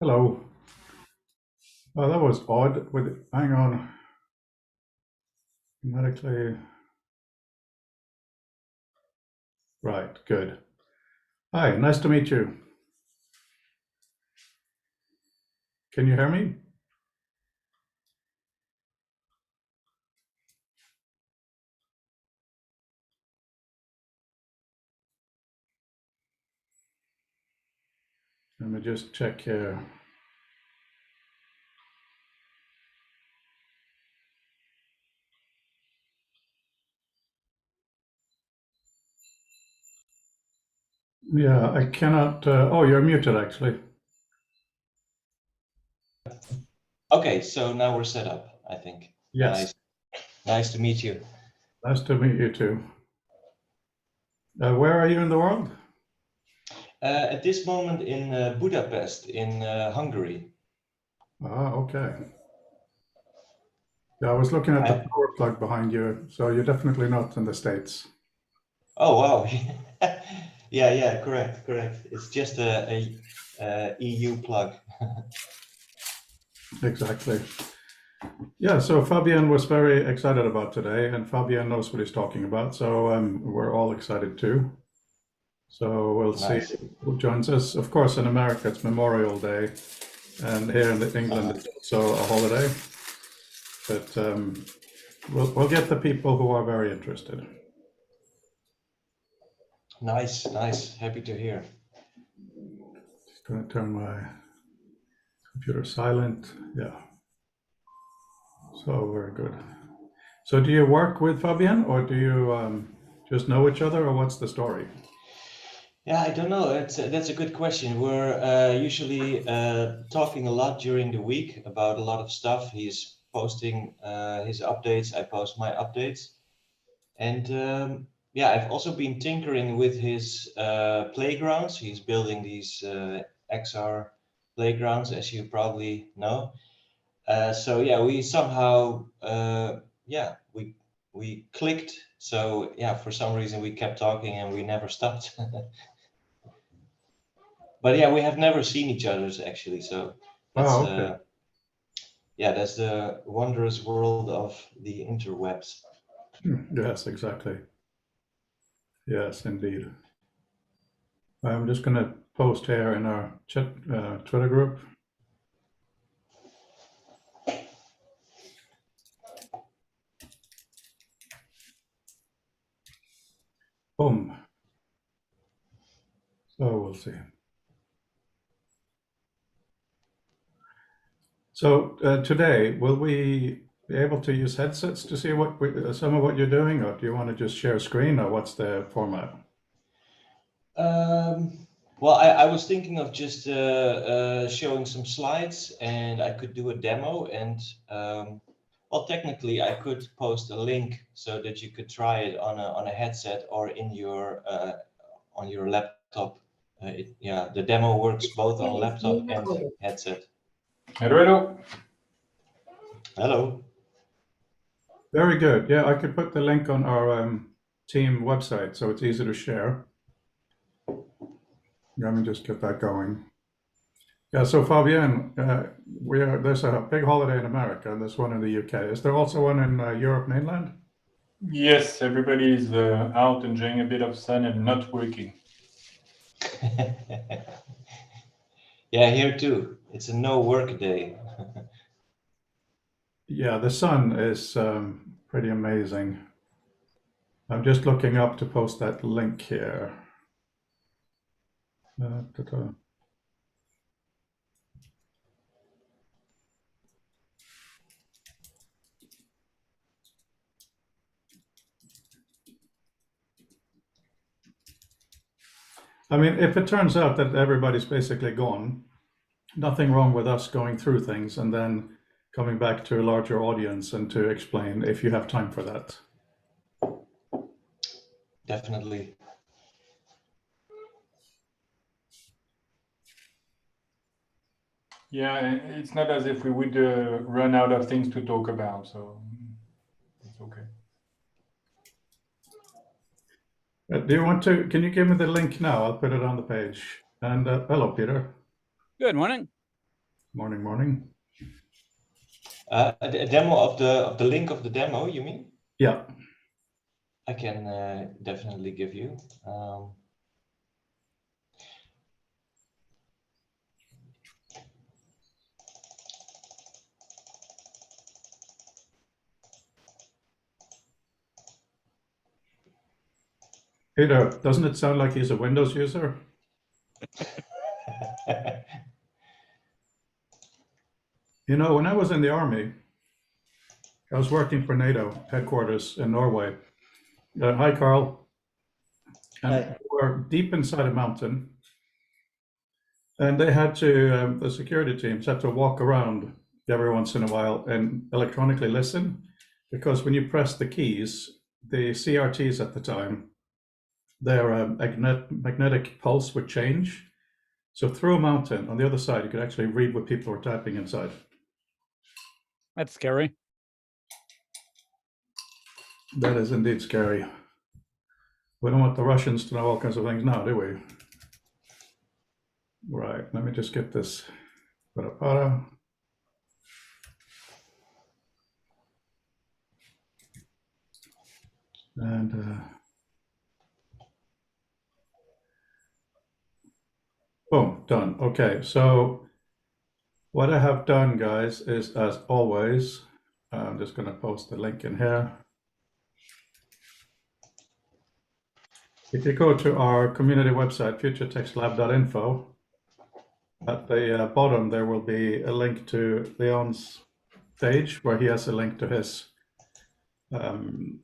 Hello. Oh, that was odd. Hang on. Medically. Right. Good. Hi. Nice to meet you. Can you hear me? Let me just check here. Yeah, I cannot. Oh, you're muted actually. Okay, so now we're set up, I think. Yes. Nice to meet you. Nice to meet you too. Where are you in the world? At this moment in Budapest, in Hungary. Ah, okay. Yeah, I was looking at the I, power plug behind you, so you're definitely not in the States. oh, wow. Yeah, correct. It's just a EU plug. Exactly. Yeah, so Fabian was very excited about today, and Fabian knows what he's talking about, so we're all excited too. So we'll see Nice. who joins us. Of course, in America, it's Memorial Day, and here in England, Uh-huh. it's also a holiday. But we'll get the people who are very interested. Nice. Happy to hear. Just going to turn my computer silent. Yeah. So very good. So do you work with Fabian, or do you just know each other, or what's the story? Yeah, I don't know. That's a good question. We're usually talking a lot during the week about a lot of stuff. He's posting his updates. I post my updates. And yeah, I've also been tinkering with his playgrounds. He's building these XR playgrounds, as you probably know. So yeah, we somehow yeah we clicked. So yeah, for some reason we kept talking and we never stopped. But yeah, we have never seen each other's actually. So that's Oh, okay. yeah, that's the wondrous world of the interwebs. Yes, exactly. Yes, indeed. I'm just going to post here in our chat Twitter group. Boom. So we'll see. So today, will we be able to use headsets to see some of what you're doing, or do you want to just share screen, or what's the format? Well, I was thinking of just showing some slides, and I could do a demo. And well, technically, I could post a link so that you could try it on a headset or in your on your laptop. Yeah, the demo works both on laptop and headset. Hello. Hello. Very good. Yeah, I could put the link on our team website, so it's easy to share. Let me just get that going. Yeah, so Fabienne, there's a big holiday in America and there's one in the UK. Is there also one in Europe mainland? Yes, everybody is out enjoying a bit of sun and not working. Yeah, here too. It's a no work day. Yeah, the sun is pretty amazing. I'm just looking up to post that link here. Ta-ta. I mean, if it turns out that everybody's basically gone, nothing wrong with us going through things and then coming back to a larger audience and to explain if you have time for that. Definitely. Yeah, it's not as if we would run out of things to talk about, so it's okay. Do you want to, can you give me the link now? I'll put it on the page. And hello, Peter. Good morning. Morning, morning. A demo of the link of the demo, you mean? Yeah. I can definitely give you. Peter, doesn't it sound like he's a Windows user? You know, when I was in the army, I was working for NATO headquarters in Norway. Hi, Carl. And Hi. we're deep inside a mountain, and they had to, the security teams had to walk around every once in a while and electronically listen, because when you press the keys, the CRTs at the time, their magnetic pulse would change. So through a mountain on the other side, you could actually read what people were typing inside. That's scary. That is indeed scary. We don't want the Russians to know all kinds of things now, do we? Right, let me just get this. Para. And boom, done. Okay, so what I have done, guys, is as always, I'm just going to post the link in here. If you go to our community website, futuretextlab.info, at the bottom there will be a link to Leon's page where he has a link to his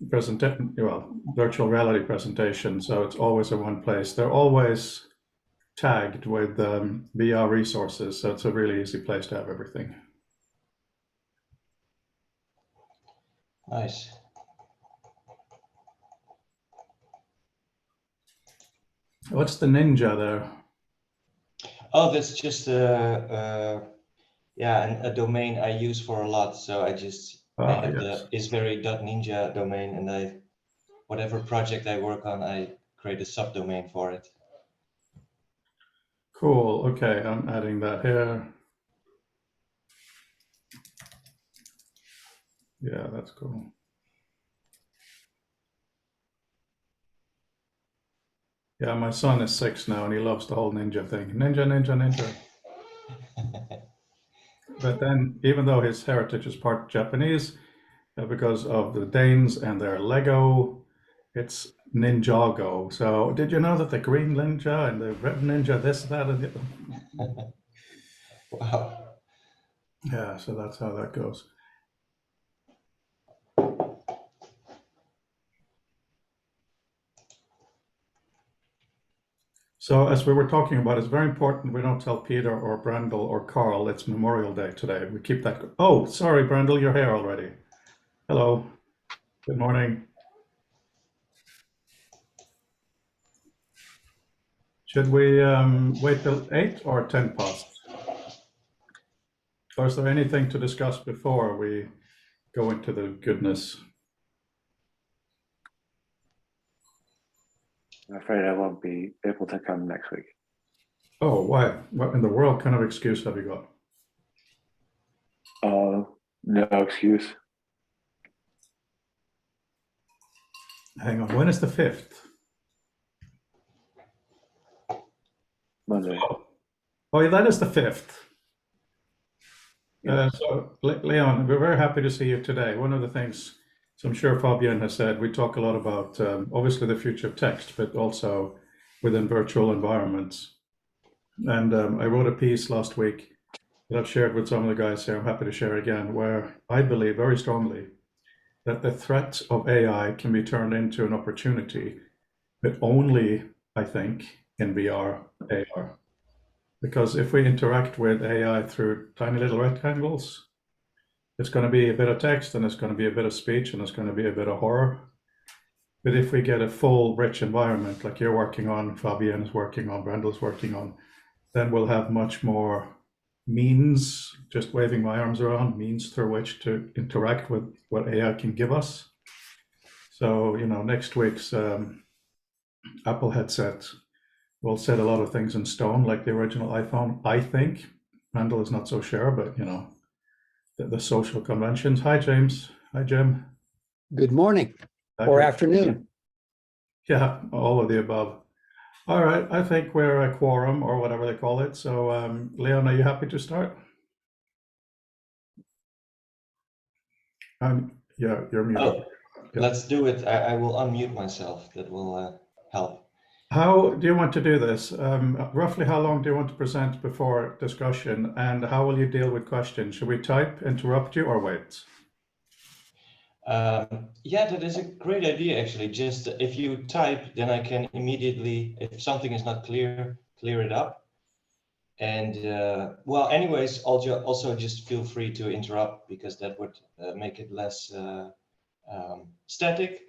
presentation, well, virtual reality presentation. So it's always in one place. They're always tagged with VR resources, so it's a really easy place to have everything. Nice. What's the ninja there? Oh, that's just yeah, a domain I use for a lot. So I just I have Yes. the isvery.ninja domain, and whatever project I work on, I create a subdomain for it. Cool. Okay, I'm adding that here. Yeah, that's cool. Yeah, my son is 6 now and he loves the whole ninja thing. Ninja, ninja, ninja. But then, even though his heritage is part Japanese, because of the Danes and their Lego, it's Ninjago. So, did you know that the green ninja and the red ninja, this, that, and the... Wow. Yeah, so that's how that goes. So, as we were talking about, it's very important we don't tell Peter or Brandel or Carl it's Memorial Day today. We keep that. Oh, sorry, Brandel, you're here already. Hello. Good morning. Should we wait till 8 or 10 past? Or is there anything to discuss before we go into the goodness? I'm afraid I won't be able to come next week. Oh, why? What in the world kind of excuse have you got? No excuse. Hang on, when is the 5th? Monday. Oh, yeah, that is the 5th. So, Leon, we're very happy to see you today. One of the things, so I'm sure Fabian has said, we talk a lot about obviously the future of text, but also within virtual environments. And I wrote a piece last week that I've shared with some of the guys here. I'm happy to share again, where I believe very strongly that the threat of AI can be turned into an opportunity, but only, I think, in VR, AR. Because if we interact with AI through tiny little rectangles, it's going to be a bit of text and it's going to be a bit of speech and it's going to be a bit of horror. But if we get a full, rich environment like you're working on, Fabian is working on, Brandel's working on, then we'll have much more means, just waving my arms around, means through which to interact with what AI can give us. So, you know, next week's Apple headset will set a lot of things in stone, like the original iPhone, I think. Randall is not so sure, but the social conventions. Hi, James. Hi, Jim. Good morning or afternoon. Yeah, all of the above. All right, I think we're a quorum or whatever they call it. So, Leon, are you happy to start? Yeah, you're muted. Oh, let's do it. I will unmute myself. That will help. How do you want to do this? Roughly how long do you want to present before discussion, and how will you deal with questions? Should we type, interrupt you, or wait? Yeah, that is a great idea, actually. Just if you type, then I can immediately, if something is not clear, clear it up. And well, anyways, also just feel free to interrupt, because that would make it less static.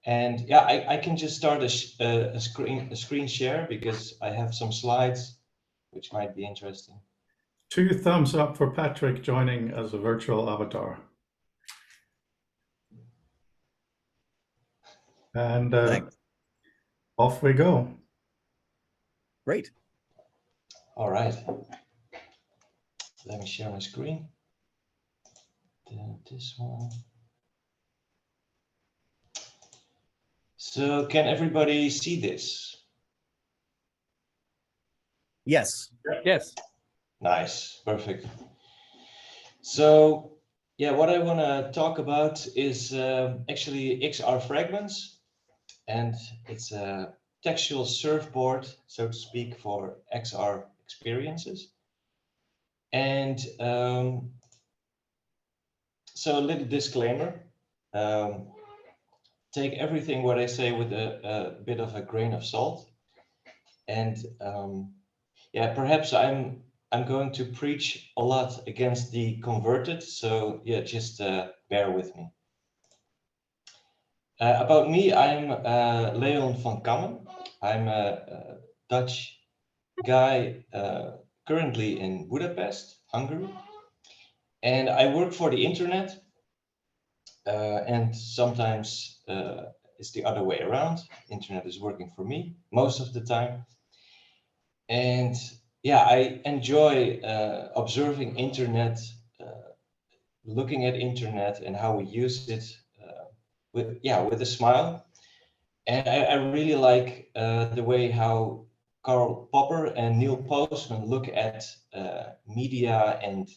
And yeah, I can just start a screen share, because I have some slides which might be interesting. 2 thumbs up for Patrick joining as a virtual avatar. And Thanks. off we go. Great. All right. Let me share my screen. This one. So can everybody see this? Yes. Yes. Nice, perfect. So yeah, what I want to talk about is actually XR fragments, and it's a textual surfboard, so to speak, for XR experiences. And so a little disclaimer, take everything what I say with a bit of a grain of salt. And yeah, perhaps I'm going to preach a lot against the converted, so yeah, just bear with me. About me, I'm Leon van Kammen. I'm a Dutch guy currently in Budapest, Hungary. And I work for the internet, and sometimes it's the other way around. Internet is working for me most of the time. And yeah, I enjoy observing internet, looking at internet and how we use it with a smile. And I really like the way how Karl Popper and Neil Postman look at media and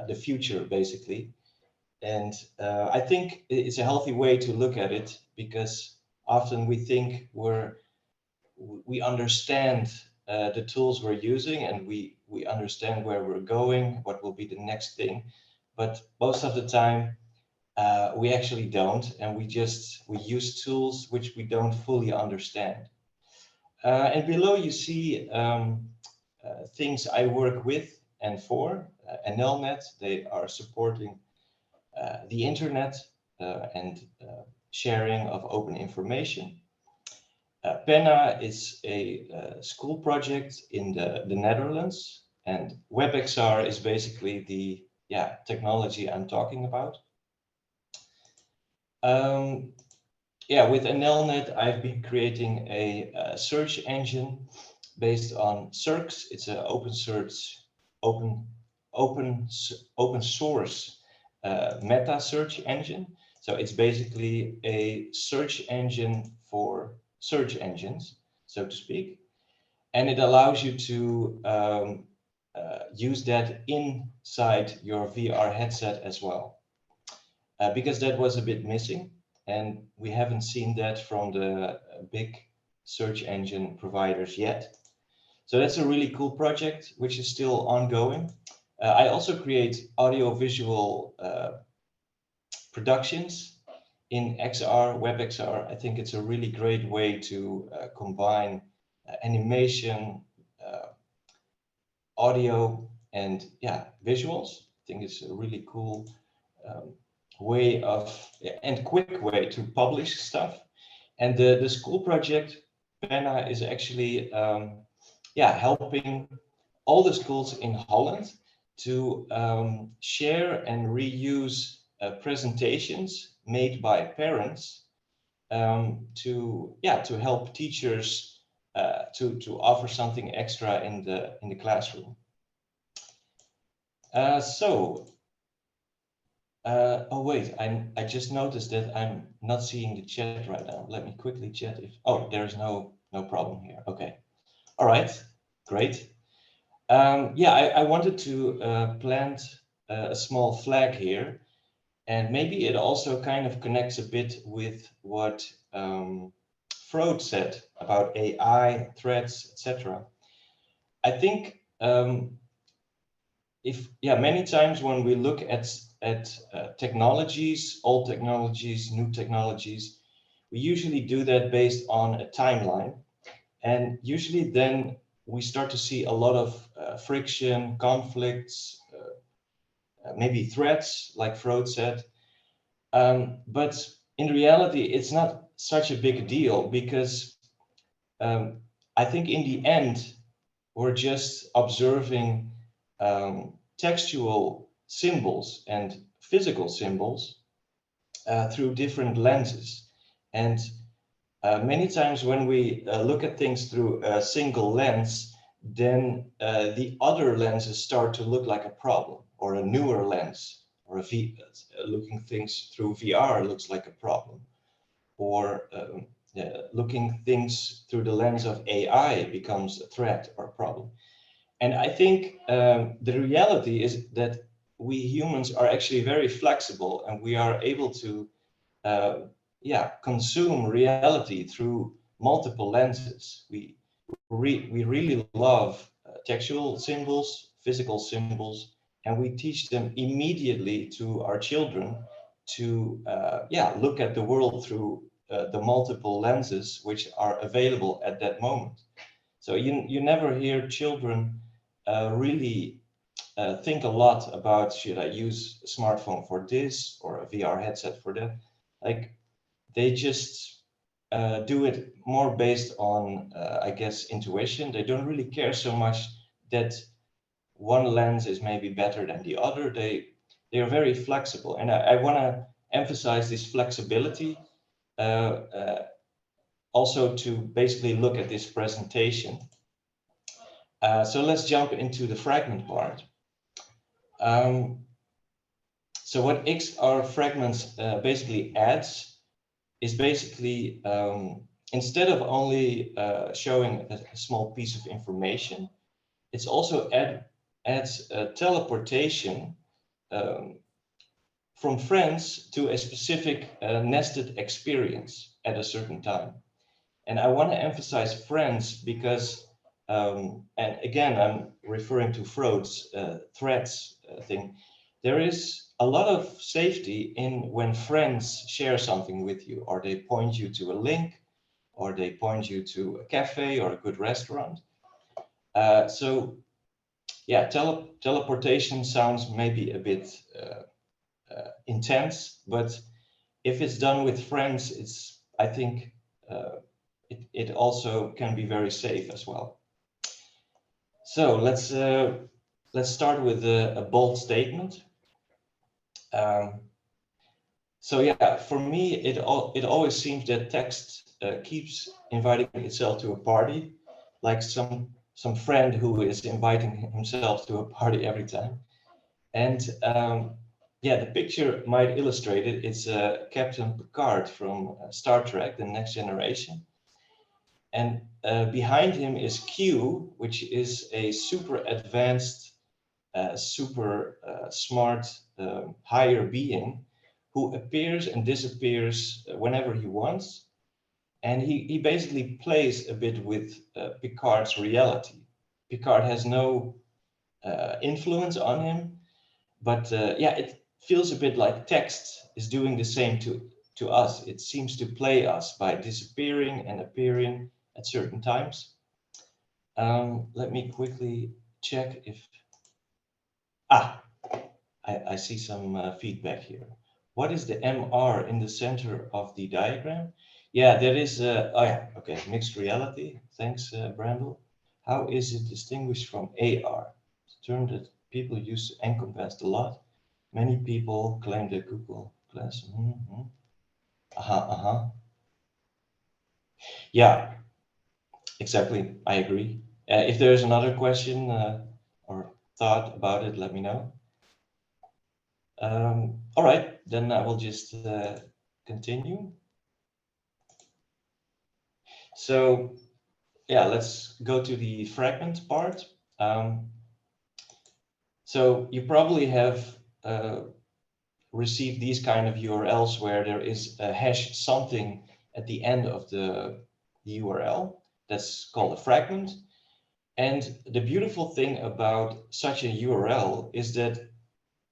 the future, basically. And I think it's a healthy way to look at it, because often we think we understand the tools we're using, and we understand where we're going, what will be the next thing. But most of the time, we actually don't, and we use tools which we don't fully understand. And below you see things I work with and for. NLNet, they are supporting the internet and sharing of open information. Penna is a school project in the Netherlands, and WebXR is basically the technology I'm talking about. Yeah, with NLNet, I've been creating a search engine based on Circs. It's an open source meta search engine. So it's basically a search engine for search engines, so to speak. And it allows you to use that inside your VR headset as well. Because that was a bit missing, and we haven't seen that from the big search engine providers yet. So that's a really cool project, which is still ongoing. I also create audiovisual productions in XR, WebXR. I think it's a really great way to combine animation, audio, and visuals. I think it's a really cool way of and quick way to publish stuff. And the school project Penna is actually helping all the schools in Holland to share and reuse presentations made by parents to help teachers to offer something extra in the classroom. Oh wait, I just noticed that I'm not seeing the chat right now. Let me quickly chat if, oh, there's no problem here. Okay. All right, great. Yeah, I wanted to plant a small flag here, and maybe it also kind of connects a bit with what Freud said about AI, threats, etc. I think many times when we look at technologies, old technologies, new technologies, we usually do that based on a timeline, and usually then we start to see a lot of friction, conflicts, maybe threats, like Freud said. But in reality, it's not such a big deal because I think in the end, we're just observing textual symbols and physical symbols through different lenses. And many times when we look at things through a single lens, then the other lenses start to look like a problem, or a newer lens, or looking things through VR looks like a problem, or looking things through the lens of AI becomes a threat or a problem. And I think the reality is that we humans are actually very flexible, and we are able to consume reality through multiple lenses. We really love textual symbols, physical symbols, and we teach them immediately to our children to look at the world through the multiple lenses which are available at that moment. So you never hear children really think a lot about, should I use a smartphone for this or a VR headset for that? Like, they just do it more based on, I guess, intuition. They don't really care so much that one lens is maybe better than the other. They are very flexible, and I want to emphasize this flexibility also to basically look at this presentation. So let's jump into the fragment part. So what XR fragments basically adds is basically, instead of only showing a small piece of information, it's also adds teleportation from friends to a specific nested experience at a certain time. And I want to emphasize friends because, and again, I'm referring to Freud's threats thing. There is a lot of safety in when friends share something with you, or they point you to a link, or they point you to a cafe or a good restaurant. So yeah, teleportation sounds maybe a bit intense, but if it's done with friends, I think it also can be very safe as well. So let's start with a bold statement. So yeah, for me, it always seems that text keeps inviting itself to a party, like some friend who is inviting himself to a party every time. And yeah, the picture might illustrate it. It's Captain Picard from Star Trek, The Next Generation. And behind him is Q, which is a super advanced, super smart, higher being who appears and disappears whenever he wants. And he basically plays a bit with Picard's reality. Picard has no influence on him, but yeah, it feels a bit like text is doing the same to us. It seems to play us by disappearing and appearing at certain times. Let me quickly check if, I see some feedback here. What is the MR in the center of the diagram? Yeah, there is, oh yeah, okay, mixed reality. Thanks, Brandel. How is it distinguished from AR? It's a term that people use encompassed a lot. Many people claim the Google Glass. Yeah, exactly. I agree. If there's another question or thought about it, let me know. All right, then I will just continue. So yeah, let's go to the fragment part. So you probably have received these kind of URLs where there is a hash something at the end of the URL. That's called a fragment. And the beautiful thing about such a URL is that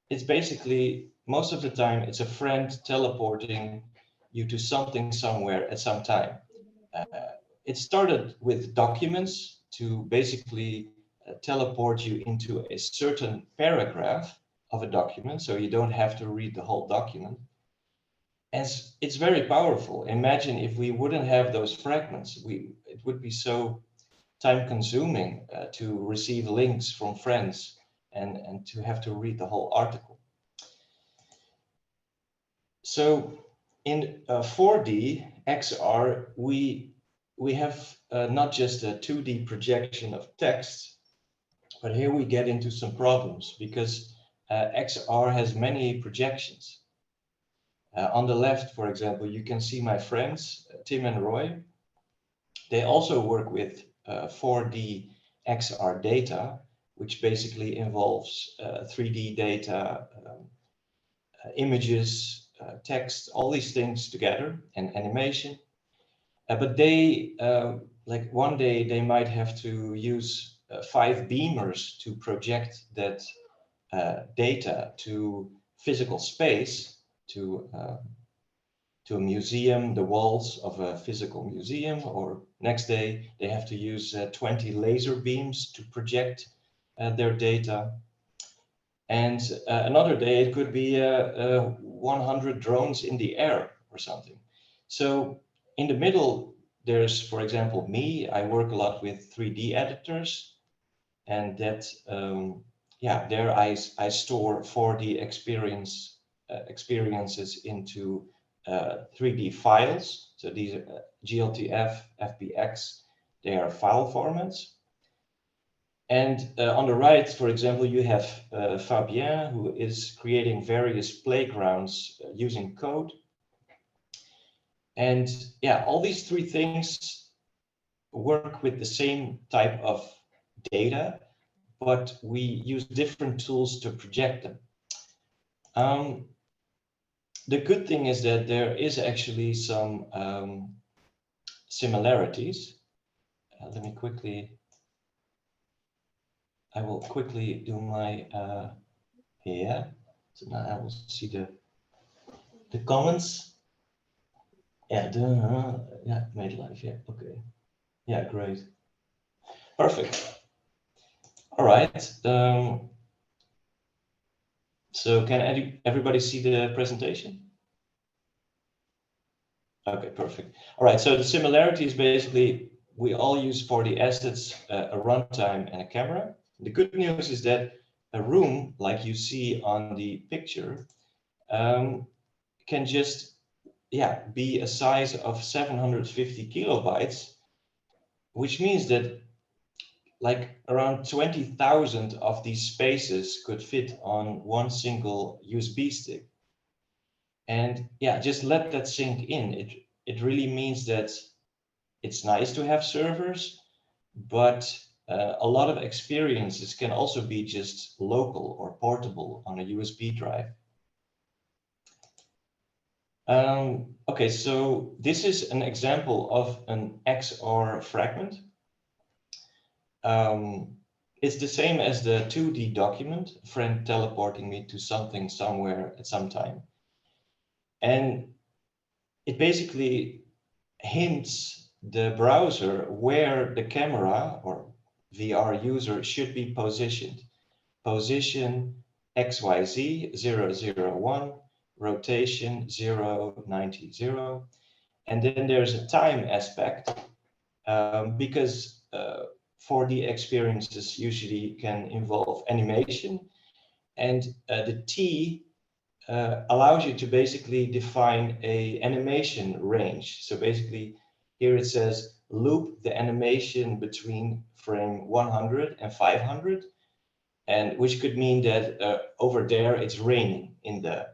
it's basically, most of the time, it's a friend teleporting you to something somewhere at some time. It started with documents to basically teleport you into a certain paragraph of a document, so you don't have to read the whole document. As it's very powerful. Imagine if we wouldn't have those fragments, it would be so time consuming to receive links from friends and to have to read the whole article. So in 4D XR, we have not just a 2D projection of text, but here we get into some problems because XR has many projections. On the left, for example, you can see my friends, Tim and Roy. They also work with 4D XR data, which basically involves 3D data, images, text, all these things together, and animation. But they, like one day, they might have to use 5 beamers to project that data to physical space, to a museum, the walls of a physical museum, or next day they have to use 20 laser beams to project their data. And another day it could be 100 drones in the air or something. So in the middle, there's, for example, me. I work a lot with 3D editors, and that, yeah, there I store 4D experiences into 3D files. So these are GLTF, FBX, they are file formats. And on the right, for example, you have Fabien, who is creating various playgrounds using code. And yeah, all these 3 things work with the same type of data, but we use different tools to project them. The good thing is that there is actually some similarities. Let me quickly, I will quickly do my, yeah. So now I will see the comments. Yeah, yeah, made live, yeah, okay. Yeah, great. Perfect. All right. So can everybody see the presentation? Okay, perfect. All right, so the similarity is basically we all use 4D assets, a runtime and a camera. The good news is that a room, like you see on the picture, can just, yeah, be a size of 750 kilobytes, which means that like around 20,000 of these spaces could fit on one single USB stick. And yeah, just let that sink in. It really means that it's nice to have servers, but a lot of experiences can also be just local or portable on a USB drive. Okay, so this is an example of an XR fragment. It's the same as the 2D document, a friend teleporting me to something somewhere at some time. And it basically hints the browser where the camera or VR user should be positioned. Position XYZ 001, rotation 090. And then there's a time aspect because 4D experiences usually can involve animation, and the T allows you to basically define a animation range. So basically here it says loop the animation between frame 100 and 500, and which could mean that over there it's raining in the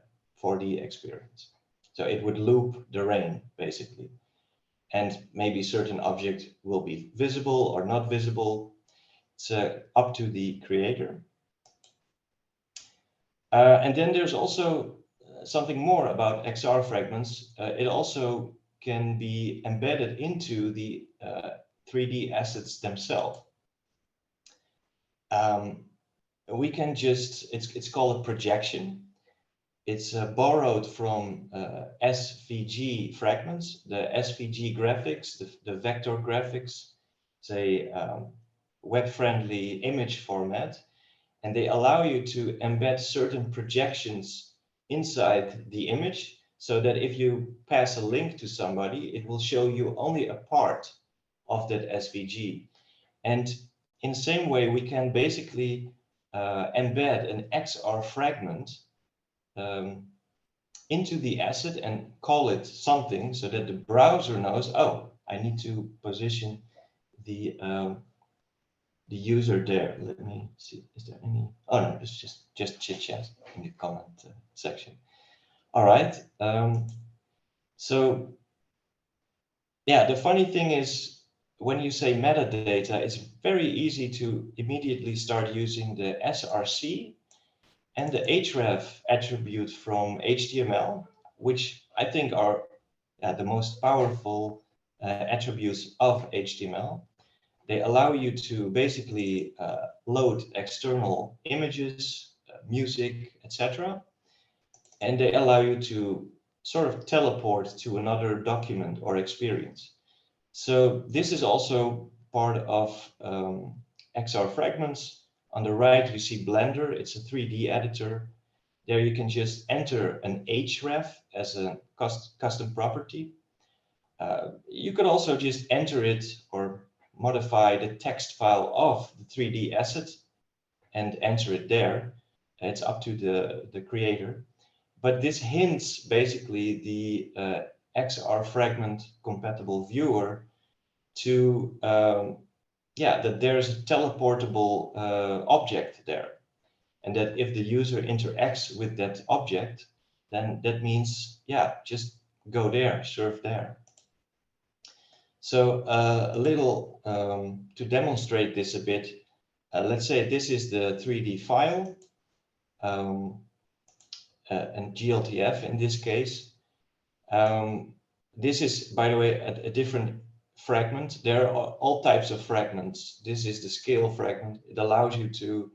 4D experience. So it would loop the rain basically. And maybe certain object will be visible or not visible. It's up to the creator. And then there's also something more about XR fragments. It also can be embedded into the 3D assets themselves. We can just, it's called a projection. It's borrowed from SVG fragments, the SVG graphics, the vector graphics. It's a web-friendly image format, and they allow you to embed certain projections inside the image so that if you pass a link to somebody, it will show you only a part of that SVG. And in the same way, we can basically embed an XR fragment into the asset and call it something so that the browser knows, oh, I need to position the user there. Let me see, is there any? Oh no, it's just chit chat in the comment section. All right. So yeah, the funny thing is when you say metadata, it's very easy to immediately start using the src and the href attribute from HTML, which I think are the most powerful attributes of HTML. They allow you to basically load external images, music, etc. And they allow you to sort of teleport to another document or experience. So this is also part of XR fragments. On the right, you see Blender. It's a 3D editor. There you can just enter an href as a custom property. You could also just enter it or modify the text file of the 3D asset and enter it there. It's up to the creator. But this hints basically the XR fragment compatible viewer to that there's a teleportable object there. And that if the user interacts with that object, then that means, just go there, surf there. So a little to demonstrate this a bit, let's say this is the 3D file and GLTF in this case. This is, by the way, a different fragment. There are all types of fragments. This is the scale fragment. It allows you to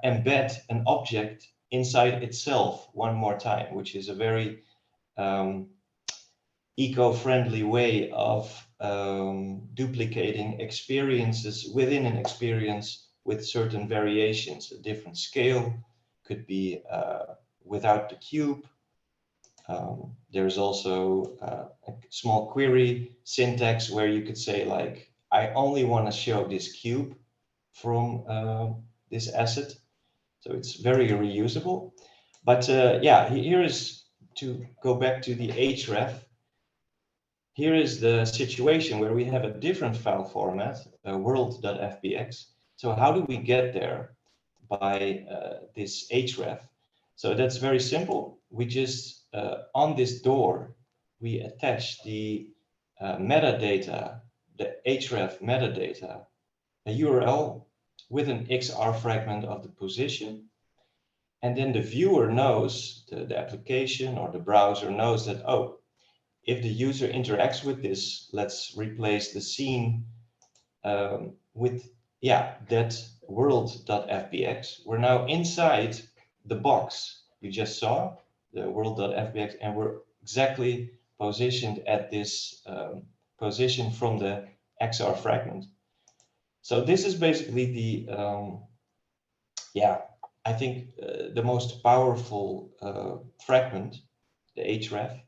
embed an object inside itself one more time, which is a very eco-friendly way of duplicating experiences within an experience with certain variations. A different scale could be without the cube. There's also a small query syntax where you could say, like, I only want to show this cube from this asset. So it's very reusable. But here is, to go back to the href, here is the situation where we have a different file format, world.fbx. So how do we get there by this href? So that's very simple. We just, on this door, we attach the metadata, the href metadata, a URL with an XR fragment of the position. And then the viewer knows, the application or the browser knows that, oh, if the user interacts with this, let's replace the scene with, that world.fbx. We're now inside the box you just saw, the world.fbx, and we're exactly positioned at this position from the XR fragment. So this is basically the, I think the most powerful fragment, the href.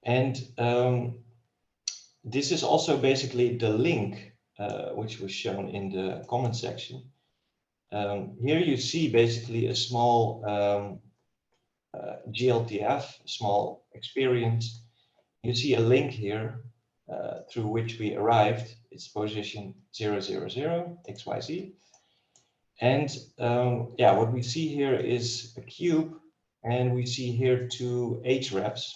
And this is also basically the link, which was shown in the comment section. Here you see basically a small GLTF, small experience. You see a link here through which we arrived. It's position 000 XYZ. And yeah, what we see here is a cube, and we see here two hrefs.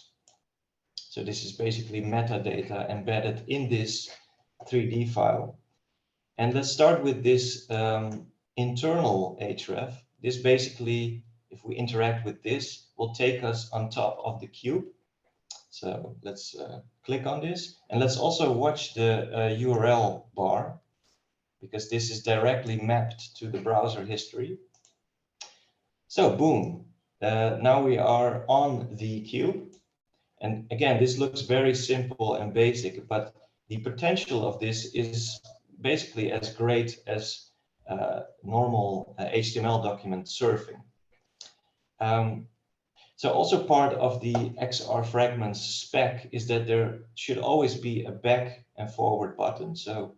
So this is basically metadata embedded in this 3D file. And let's start with this internal href. This basically, if we interact with this, will take us on top of the cube. So let's click on this, and let's also watch the URL bar, because this is directly mapped to the browser history. So boom, now we are on the cube. And again, this looks very simple and basic, but the potential of this is basically as great as normal HTML document surfing. So also part of the XR fragments spec is that there should always be a back and forward button. So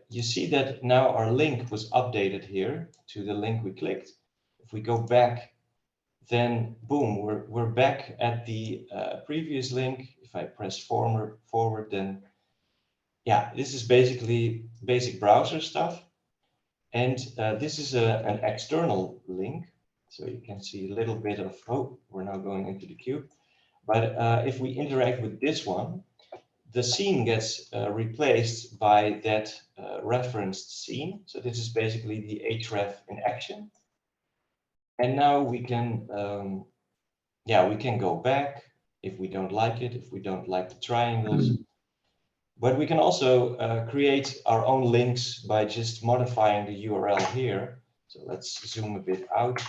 you see that now our link was updated here to the link we clicked. If we go back, then boom, we're back at the previous link. If I press forward, then yeah, this is basically basic browser stuff. And this is an external link. So you can see a little bit of, oh, we're now going into the cube. But if we interact with this one, the scene gets replaced by that referenced scene. So this is basically the href in action. And now we can, yeah, we can go back if we don't like it, if we don't like the triangles. But we can also create our own links by just modifying the URL here. So let's zoom a bit out.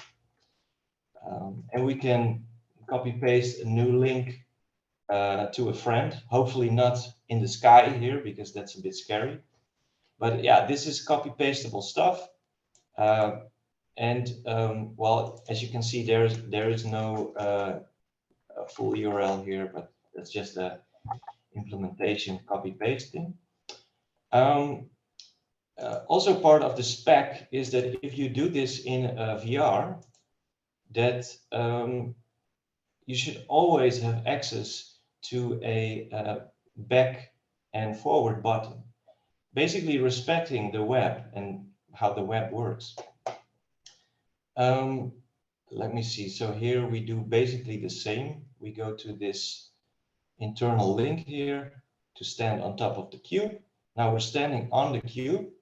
And we can copy paste a new link to a friend, hopefully not in the sky here, because that's a bit scary. But yeah, this is copy pastable stuff. Well, as you can see, there is no full URL here, but that's just a implementation copy pasting. Also part of the spec is that if you do this in VR, that you should always have access to a back and forward button, basically respecting the web and how the web works. Let me see. So here we do basically the same. We go to this internal link here to stand on top of the cube. Now we're standing on the cube.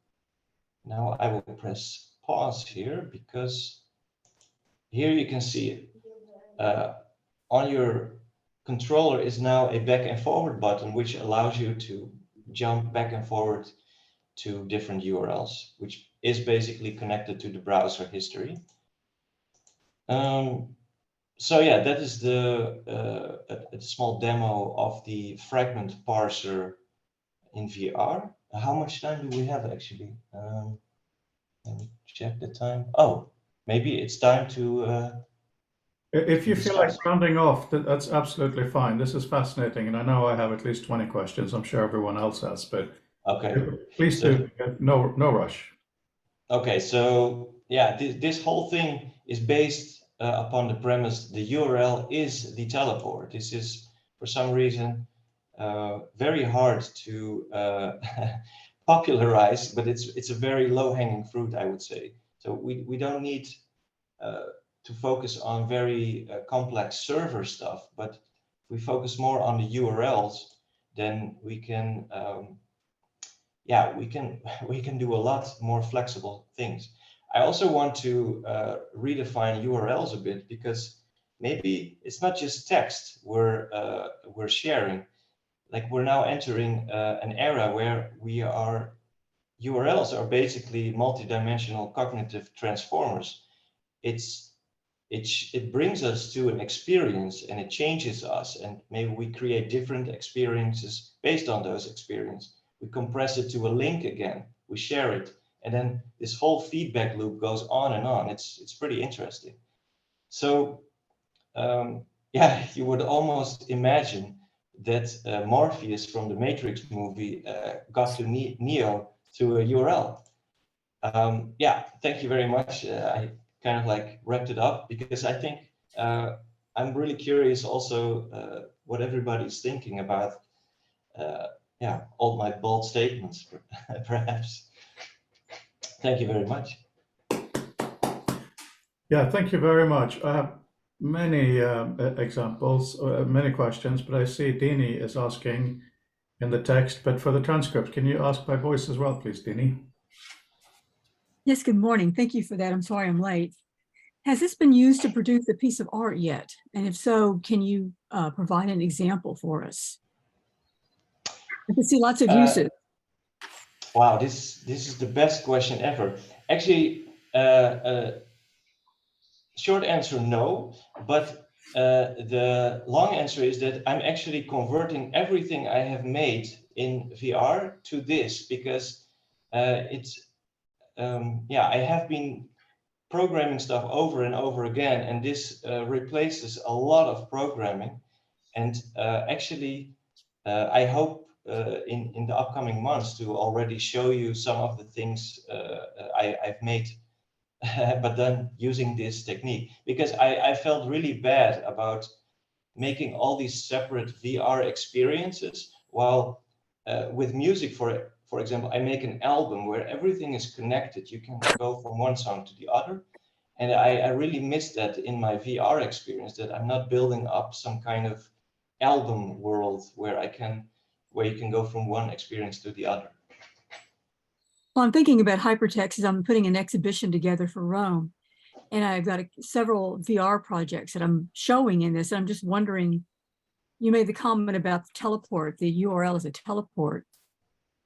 Now I will press pause here, because here you can see on your controller is now a back and forward button, which allows you to jump back and forward to different URLs, which is basically connected to the browser history. So yeah, that is a small demo of the fragment parser in VR. How much time do we have actually? Let me check the time. Oh, maybe it's time to If you feel like discuss. rounding off, that's absolutely fine. This is fascinating, and I know I have at least 20 questions. I'm sure everyone else has, but Okay. please do. No rush. Okay, so yeah, this whole thing is based upon the premise the URL is the teleport. This is, for some reason, very hard to popularize, but it's a very low-hanging fruit, I would say. So we don't need to focus on very complex server stuff, but we focus more on the URLs, then we can yeah, we can do a lot more flexible things. I also want to redefine URLs a bit, because maybe it's not just text we're sharing. Like, we're now entering an era where URLs are basically multidimensional cognitive transformers. It brings us to an experience, and it changes us, and maybe we create different experiences based on those experiences. We compress it to a link again, we share it, and then this whole feedback loop goes on and on. It's pretty interesting. So yeah, you would almost imagine that Morpheus from the Matrix movie got to Neo through a URL. Yeah, thank you very much. I kind of like wrapped it up, because I think I'm really curious also what everybody's thinking about yeah, all my bold statements, perhaps. Thank you very much. Yeah, thank you very much. I have many examples, many questions, but I see Dini is asking in the text, but for the transcript, can you ask by voice as well, please, Dini? Yes, good morning. Thank you for that. I'm sorry I'm late. Has this been used to produce a piece of art yet? And if so, can you provide an example for us? I can see lots of uses. Wow, this is the best question ever. Actually, short answer, no. But the long answer is that I'm actually converting everything I have made in VR to this because I have been programming stuff over and over again, and this replaces a lot of programming. And I hope in the upcoming months to already show you some of the things I've made, but then using this technique, because I felt really bad about making all these separate VR experiences, while with music, for example, I make an album where everything is connected. You can go from one song to the other. And I really miss that in my VR experience, that I'm not building up some kind of album world where you can go from one experience to the other. Well, I'm thinking about hypertext as I'm putting an exhibition together for Rome. And I've got several VR projects that I'm showing in this. And I'm just wondering, you made the comment about the teleport, the URL is a teleport.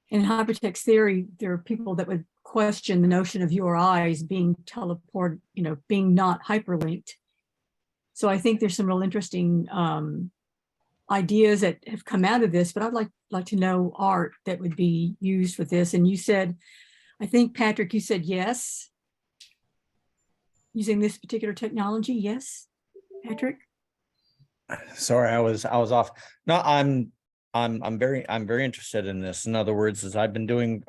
In hypertext theory, there are people that would question the notion of URIs being teleport, being not hyperlinked. So I think there's some real interesting ideas that have come out of this, but I'd like to know art that would be used with this. And you said, I think, Patrick, you said yes, using this particular technology. Yes, Patrick? Sorry, I was off. No, I'm very interested in this. In other words, is I've been doing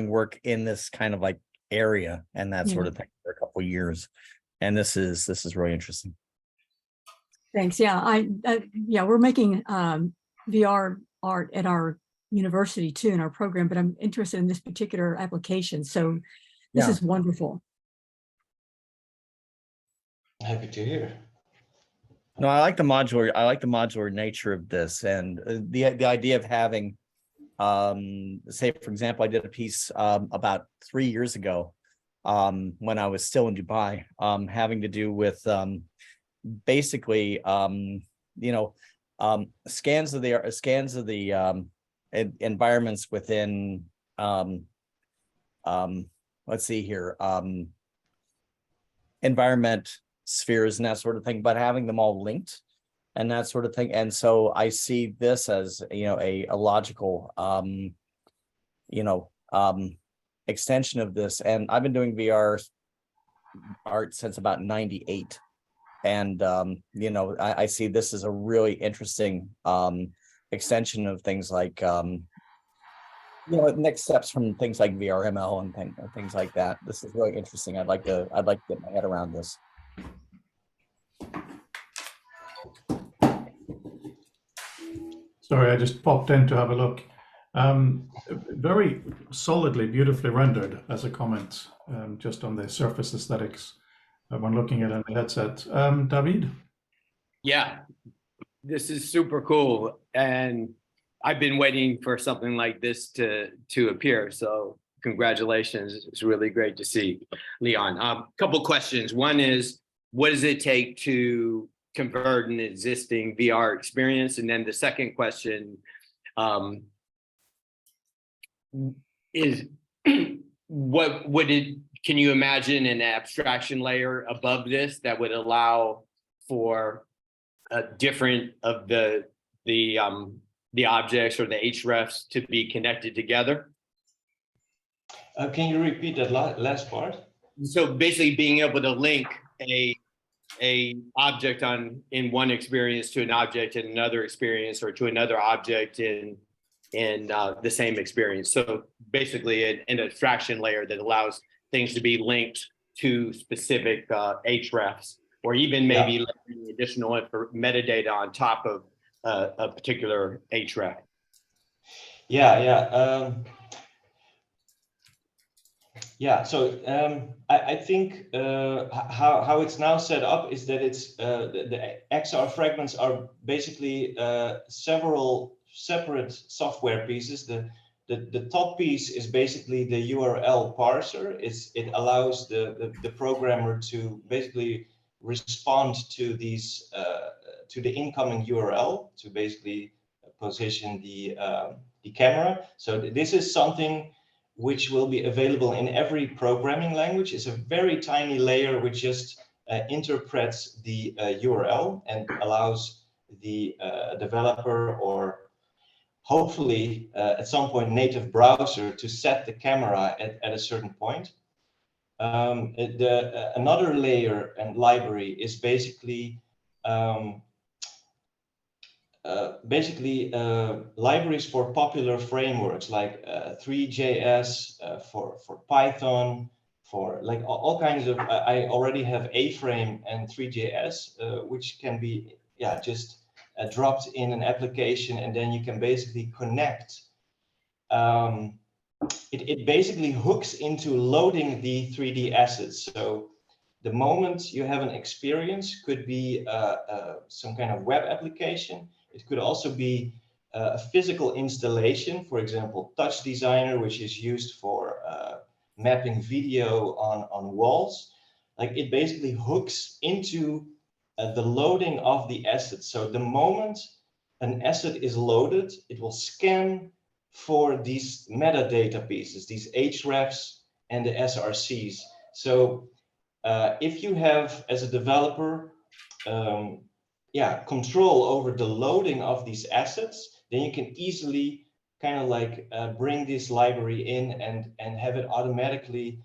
work in this kind of like area and that sort of thing for a couple of years. And this is really interesting. Thanks. Yeah, we're making VR art at our university too in our program, but I'm interested in this particular application. So this is wonderful. Happy to hear. No, I like the modular nature of this, and the idea of having, say, for example, I did a piece about 3 years ago when I was still in Dubai, having to do with basically, scans of the environments within, let's see here, environment spheres and that sort of thing, but having them all linked and that sort of thing. And so I see this as, a logical, extension of this. And I've been doing VR art since about 98. And, I see this as a really interesting extension of things like, next steps from things like VRML and things like that. This is really interesting. I'd like to get my head around this. Sorry, I just popped in to have a look. Very solidly, beautifully rendered as a comment, just on the surface aesthetics when looking at it on the headset. David? Yeah, this is super cool. And I've been waiting for something like this to appear. So congratulations. It's really great to see, Leon. Couple questions. One is, what does it take to convert an existing VR experience? And then the second question is, can you imagine an abstraction layer above this that would allow for different of the objects or the hrefs to be connected together? Can you repeat that last part? So basically being able to link a object in one experience to an object in another experience, or to another object in the same experience. So basically an abstraction layer that allows things to be linked to specific hrefs, or even maybe additional metadata on top of a particular href. Yeah, so I think how it's now set up is that it's the XR fragments are basically several separate software pieces. The top piece is basically the URL parser. It allows the programmer to basically respond to these to the incoming URL to basically position the camera. So this is something which will be available in every programming language. It's a very tiny layer which just interprets the URL and allows the developer or hopefully at some point native browser to set the camera at a certain point. Another layer and library is basically libraries for popular frameworks like 3JS, for Python, for like all kinds of, I already have A-frame and 3JS, which can be, yeah, just dropped in an application, and then you can basically connect. It basically hooks into loading the 3D assets. So the moment you have an experience, could be some kind of web application. It could also be a physical installation, for example, Touch Designer, which is used for mapping video on walls. Like it basically hooks into the loading of the asset. So the moment an asset is loaded, it will scan for these metadata pieces, these hrefs and the SRCs. So if you have, as a developer, control over the loading of these assets, then you can easily kind of like bring this library in and have it automatically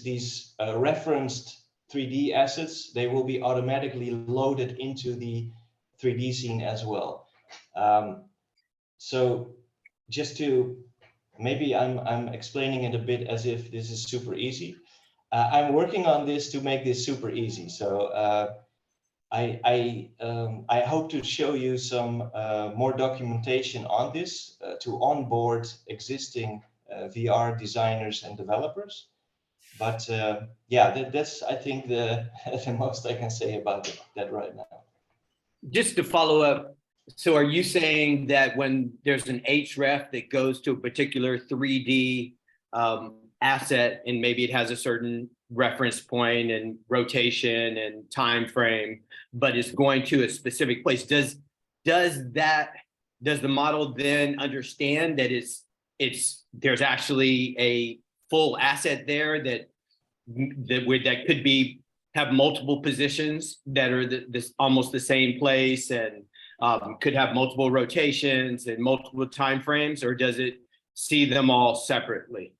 these referenced 3D assets, they will be automatically loaded into the 3D scene as well. So just to, maybe I'm explaining it a bit as if this is super easy. I'm working on this to make this super easy. So I hope to show you some more documentation on this to onboard existing VR designers and developers. But that's I think the most I can say about that right now. Just to follow up, so are you saying that when there's an href that goes to a particular 3D asset, and maybe it has a certain reference point and rotation and time frame, but it's going to a specific place, does the model then understand that there's actually a full asset there that could have multiple positions that are this almost the same place, and could have multiple rotations and multiple time frames, or does it see them all separately?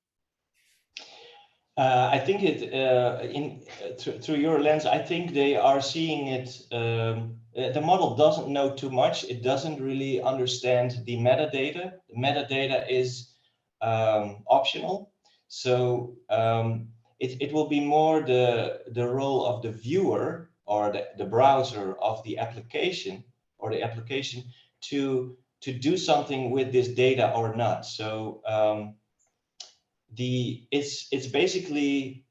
I think through your lens, I think they are seeing it. The model doesn't know too much. It doesn't really understand the metadata. The metadata is optional. So it will be more the role of the viewer or the browser of the application or the application to do something with this data or not. So it's basically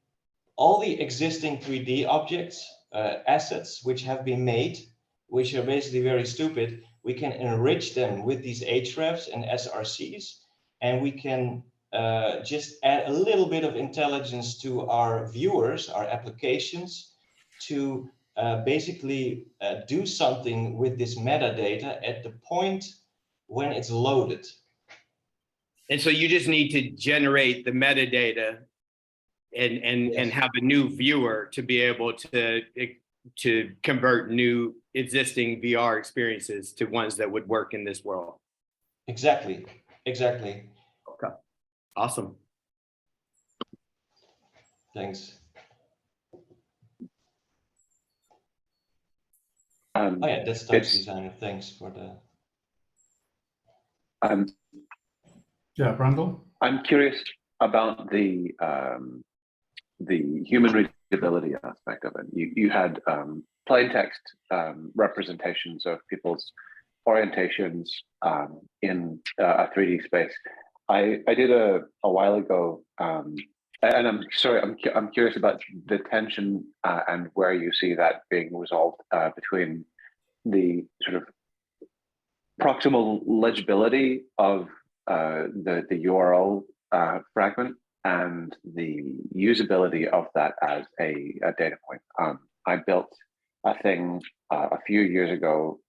all the existing 3D objects, assets which have been made, which are basically very stupid. We can enrich them with these hrefs and SRCs, and we can just add a little bit of intelligence to our viewers, our applications, to basically do something with this metadata at the point when it's loaded. And so you just need to generate the metadata and have a new viewer to be able to convert new existing VR experiences to ones that would work in this world. Exactly. Okay, awesome. Thanks. That's Touch Designer. Thanks for the. Brandel? I'm curious about the human readability aspect of it. You had plain text representations of people's orientations in a 3D space. I did a while ago, and I'm sorry, I'm curious about the tension and where you see that being resolved between the sort of proximal legibility of the URL fragment and the usability of that as a data point. I built a thing a few years ago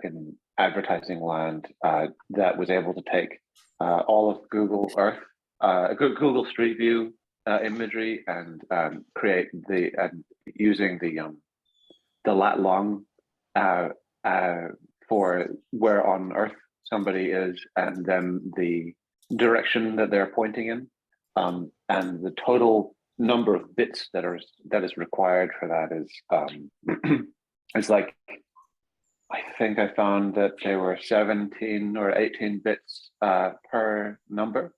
in advertising land that was able to take all of Google Earth, Google Street View imagery, and create using the lat long for where on Earth somebody is, and then the direction that they're pointing in, and the total number of bits that is required for that is it's like, I think I found that there were 17 or 18 bits per number,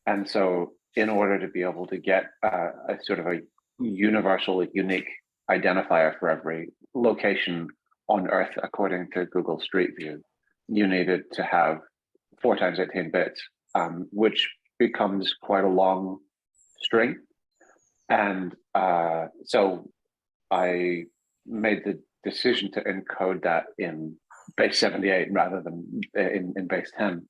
and so in order to be able to get a sort of a universal, unique identifier for every location on Earth according to Google Street View, you needed to have 4 times 18 bits, which becomes quite a long string. And so I made the decision to encode that in base 78 rather than in base 10,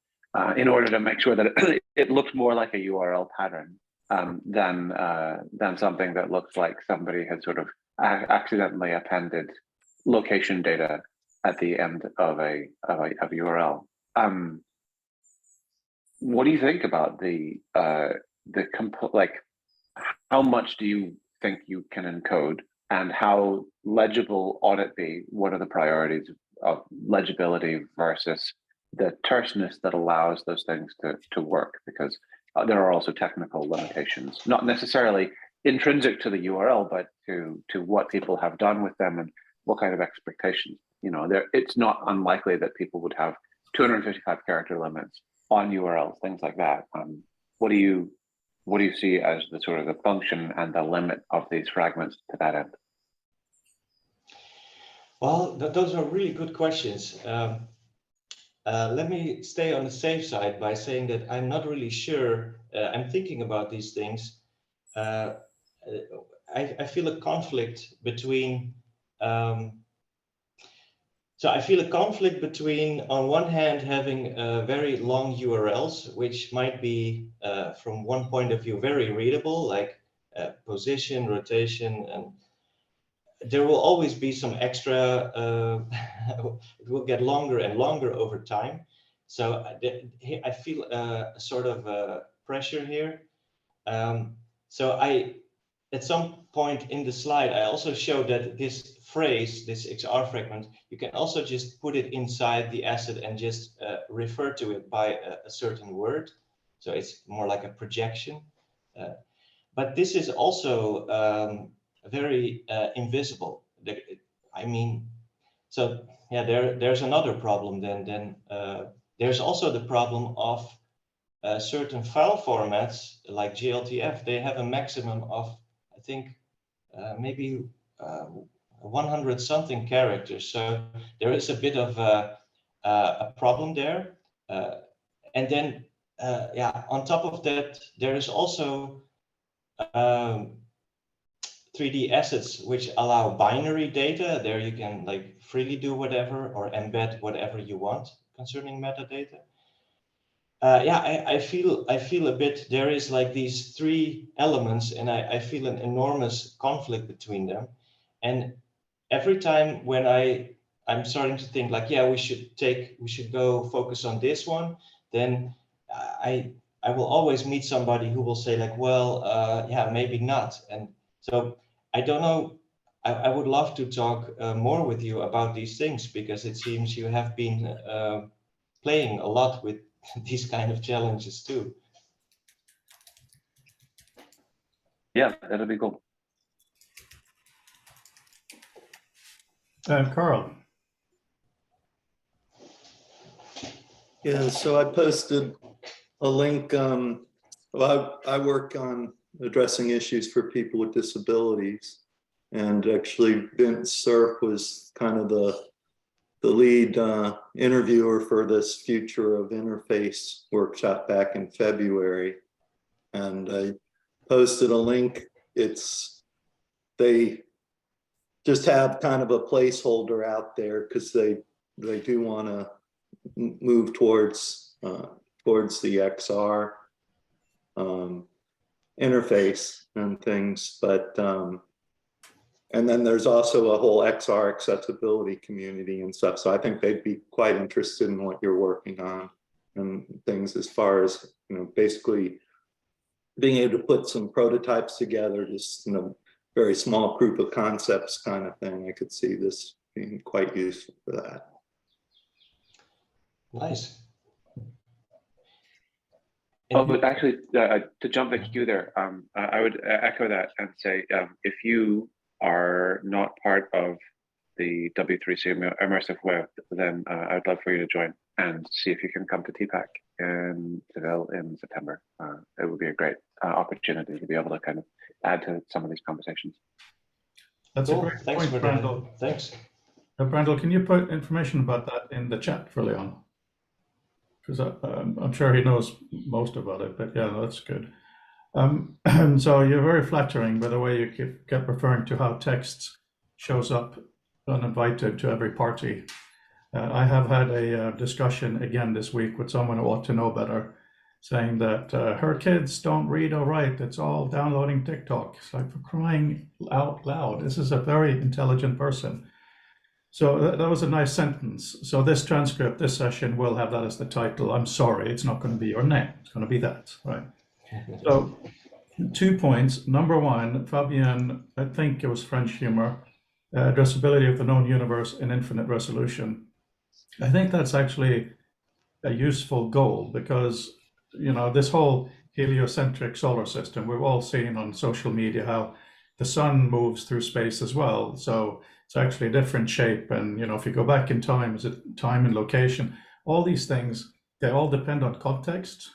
in order to make sure that it looks more like a URL pattern than something that looks like somebody had sort of accidentally appended location data at the end of a URL. What do you think about like, how much do you think you can encode, and how legible ought it be? What are the priorities of legibility versus the terseness that allows those things to work? Because there are also technical limitations, not necessarily intrinsic to the URL, but to what people have done with them and what kind of expectations. You know, it's not unlikely that people would have 255 character limits on URLs, things like that. What do you see as the sort of the function and the limit of these fragments to that end? Well, those are really good questions. Let me stay on the safe side by saying that I'm not really sure. I'm thinking about these things. I feel a conflict between so I feel a conflict between, on one hand, having very long URLs, which might be, from one point of view, very readable, like position, rotation, and there will always be some extra, it will get longer and longer over time. So I feel a sort of pressure here. So at some point in the slide, I also showed that this phrase, this XR fragment, you can also just put it inside the asset and just refer to it by a certain word. So it's more like a projection. But this is also very invisible. I mean, so yeah, there's another problem then. There's also the problem of certain file formats like GLTF. They have a maximum of, I think, maybe 100 something characters. So there is a bit of a problem there. And then, yeah, on top of that, there is also 3D assets which allow binary data. There you can like freely do whatever or embed whatever you want concerning metadata. Yeah, I feel a bit, there is like these 3 elements, and I feel an enormous conflict between them. And every time when I'm starting to think like, yeah, we should go focus on this one, then I will always meet somebody who will say like, well, yeah, maybe not. And so I don't know, I would love to talk more with you about these things, because it seems you have been playing a lot with these kind of challenges too. Yeah, that'll be cool. Carl. Yeah, so I posted a link. Well, I work on addressing issues for people with disabilities, and actually Vince Cerf was kind of the lead interviewer for this Future of Interface workshop back in February. And I posted a link. They just have kind of a placeholder out there because they do want to move towards the XR interface and things, but and then there's also a whole XR accessibility community and stuff. So I think they'd be quite interested in what you're working on and things as far as, basically being able to put some prototypes together, just very small proof of concepts kind of thing. I could see this being quite useful for that. Nice. Oh, but actually, to jump the queue there, I would echo that and say, if you are not part of the W3C Immersive Web, then I'd love for you to join and see if you can come to TPAC in Seville in September. It would be a great opportunity to be able to kind of add to some of these conversations. That's Cool. a great Thanks point, for that. Brandel. Thanks. Brandel, can you put information about that in the chat for Leon? Because I'm sure he knows most about it, but yeah, that's good. And so you're very flattering by the way you kept referring to how text shows up uninvited to every party. I have had a discussion again this week with someone who ought to know better, saying that her kids don't read or write. It's all downloading TikTok. It's like, for crying out loud. This is a very intelligent person. So that was a nice sentence. So this transcript, this session will have that as the title. I'm sorry, it's not going to be your name. It's going to be that, right? So 2 points. Number one, Fabienne, I think it was French humor, addressability of the known universe in infinite resolution. I think that's actually a useful goal because, this whole heliocentric solar system, we've all seen on social media how the sun moves through space as well. So it's actually a different shape. And, if you go back in time, is it time and location? All these things, they all depend on context.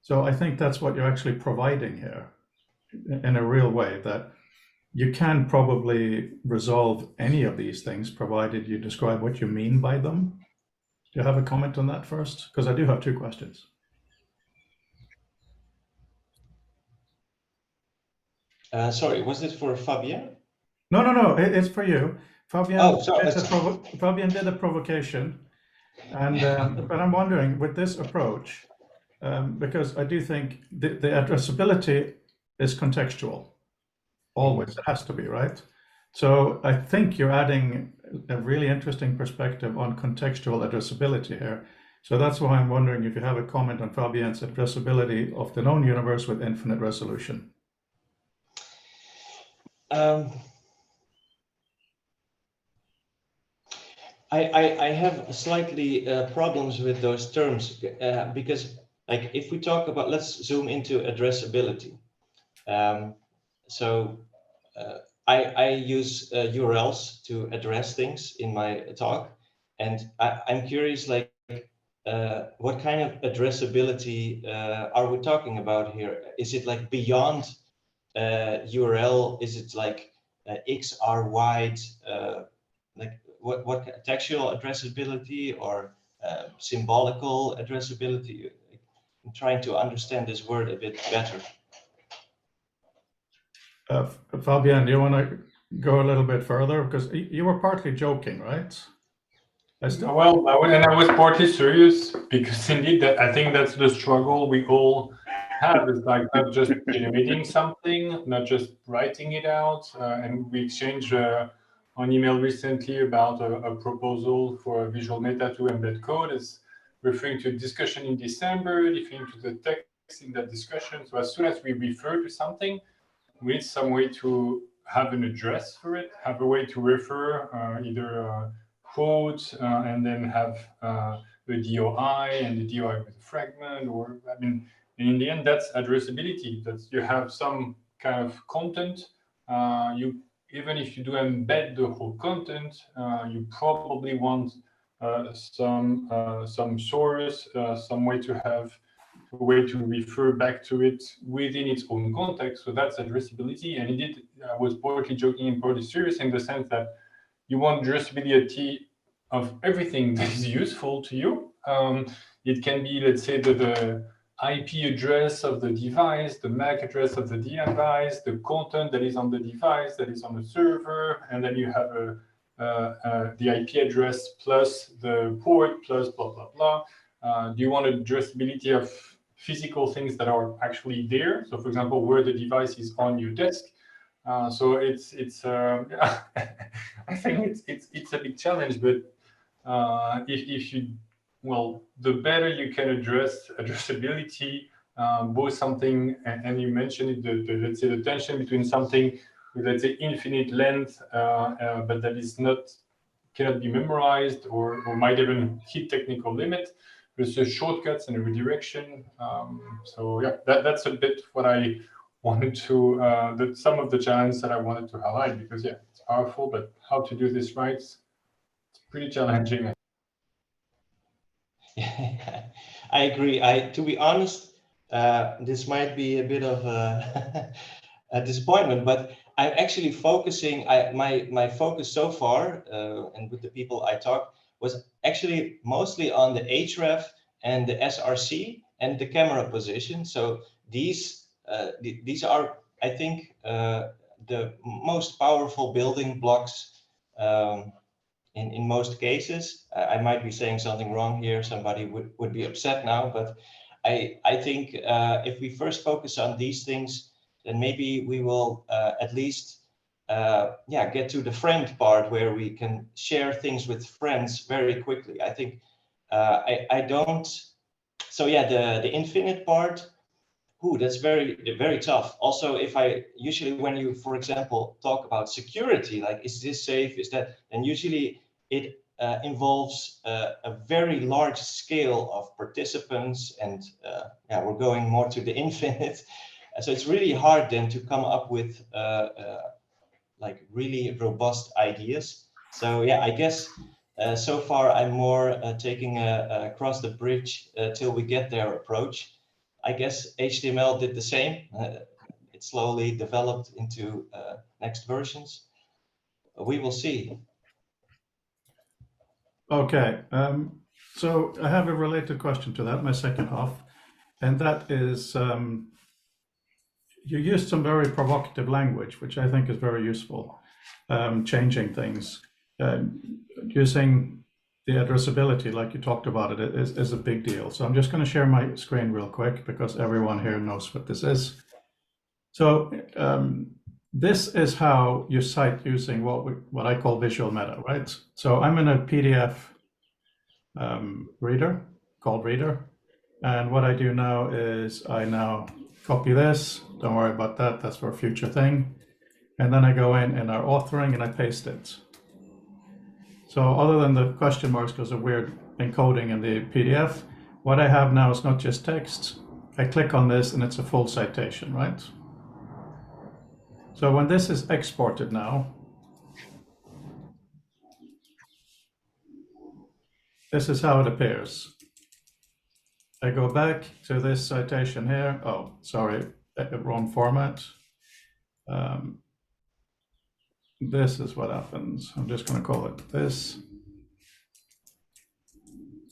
So I think that's what you're actually providing here in a real way, that you can probably resolve any of these things, provided you describe what you mean by them. Do you have a comment on that first? Because I do have 2 questions. Sorry, was it for Fabien? No, it's for you. Fabian, Oh, sorry. Fabian did a provocation. And but I'm wondering, with this approach, because I do think the addressability is contextual. Always, it has to be, right? So I think you're adding a really interesting perspective on contextual addressability here. So that's why I'm wondering if you have a comment on Fabien's addressability of the known universe with infinite resolution. I have slightly problems with those terms because, like, if we talk about, let's zoom into addressability. I use URLs to address things in my talk, and I'm curious, like, what kind of addressability are we talking about here? Is it like beyond URL? Is it like XR wide? Like what textual addressability or symbolical addressability? I'm trying to understand this word a bit better. Fabian, do you want to go a little bit further? Because you were partly joking, right? Well, I was partly serious because indeed, I think that's the struggle we all have. Is like not just generating something, not just writing it out. And we exchanged on email recently about a proposal for a visual meta to embed code, as referring to a discussion in December, referring to the text in that discussion. So as soon as we refer to something, we need some way to have an address for it, have a way to refer either quote and then have the DOI and the DOI with a fragment, or and in the end, that's addressability. That's you have some kind of content. You even if you do embed the whole content, you probably want some source, some way to have a way to refer back to it within its own context. So that's addressability. And indeed, I was partly joking and partly serious in the sense that you want addressability of everything that is useful to you. It can be, let's say, the IP address of the device, the MAC address of the device, the content that is on the device, that is on the server, and then you have the IP address plus the port plus blah, blah, blah. Do you want addressability of physical things that are actually there? So for example, where the device is on your desk. So it's yeah, I think it's a big challenge, but if you, well, the better you can address addressability, both something, and you mentioned it, let's say the tension between something with, let's say, infinite length, but that is cannot be memorized or might even hit technical limit versus shortcuts and a redirection. So yeah, that's a bit what I wanted to, some of the challenges that I wanted to highlight, because yeah, it's powerful, but how to do this right, it's pretty challenging. I agree. To be honest, this might be a bit of a disappointment, but I'm actually focusing. My focus so far, and with the people I talked, was actually mostly on the href and the SRC and the camera position. So these are, I think, the most powerful building blocks. In most cases. I might be saying something wrong here. Somebody would be upset now, but I think if we first focus on these things, then maybe we will at least get to the friend part where we can share things with friends very quickly. I think I don't. So yeah, the infinite part. Ooh, that's very tough. Also, if I usually, when you, for example, talk about security, like is this safe, is that, and usually it involves a very large scale of participants, and we're going more to the infinite. So it's really hard then to come up with like really robust ideas. So yeah, I guess so far I'm more taking a cross the bridge till we get there approach. I guess HTML did the same. It slowly developed into next versions. We will see. Okay, so I have a related question to that, my second half, and that is you used some very provocative language, which I think is very useful, changing things. Using the addressability, like you talked about it, is a big deal. So I'm just going to share my screen real quick because everyone here knows what this is. So this is how you cite using what I call visual meta, right? So I'm in a PDF reader called Reader. And what I do now is I now copy this. Don't worry about that. That's for a future thing. And then I go in our authoring and I paste it. So other than the question marks because of weird encoding in the PDF, what I have now is not just text. I click on this and it's a full citation, right? So when this is exported now, this is how it appears. I go back to this citation here. Oh, sorry, wrong format. This is what happens. I'm just going to call it this.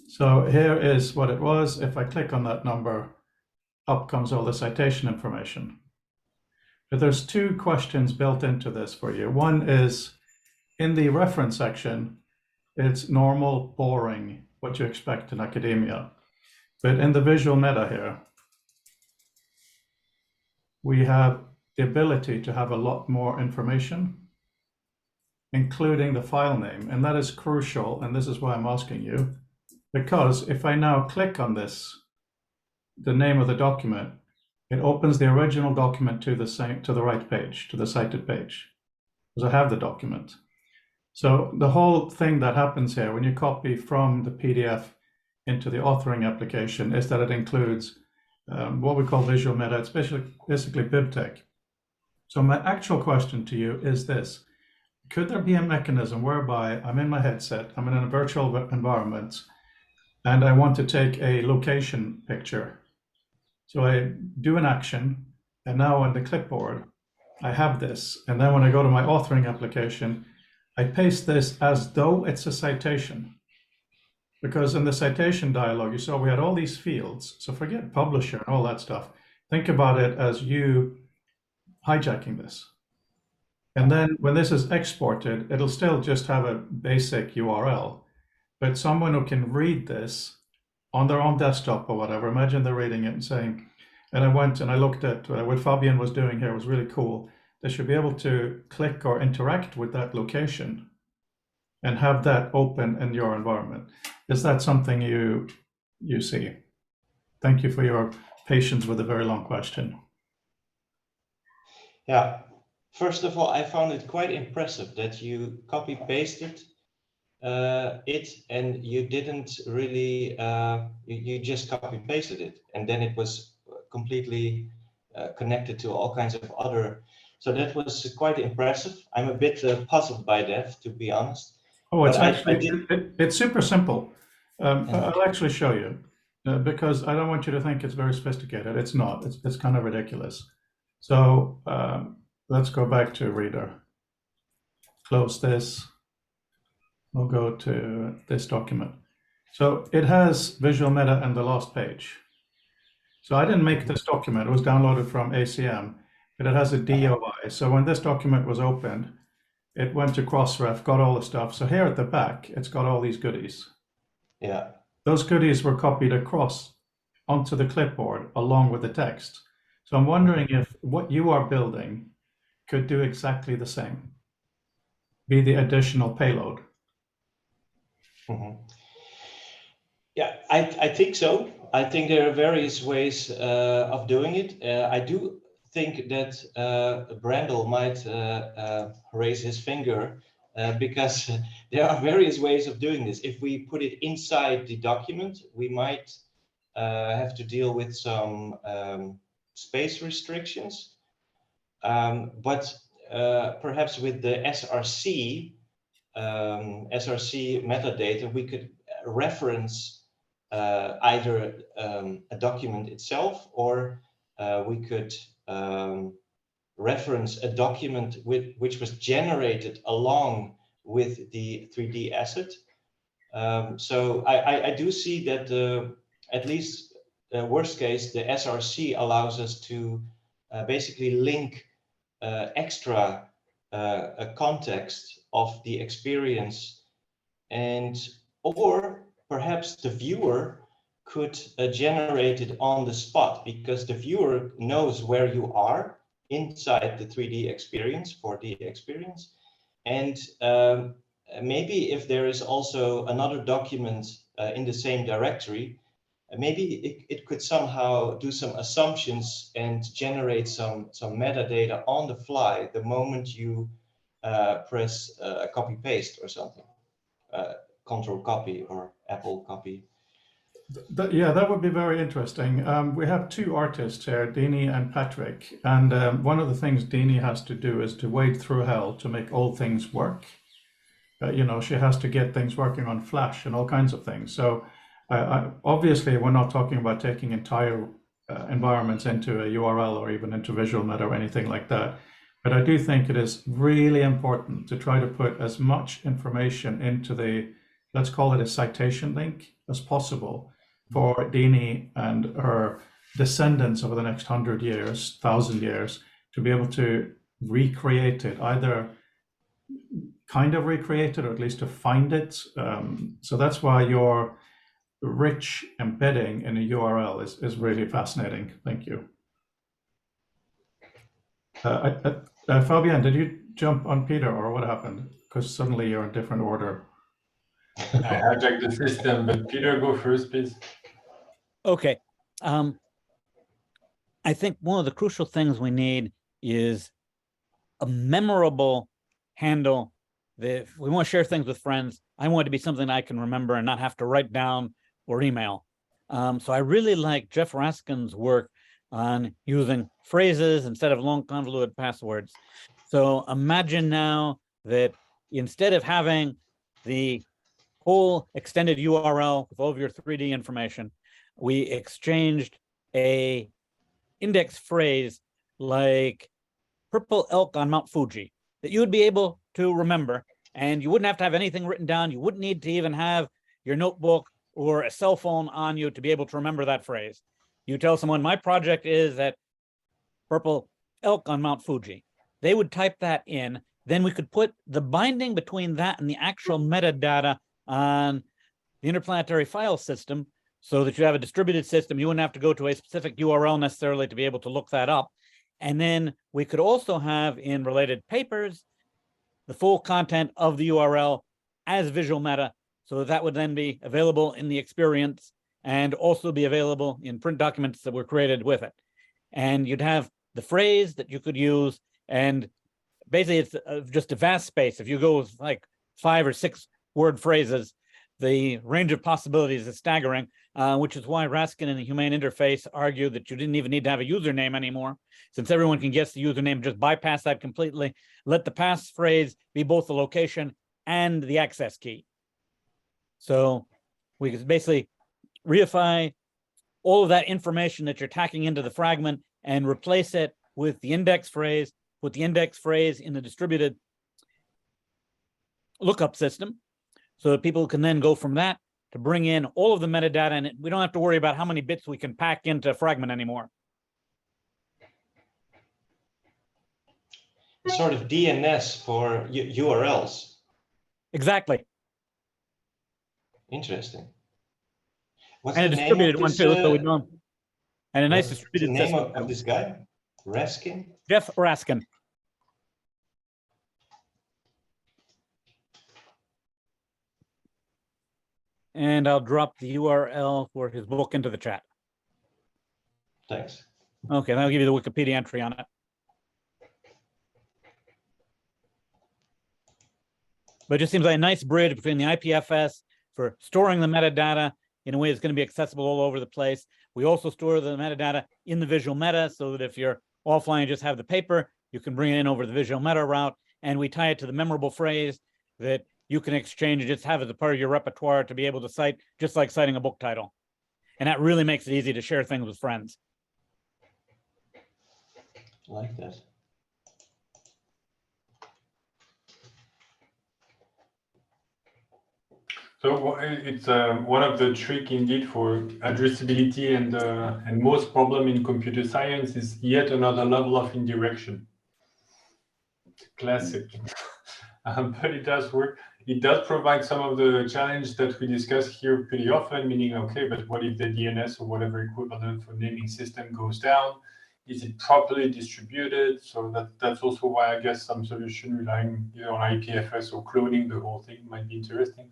So here is what it was. If I click on that number, up comes all the citation information. But there's two questions built into this for you. One is in the reference section, it's normal, boring, what you expect in academia. But in the visual meta here, we have the ability to have a lot more information, including the file name. And that is crucial. And this is why I'm asking you, because if I now click on this, the name of the document, it opens the original document to the right page, to the cited page, because I have the document. So the whole thing that happens here when you copy from the PDF into the authoring application is that it includes what we call visual meta. It's basically BibTeX. So my actual question to you is this. Could there be a mechanism whereby I'm in my headset, I'm in a virtual environment, and I want to take a location picture? So I do an action, and now on the clipboard, I have this. And then when I go to my authoring application, I paste this as though it's a citation. Because in the citation dialog, you saw we had all these fields. So forget publisher and all that stuff. Think about it as you hijacking this. And then when this is exported, it'll still just have a basic URL. But someone who can read this on their own desktop or whatever, imagine they're reading it and saying, and I went and I looked at what Fabian was doing here was really cool. They should be able to click or interact with that location and have that open in your environment. Is that something you see? Thank you for your patience with a very long question. Yeah. First of all, I found it quite impressive that you copy pasted it and you didn't really, you just copy pasted it, and then it was completely connected to all kinds of other. So that was quite impressive. I'm a bit puzzled by that, to be honest. Oh, it's But actually, it's super simple. Yeah. I'll actually show you because I don't want you to think it's very sophisticated. It's not. It's kind of ridiculous. So let's go back to Reader. Close this. We'll go to this document. So it has Visual Meta and the last page. So I didn't make this document. It was downloaded from ACM, but it has a DOI. So when this document was opened, it went to Crossref, got all the stuff. So here at the back, it's got all these goodies. Yeah. Those goodies were copied across onto the clipboard along with the text. So I'm wondering if what you are building could do exactly the same, be the additional payload. Mm-hmm. Yeah, I think so. I think there are various ways of doing it. I do think that Brandel might raise his finger because there are various ways of doing this. If we put it inside the document, we might have to deal with some space restrictions. But perhaps with the SRC metadata, we could reference either a document itself, or we could reference a document which was generated along with the 3D asset. So I do see that at least worst case, the SRC allows us to basically link extra context of the experience, and or perhaps the viewer could generate it on the spot, because the viewer knows where you are inside the 3D experience, 4D experience. And maybe if there is also another document in the same directory, maybe it could somehow do some assumptions and generate some metadata on the fly the moment you press copy paste or something. Control copy or Apple copy. Yeah, that would be very interesting. We have two artists here, Dini and Patrick, and one of the things Dini has to do is to wade through hell to make all things work. She has to get things working on Flash and all kinds of things. So obviously, we're not talking about taking entire environments into a URL or even into Visual Meta or anything like that. But I do think it is really important to try to put as much information into the, let's call it a citation link as possible for Dini and her descendants over the next 100 years, 1,000 years, to be able to recreate it, either kind of recreate it or at least to find it. So that's why your rich embedding in a URL is really fascinating. Thank you. Fabian, did you jump on Peter or what happened? Because suddenly you're in different order. I hijacked the system, but Peter, go first, please. Okay. I think one of the crucial things we need is a memorable handle that if we want to share things with friends, I want it to be something I can remember and not have to write down or email. So I really like Jeff Raskin's work on using phrases instead of long convoluted passwords. So imagine now that instead of having the whole extended URL with all of your 3D information, we exchanged a index phrase like purple elk on Mount Fuji that you would be able to remember. and you wouldn't have to have anything written down. You wouldn't need to even have your notebook or a cell phone on you to be able to remember that phrase. You tell someone, my project is at Purple Elk on Mount Fuji. They would type that in. Then we could put the binding between that and the actual metadata on the interplanetary file system so that you have a distributed system. You wouldn't have to go to a specific URL necessarily to be able to look that up. And then we could also have in related papers the full content of the URL as visual meta, so that would then be available in the experience and also be available in print documents that were created with it. And you'd have the phrase that you could use, and basically it's just a vast space. If you go with like 5 or 6 word phrases, the range of possibilities is staggering, which is why Raskin and the Humane Interface argue that you didn't even need to have a username anymore. Since everyone can guess the username, just bypass that completely. Let the passphrase be both the location and the access key. So we could basically reify all of that information that you're tacking into the fragment and replace it with the index phrase, put the index phrase in the distributed lookup system, so that people can then go from that to bring in all of the metadata, and we don't have to worry about how many bits we can pack into a fragment anymore. Sort of DNS for URLs. Exactly. Interesting. What's And a the name distributed of one this, too, so we don't. And a nice what's distributed the name system. of this guy? Raskin? Jeff Raskin. And I'll drop the URL for his book into the chat. Thanks. Okay, that'll give you the Wikipedia entry on it. But it just seems like a nice bridge between the IPFS for storing the metadata in a way that's going to be accessible all over the place. We also store the metadata in the visual meta so that if you're offline and just have the paper, you can bring it in over the visual meta route. And we tie it to the memorable phrase that you can exchange and just have as a part of your repertoire to be able to cite, just like citing a book title. And that really makes it easy to share things with friends. I like that. So it's one of the trick indeed for addressability and most problem in computer science is yet another level of indirection. Classic. But it does work. It does provide some of the challenge that we discuss here pretty often, meaning, okay, but what if the DNS or whatever equivalent for naming system goes down? Is it properly distributed? So that's also why I guess some solution relying either on IPFS or cloning the whole thing might be interesting.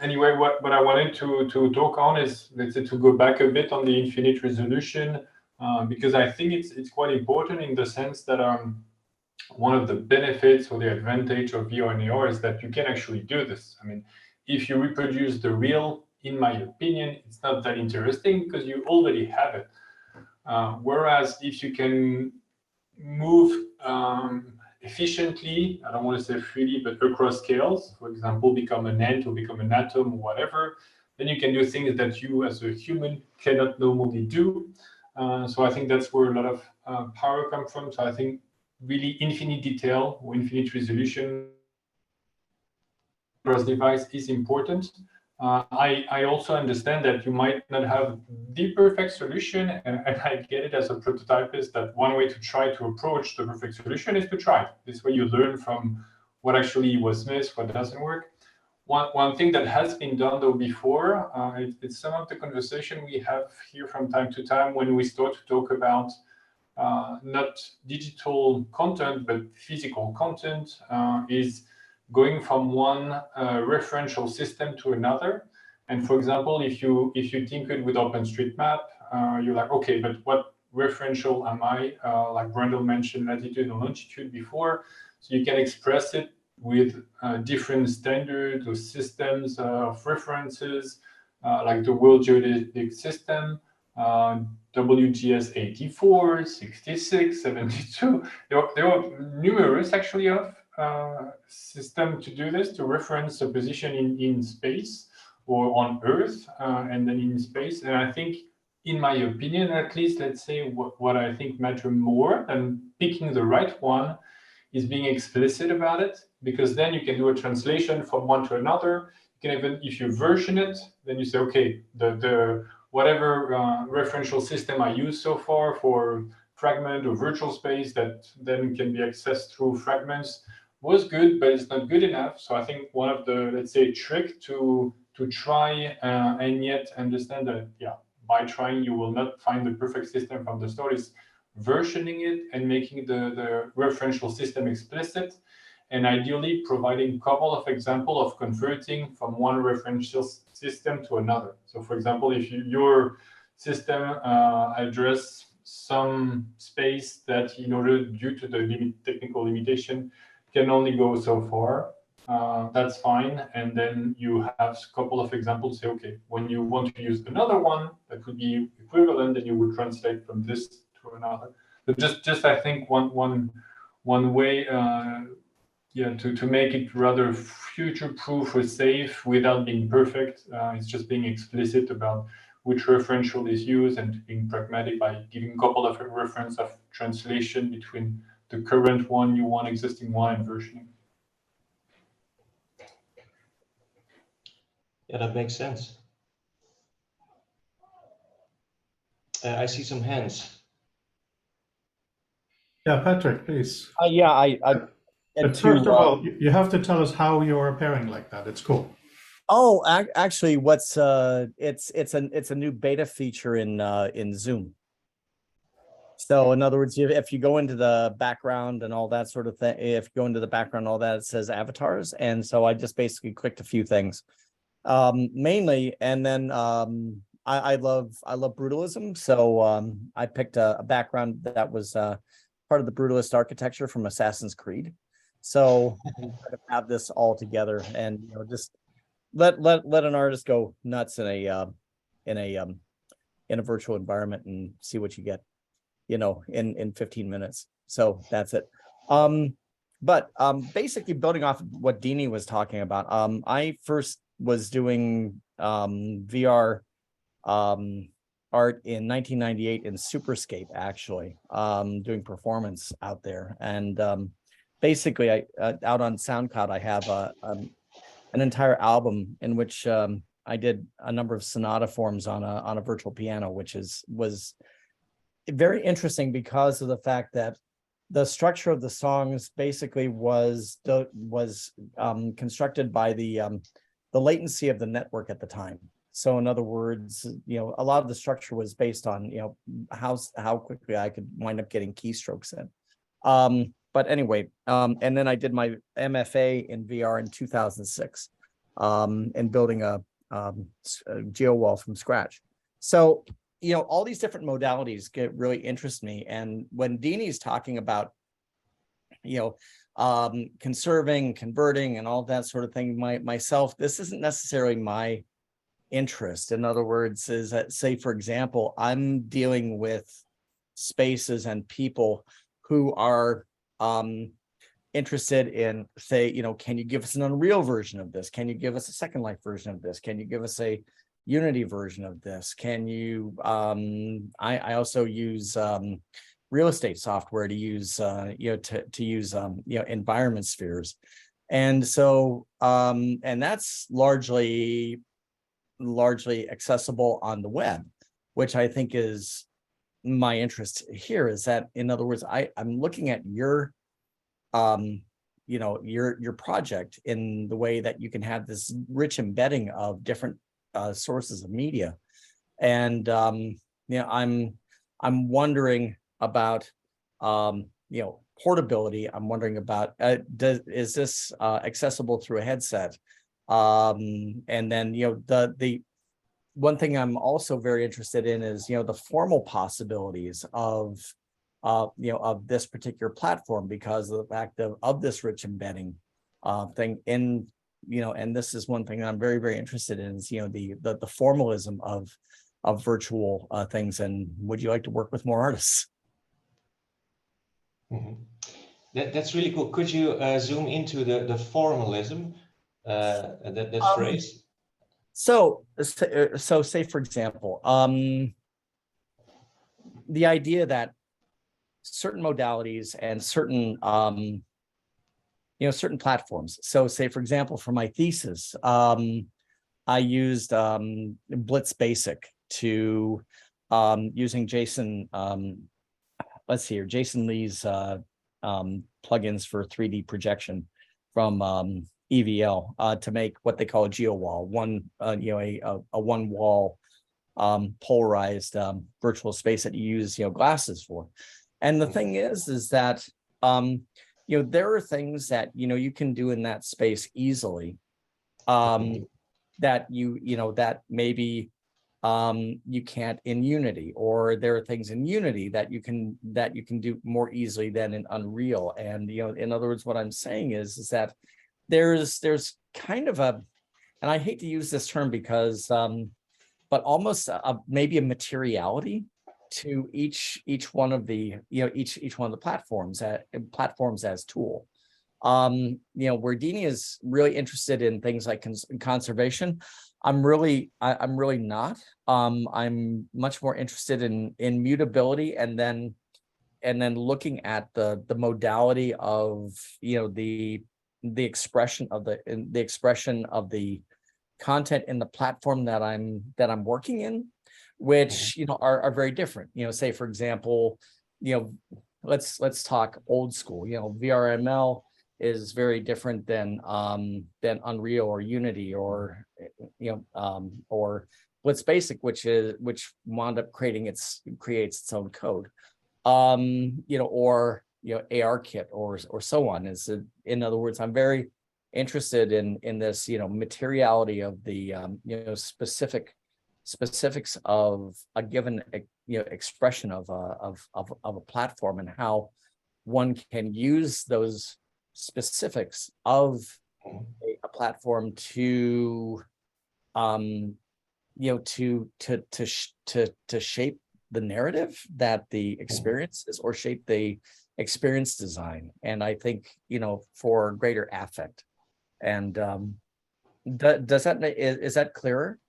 Anyway, what I wanted to talk on is, let's say, to go back a bit on the infinite resolution, because I think it's quite important in the sense that one of the benefits or the advantage of VR and AR is that you can actually do this. I mean, if you reproduce the real, in my opinion, it's not that interesting because you already have it. Whereas if you can move efficiently, I don't want to say freely, but across scales, for example, become an ant or become an atom or whatever, then you can do things that you as a human cannot normally do. So I think that's where a lot of power comes from. So I think really infinite detail or infinite resolution across device is important. I also understand that you might not have the perfect solution, and I get it as a prototypist that one way to try to approach the perfect solution is to try. This way you learn from what actually was missed, what doesn't work. One thing that has been done though before, it's some of the conversation we have here from time to time when we start to talk about not digital content, but physical content, is going from one referential system to another. And for example, if you tinkered with OpenStreetMap, you're like, okay, but what referential am I? Like Brendel mentioned latitude and longitude before. So you can express it with different standards or systems of references, like the World Geodetic System, WGS 84, 66, 72. There are numerous actually of systems to do this, to reference a position in space or on Earth and then in space. And I think, in my opinion, at least, let's say what I think matter more than picking the right one is being explicit about it, because then you can do a translation from one to another. You can even, if you version it, then you say, okay, the whatever referential system I use so far for fragment or virtual space that then can be accessed through fragments was good, but it's not good enough. So I think one of the, let's say, trick to try and yet understand that, yeah, by trying you will not find the perfect system from the start, is versioning it and making the referential system explicit, and ideally providing a couple of examples of converting from one referential system to another. So for example, if your system address some space that, in order, due to the technical limitation, can only go so far, that's fine. And then you have a couple of examples, say, okay, when you want to use another one that could be equivalent, then you would translate from this to another. But just I think one way, yeah, to make it rather future-proof or safe without being perfect, it's just being explicit about which referential is used and being pragmatic by giving a couple of reference of translation between the current one, new one, existing one, and versioning. Yeah, that makes sense. I see some hands. Yeah, Patrick, please. Yeah, I But first of all, you have to tell us how you're appearing like that. It's cool. Oh, actually, what's it's a new beta feature in Zoom. So in other words, if you go into the background and all that sort of thing, if you go into the background, all that, it says avatars. And so I just basically clicked a few things, mainly. And then I love brutalism. So I picked a background that was part of the brutalist architecture from Assassin's Creed. So I have this all together, and just let an artist go nuts in a virtual environment and see what you get, in 15 minutes. So that's it. But basically building off of what Dini was talking about, I first was doing VR art in 1998 in Superscape, actually, doing performance out there. And basically, I out on SoundCloud, I have an entire album in which I did a number of sonata forms on a virtual piano, which was very interesting because of the fact that the structure of the songs basically was constructed by the latency of the network at the time. So in other words, a lot of the structure was based on how quickly I could wind up getting keystrokes in. But anyway, and then I did my MFA in VR in 2006, and building a GeoWall from scratch. So all these different modalities really interest me. And when Dini's talking about, conserving, converting, and all that sort of thing, myself, this isn't necessarily my interest. In other words, is that, say, for example, I'm dealing with spaces and people who are interested in, say, can you give us an Unreal version of this? Can you give us a Second Life version of this? Can you give us a Unity version of this? Can you, I also use real estate software to use, to use, environment spheres. And so, and that's largely accessible on the web, which I think is my interest here. Is that, in other words, I'm looking at your your project in the way that you can have this rich embedding of different sources of media. And I'm wondering about portability. I'm wondering about is this accessible through a headset? And then the one thing I'm also very interested in is the formal possibilities of this particular platform, because of the fact of this rich embedding thing in, and this is one thing I'm very, very interested in, is the formalism of virtual things. And would you like to work with more artists? Mm-hmm. That's really cool. Could you zoom into the formalism, that phrase? So say, for example, the idea that certain modalities and certain certain platforms. So say, for example, for my thesis, I used Blitz Basic to using Jason, let's see here, Jason Lee's plugins for 3D projection from EVL to make what they call a GeoWall, a one wall polarized virtual space that you use glasses for. And the thing is that there are things that you can do in that space easily that that maybe you can't in Unity, or there are things in Unity that you can do more easily than in Unreal. And in other words, what I'm saying is that there's kind of a, and I hate to use this term because but almost maybe a materiality to each one of the each one of the platforms as tool. Where Dini is really interested in things like conservation, I'm really not. I'm much more interested in mutability, and then looking at the modality of the expression of the content in the platform that I'm working in, which are very different. Say for example, let's talk old school. VRML is very different than Unreal or Unity or Blitz Basic, which wound up creates its own code, or ARKit or so on. In other words, I'm very interested in this materiality of the specifics of a given expression of a platform, and how one can use those specifics of a platform to to shape the narrative that the experience is, or shape the experience design, and I think for greater affect. And is that clearer?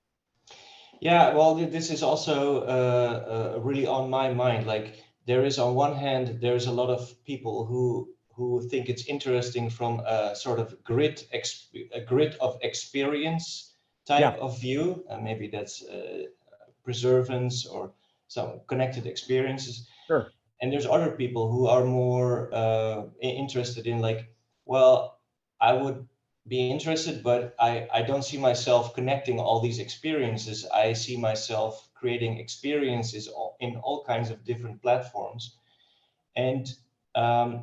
Yeah, well, this is also really on my mind. Like, there is, on one hand, there's a lot of people who think it's interesting from a sort of grid of experience type of view, and maybe that's preservance or some connected experiences. Sure. And there's other people who are more interested in, like, well, I would be interested, but I don't see myself connecting all these experiences. I see myself creating experiences in all kinds of different platforms. And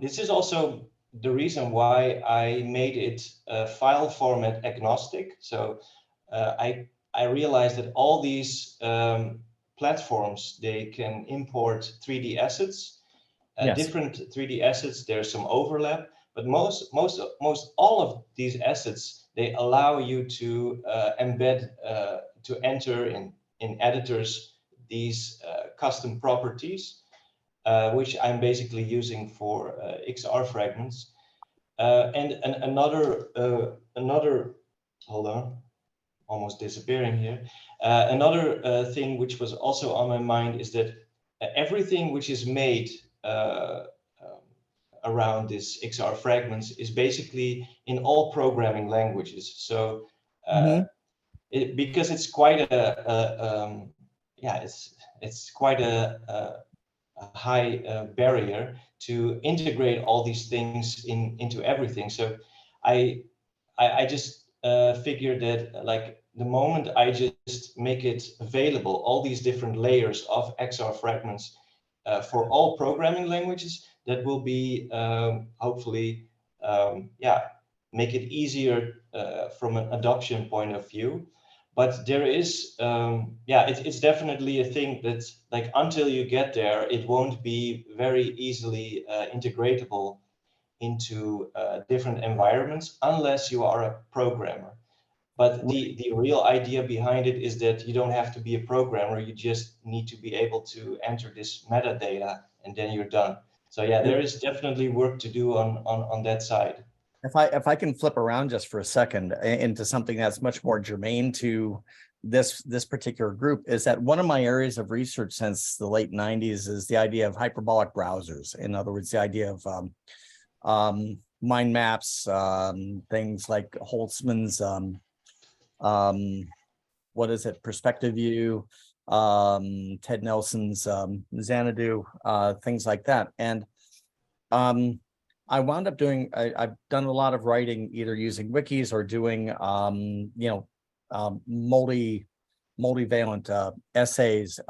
this is also the reason why I made it file format agnostic. So I realized that all these platforms, they can import 3D assets, Yes. different 3D assets. There's some overlap, but most all of these assets, they allow you to embed, to enter in editors these custom properties, which I'm basically using for XR fragments. And another, hold on, almost disappearing here. Another thing which was also on my mind is that everything which is made around this XR fragments is basically in all programming languages. So because it's quite it's quite a high barrier to integrate all these things into everything. So I just figured that, like, the moment I just make it available, all these different layers of XR fragments for all programming languages, that will be hopefully make it easier from an adoption point of view. But there is it's definitely a thing that's, like, until you get there, it won't be very easily integratable into different environments unless you are a programmer. But the real idea behind it is that you don't have to be a programmer. You just need to be able to enter this metadata, and then you're done. So yeah, there is definitely work to do on that side. If I can flip around just for a second into something that's much more germane to this particular group, is that one of my areas of research since the late 90s is the idea of hyperbolic browsers. In other words, the idea of mind maps, things like Holtzman's, what is it, perspective view, Ted Nelson's Xanadu, things like that. And I wound up doing, I've done a lot of writing either using wikis or doing, multivalent essays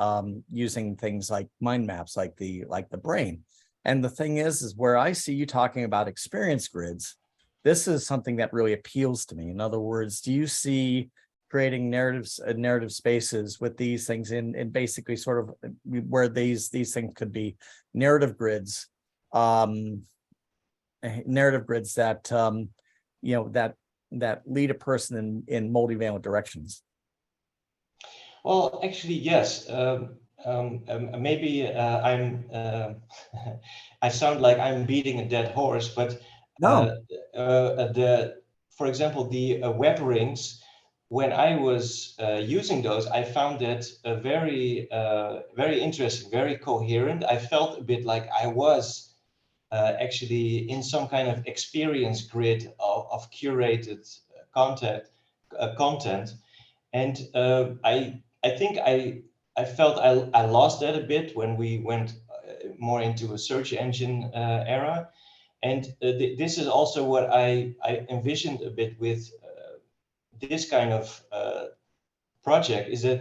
using things like mind maps, like the brain. And the thing is where I see you talking about experience grids, this is something that really appeals to me. In other words, do you see creating narrative spaces with these things in basically sort of where these things could be narrative grids, that that lead a person in multivalent directions? Well, actually, yes. Maybe I'm. I sound like I'm beating a dead horse, but No. for example, the web rings. When I was using those, I found that very interesting, very coherent. I felt a bit like I was actually in some kind of experience grid of curated content, and I think I felt I lost that a bit when we went more into a search engine era, and this is also what I envisioned a bit with this kind of project, is that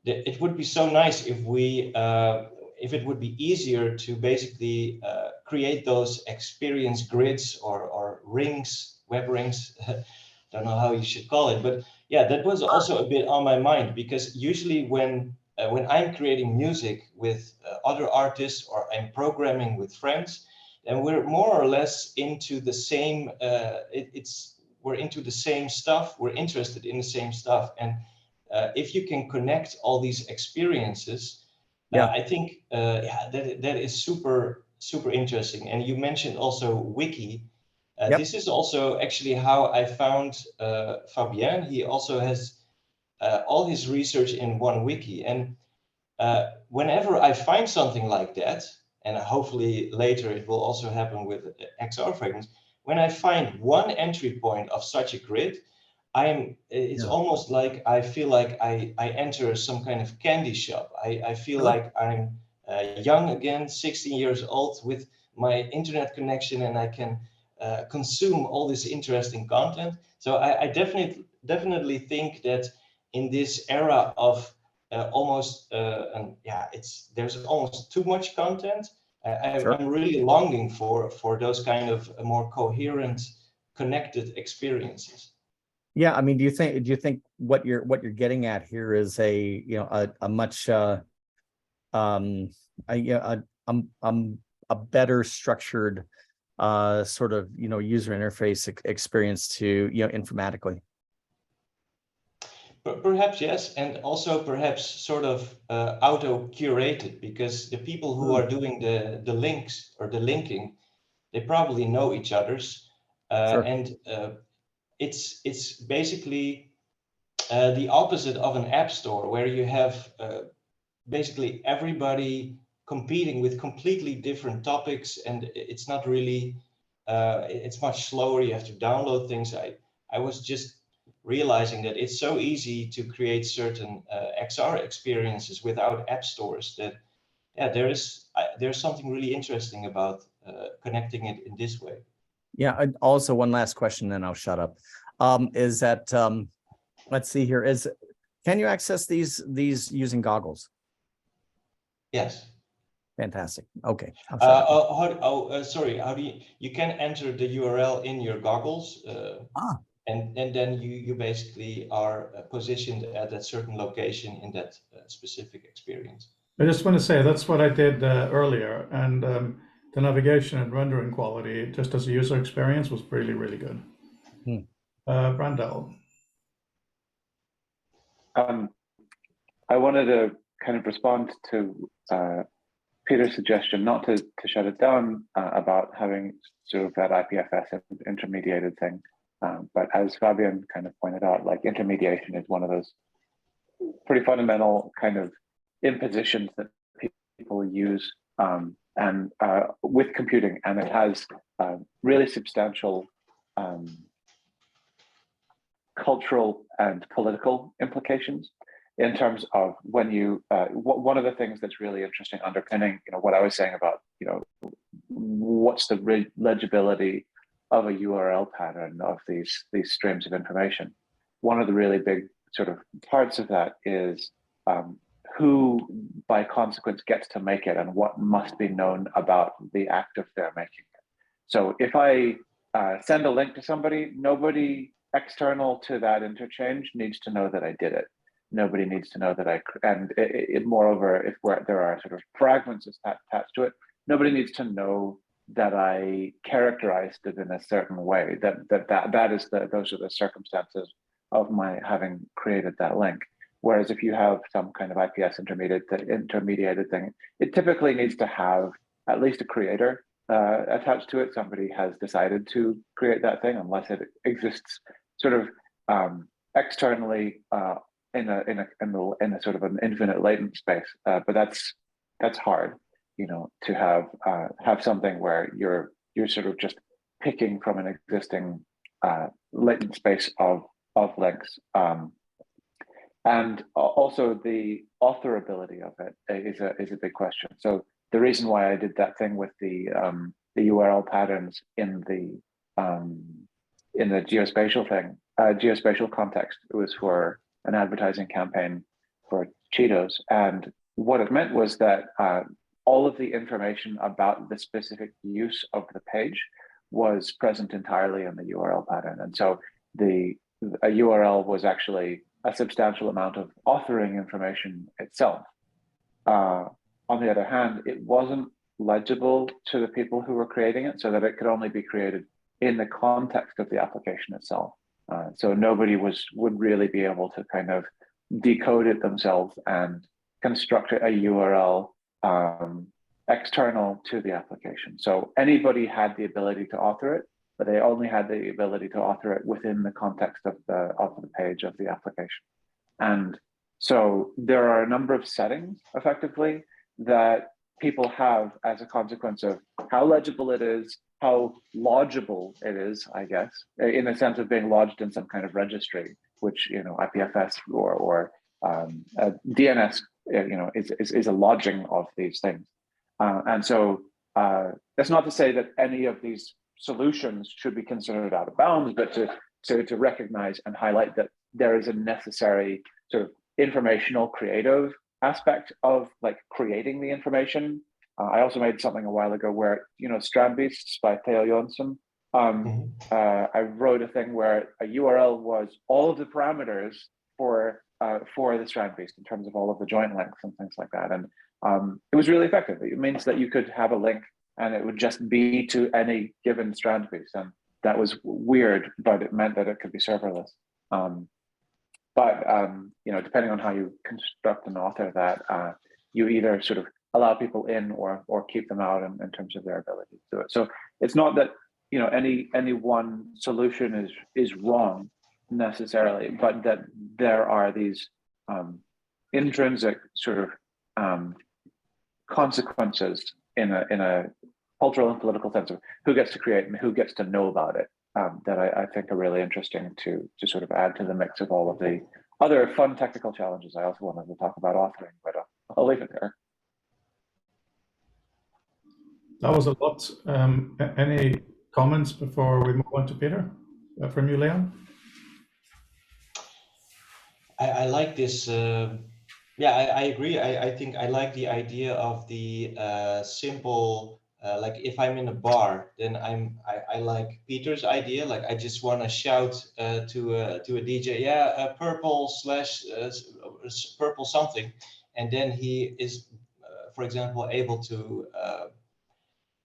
it would be so nice if if it would be easier to basically create those experience grids or rings, web rings. Don't know how you should call it, but yeah, that was also a bit on my mind, because usually when I'm creating music with other artists or I'm programming with friends, and we're more or less into the same. We're into the same stuff. We're interested in the same stuff, and if you can connect all these experiences, I think that is super interesting. And you mentioned also wiki. This is also actually how I found Fabien. He also has all his research in one wiki. And whenever I find something like that, and hopefully later it will also happen with XR fragments, when I find one entry point of such a grid, it's almost like I feel like I enter some kind of candy shop. I feel like I'm young again, 16 years old, with my internet connection, and I can consume all this interesting content. So I definitely think that in this era of there's almost too much content. I'm really longing for those kind of more coherent, connected experiences. Yeah, I mean, do you think what you're getting at here is a much a better structured sort of user interface experience to informatically? Perhaps yes, and also perhaps sort of auto-curated, because the people who are doing the links or the linking, they probably know each other's, and it's basically the opposite of an app store, where you have basically everybody competing with completely different topics, and it's not really it's much slower. You have to download things. I was just realizing that it's so easy to create certain XR experiences without app stores, that there's something really interesting about connecting it in this way. Yeah, and also one last question, then I'll shut up. Is that let's see here, can you access these using goggles? Yes. Fantastic. Okay. Sorry. How do you can enter the URL in your goggles, and then you basically are positioned at that certain location in that specific experience. I just want to say that's what I did earlier, and the navigation and rendering quality, just as a user experience, was really, really good. Brandel. I wanted to kind of respond to Peter's suggestion not to shut it down about having sort of that IPFS intermediated thing. But as Fabian kind of pointed out, like intermediation is one of those pretty fundamental kind of impositions that people use and with computing, and it has really substantial cultural and political implications in terms of when you one of the things that's really interesting underpinning what I was saying about what's the legibility of a URL pattern of these streams of information. One of the really big sort of parts of that is who by consequence gets to make it and what must be known about the act of their making it. So if I send a link to somebody, nobody external to that interchange needs to know that I did it. Nobody needs to know that moreover, if there are sort of fragments attached to it, nobody needs to know that I characterized it in a certain way. Those are the circumstances of my having created that link. Whereas if you have some kind of IPS intermediated thing, it typically needs to have at least a creator attached to it. Somebody has decided to create that thing, unless it exists sort of externally in a sort of an infinite latent space. But that's hard, to have something where you're sort of just picking from an existing latent space of links. And also the authorability of it is a big question. So the reason why I did that thing with the URL patterns in the geospatial context, it was for an advertising campaign for Cheetos, and what it meant was that all of the information about the specific use of the page was present entirely in the URL pattern, and so a URL was actually a substantial amount of authoring information itself. On the other hand, it wasn't legible to the people who were creating it, so that it could only be created in the context of the application itself. So nobody would really be able to kind of decode it themselves and construct a URL external to the application. So anybody had the ability to author it, but they only had the ability to author it within the context of the page of the application. And so there are a number of settings, effectively, that people have as a consequence of how legible it is, how logable it is, I guess, in the sense of being lodged in some kind of registry, which IPFS or DNS, is a lodging of these things. And so that's not to say that any of these solutions should be considered out of bounds, but to recognize and highlight that there is a necessary sort of informational creative aspect of like creating the information. I also made something a while ago where, Strand Beasts by Theo Jonsson. I wrote a thing where a URL was all of the parameters for the Strand Beast in terms of all of the joint links and things like that. And it was really effective. It means that you could have a link and it would just be to any given Strand Beast. And that was weird, but it meant that it could be serverless. Depending on how you construct and author that, you either sort of allow people in or keep them out in terms of their ability to do it. So it's not that any one solution is wrong necessarily, but that there are these intrinsic sort of consequences in a cultural and political sense of who gets to create and who gets to know about it, that I think are really interesting to sort of add to the mix of all of the other fun technical challenges. I also wanted to talk about authoring, but I'll leave it there. That was a lot. Any comments before we move on to Peter? From you, Leon? I like this. I agree. I think I like the idea of the simple, like if I'm in a bar, then I like Peter's idea. Like I just want to shout to a DJ, purple / purple something. And then he is, for example, able to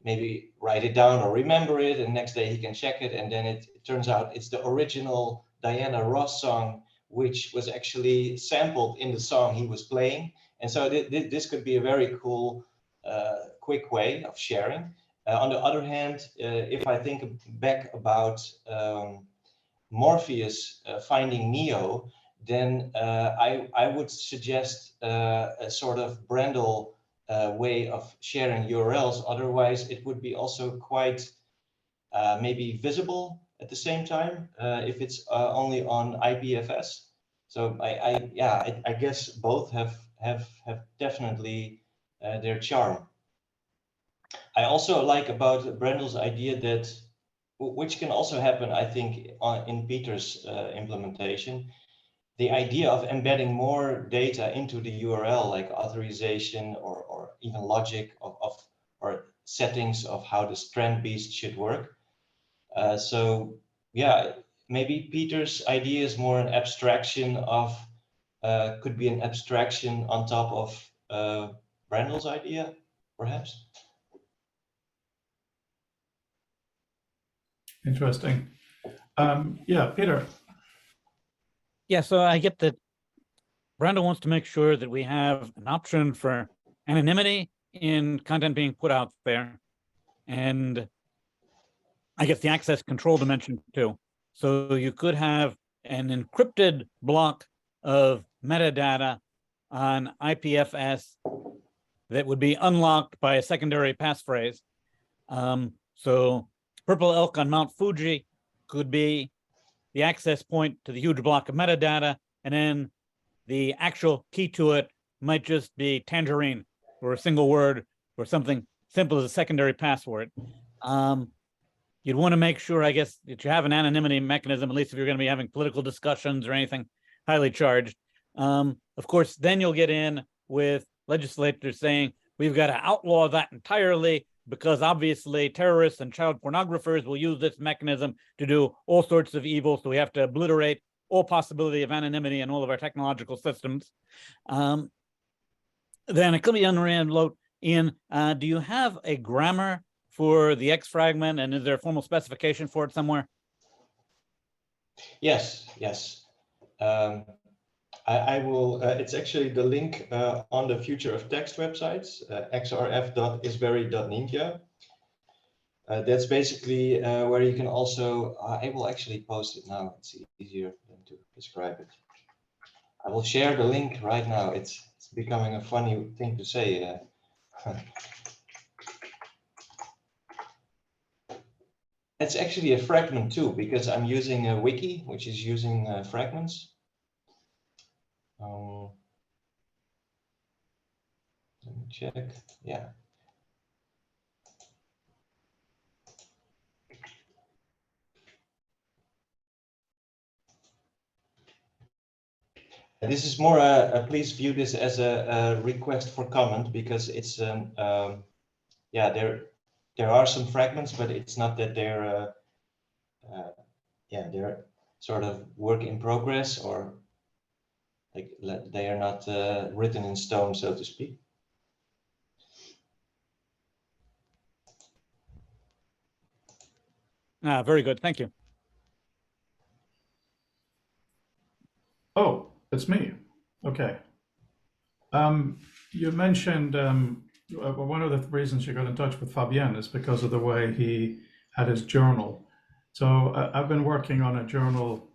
maybe write it down or remember it, and next day he can check it, and then it turns out it's the original Diana Ross song, which was actually sampled in the song he was playing. And so this could be a very cool, quick way of sharing. On the other hand, if I think back about Morpheus finding Neo, then I would suggest a sort of Brendel way of sharing URLs. Otherwise, it would be also quite maybe visible at the same time if it's only on IPFS. So I guess both have definitely their charm. I also like about Brendel's idea that, which can also happen, I think, in Peter's implementation, the idea of embedding more data into the URL, like authorization or even logic of or settings of how the strand beast should work. So yeah, maybe Peter's idea is more an abstraction of, could be an abstraction on top of Brendel's idea, perhaps. Interesting. Yeah, Peter. Yeah, so I get that Brandon wants to make sure that we have an option for anonymity in content being put out there. And I guess the access control dimension too. So you could have an encrypted block of metadata on IPFS that would be unlocked by a secondary passphrase. So Purple Elk on Mount Fuji could be the access point to the huge block of metadata, and then the actual key to it might just be tangerine or a single word or something simple as a secondary password. You'd want to make sure, I guess, that you have an anonymity mechanism, at least if you're going to be having political discussions or anything highly charged. Of course, then you'll get in with legislators saying, we've got to outlaw that entirely because obviously terrorists and child pornographers will use this mechanism to do all sorts of evil. So we have to obliterate all possibility of anonymity in all of our technological systems. Then it could be unreal. Ian, do you have a grammar for the X fragment, and is there a formal specification for it somewhere? Yes. I will, it's actually the link on the Future of Text websites, xrf.isberry.ninja. That's basically where you can also, I will actually post it now. It's easier than to describe it. I will share the link right now. It's becoming a funny thing to say. It's actually a fragment too, because I'm using a wiki, which is using fragments. Let me check. Yeah. This is more please view this as a request for comment, because it's yeah, there are some fragments, but it's not that they're yeah, they're sort of work in progress, or like they are not written in stone, so to speak. Very good, thank you. Oh, it's me. Okay. You mentioned one of the reasons you got in touch with Fabien is because of the way he had his journal. So I've been working on a journal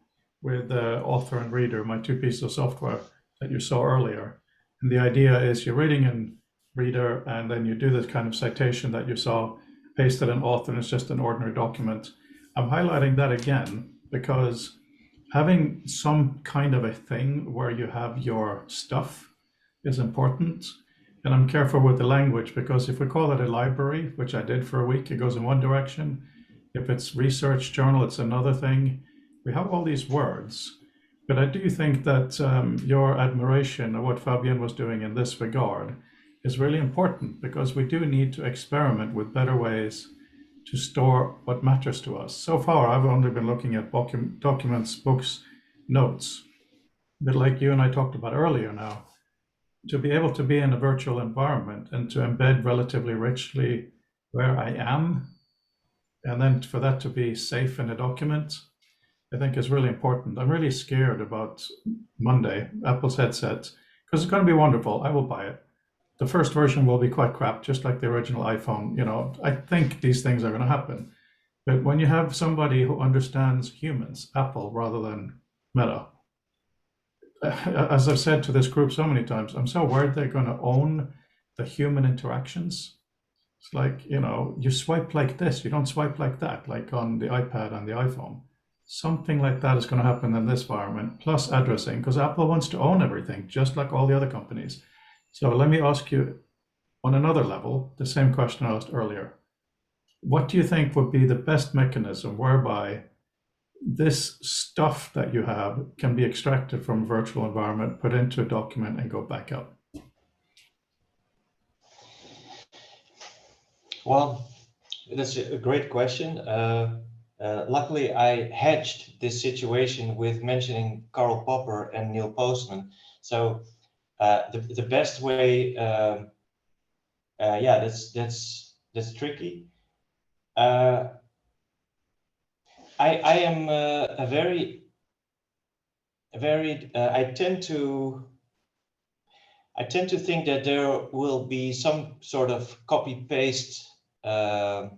with author and reader, my two pieces of software that you saw earlier. And the idea is you're reading in reader, and then you do this kind of citation that you saw, paste it in author, and it's just an ordinary document. I'm highlighting that again because having some kind of a thing where you have your stuff is important. And I'm careful with the language, because if we call it a library, which I did for a week, it goes in one direction. If it's research journal, it's another thing. We have all these words, but I do think that your admiration of what Fabien was doing in this regard is really important, because we do need to experiment with better ways to store what matters to us. So far, I've only been looking at documents, books, notes. But like you and I talked about earlier now, to be able to be in a virtual environment and to embed relatively richly where I am, and then for that to be safe in a document, I think is really important. I'm really scared about Monday, Apple's headset, because it's going to be wonderful. I will buy it. The first version will be quite crap, just like the original iPhone. You know, I think these things are going to happen. But when you have somebody who understands humans, Apple rather than Meta, as I've said to this group so many times, I'm so worried they're going to own the human interactions. It's like, you know, you swipe like this, you don't swipe like that, like on the iPad and the iPhone. Something like that is going to happen in this environment, plus addressing, because Apple wants to own everything, just like all the other companies. So let me ask you on another level, the same question I asked earlier. What do you think would be the best mechanism whereby this stuff that you have can be extracted from a virtual environment, put into a document, and go back up? Well, that's a great question. Luckily, I hedged this situation with mentioning Karl Popper and Neil Postman. So the best way, yeah, that's tricky. I am a very I tend to think that there will be some sort of copy paste. Yeah,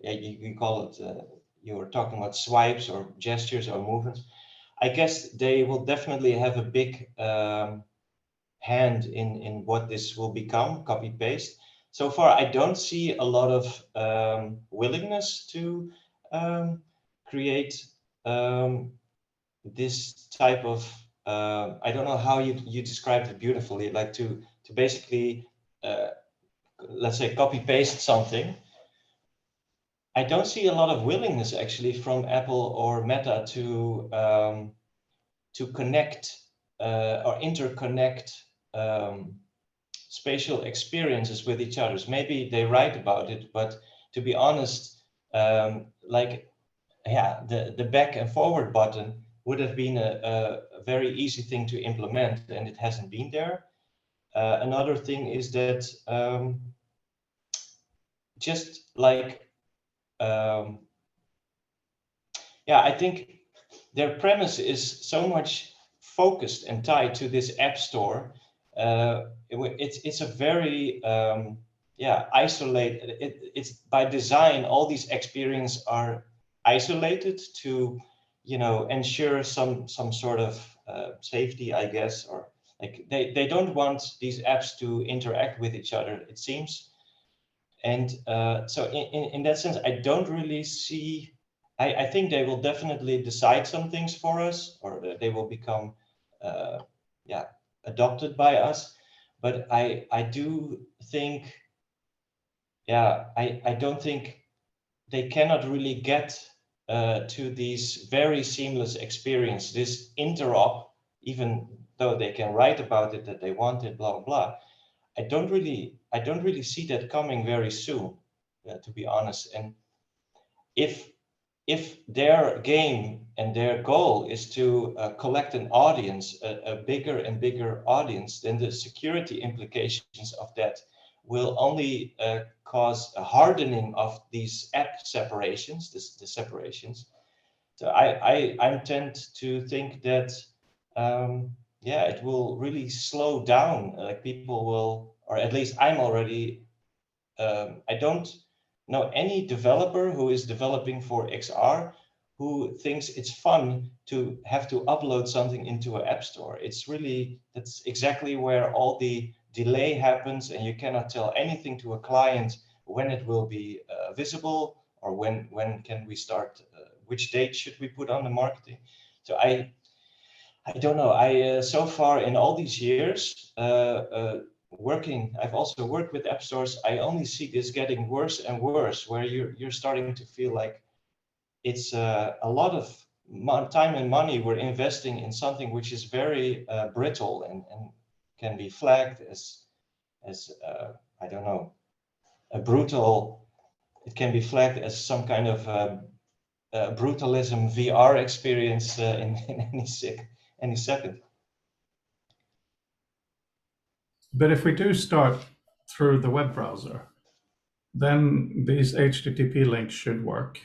you can call it. You were talking about swipes or gestures or movements. I guess they will definitely have a big hand in what this will become, copy paste. So far, I don't see a lot of willingness to create this type of, I don't know how you described it beautifully, like to basically, let's say, copy paste something. I don't see a lot of willingness actually from Apple or Meta to connect or interconnect spatial experiences with each other. Maybe they write about it, but to be honest, like, yeah, the back and forward button would have been a very easy thing to implement, and it hasn't been there. Another thing is that just like, yeah, I think their premise is so much focused and tied to this app store. It's a very yeah, isolated. It's by design. All these experiences are isolated to, you know, ensure some sort of safety, I guess, or like they don't want these apps to interact with each other, it seems. And so in that sense, I don't really see. I think they will definitely decide some things for us, or they will become, yeah, adopted by us. But I do think, yeah, I don't think they cannot really get to these very seamless experience, this interop, even though they can write about it that they want it, blah blah blah. I don't really see that coming very soon, to be honest. And if their game and their goal is to collect an audience, a bigger and bigger audience, then the security implications of that will only cause a hardening of these app separations, the separations. So I tend to think that, yeah, it will really slow down. Like people will, or at least I'm already, I don't know any developer who is developing for XR who thinks it's fun to have to upload something into an app store. It's really, that's exactly where all the delay happens, and you cannot tell anything to a client when it will be visible, or when can we start, which date should we put on the marketing. So I don't know. I so far in all these years working, I've also worked with app stores. I only see this getting worse and worse, where you're starting to feel like it's a lot of time and money we're investing in something which is very brittle and can be flagged as I don't know, a brutal. It can be flagged as some kind of brutalism VR experience in any second. But if we do start through the web browser, then these HTTP links should work.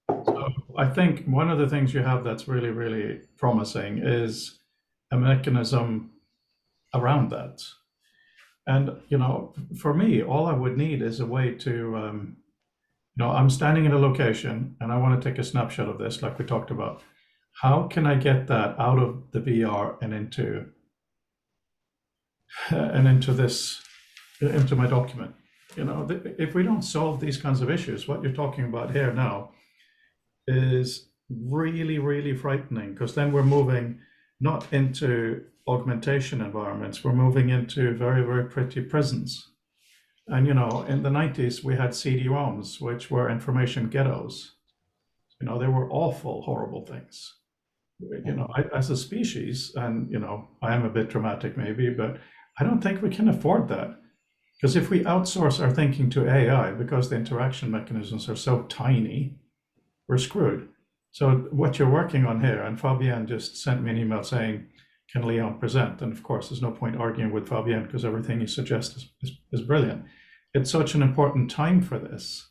So I think one of the things you have that's really, really promising is a mechanism around that. And, you know, for me, all I would need is a way to, you know, I'm standing in a location and I want to take a snapshot of this, like we talked about. How can I get that out of the VR and into this into my document. You know, if we don't solve these kinds of issues, what you're talking about here now is really, really frightening, because then we're moving not into augmentation environments, we're moving into very, very pretty prisons. And, you know, in the 90s, we had CD-ROMs, which were information ghettos. You know, they were awful, horrible things. You know, as a species, and, you know, I am a bit dramatic maybe, but I don't think we can afford that. Because if we outsource our thinking to AI, because the interaction mechanisms are so tiny, we're screwed. So what you're working on here, and Fabienne just sent me an email saying, can Leon present? And of course, there's no point arguing with Fabienne because everything he suggests is brilliant. It's such an important time for this.